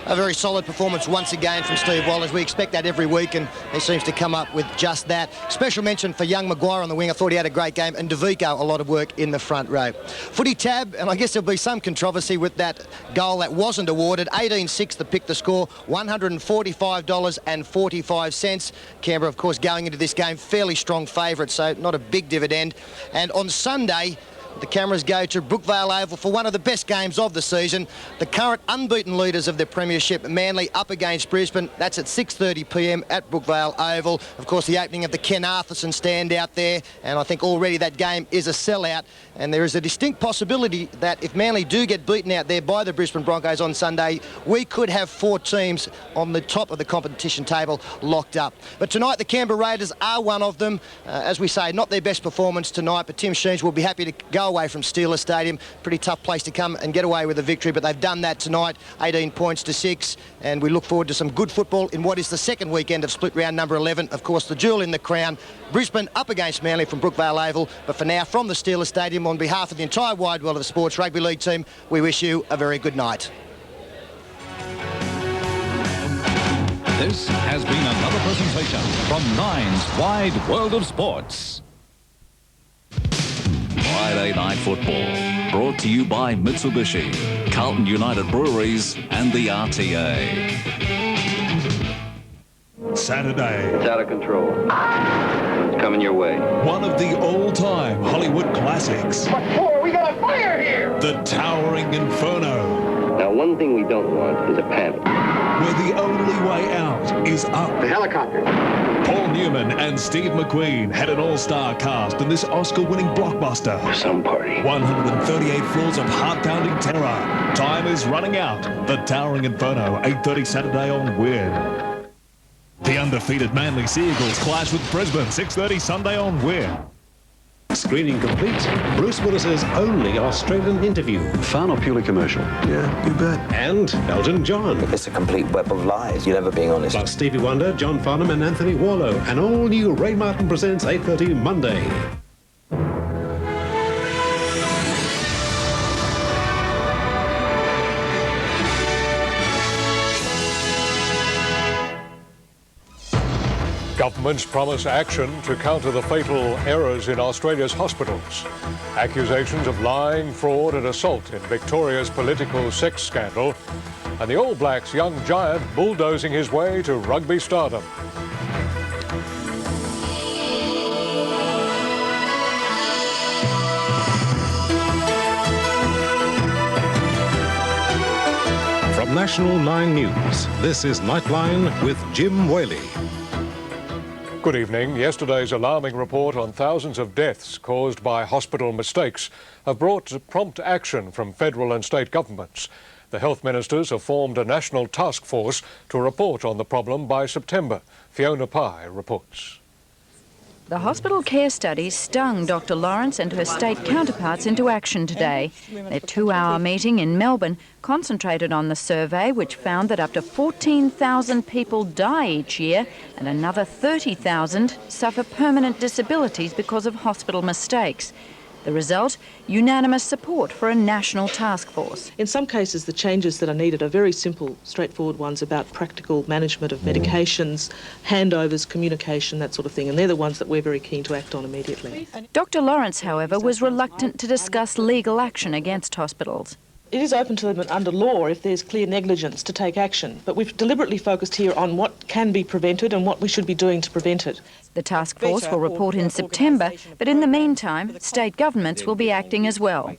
A very solid performance once again from Steve Wallers. We expect that every week, and he seems to come up with just that. Special mention for young Maguire on the wing. I thought he had a great game, and DeVico, a lot of work in the front row. Footy tab, and I guess there'll be some controversy with that goal that wasn't awarded. 18-6 to pick the score, $145.45. Canberra, of course, going into this game, fairly strong favourite, so not a big dividend. And on Sunday, the cameras go to Brookvale Oval for one of the best games of the season. The current unbeaten leaders of the premiership, Manly, up against Brisbane. That's at 6:30 p.m. at Brookvale Oval. Of course, the opening of the Ken Arthurson stand out there, and I think already that game is a sellout. And there is a distinct possibility that if Manly do get beaten out there by the Brisbane Broncos on Sunday, we could have 4 teams on the top of the competition table locked up. But tonight, the Canberra Raiders are one of them. As we say, not their best performance tonight, but Tim Sheens will be happy to go away from Steelers Stadium. Pretty tough place to come and get away with a victory, but they've done that tonight, 18 points to 6, and we look forward to some good football in what is the second weekend of split round number 11. Of course, the jewel in the crown, Brisbane up against Manly from Brookvale Oval. But for now, from the Steelers Stadium, on behalf of the entire wide world of sports rugby league team, we wish you a very good night. This has been another presentation from Nine's Wide World of Sports. Friday Night Football, brought to you by Mitsubishi, Carlton United Breweries and the RTA. Saturday. It's out of control. It's coming your way. One of the all-time Hollywood classics. What for? We got a fire here! The Towering Inferno. Now, one thing we don't want is a panic. Where the only way out is up. The helicopter. Paul Newman and Steve McQueen had an all-star cast in this Oscar-winning blockbuster. Some party. 138 floors of heart-pounding terror. Time is running out. The Towering Inferno, 8:30 Saturday on Win. The undefeated Manly Seagulls clash with Brisbane, 6:30 Sunday on Win. Screening complete. Bruce Willis's only Australian interview. Fun or purely commercial? Yeah, you bet. And Elton John. It's a complete web of lies. You're never being honest. Plus Stevie Wonder, John Farnham and Anthony Warlow. An all-new Ray Martin Presents 8:30 Monday. Governments promise action to counter the fatal errors in Australia's hospitals. Accusations of lying, fraud and assault in Victoria's political sex scandal. And the All Blacks' young giant bulldozing his way to rugby stardom. From National 9 News, this is Nightline with Jim Whaley. Good evening. Yesterday's alarming report on thousands of deaths caused by hospital mistakes have brought prompt action from federal and state governments. The health ministers have formed a national task force to report on the problem by September. Fiona Pye reports. The hospital care study stung Dr Lawrence and her state counterparts into action today. Their 2-hour meeting in Melbourne concentrated on the survey, which found that up to 14,000 people die each year and another 30,000 suffer permanent disabilities because of hospital mistakes. The result? Unanimous support for a national task force. In some cases, the changes that are needed are very simple, straightforward ones about practical management of medications, handovers, communication, that sort of thing, and they're the ones that we're very keen to act on immediately. Dr Lawrence, however, was reluctant to discuss legal action against hospitals. It is open to them under law, if there's clear negligence, to take action, but we've deliberately focused here on what can be prevented and what we should be doing to prevent it. The task force will report in September, but in the meantime, state governments will be acting as well.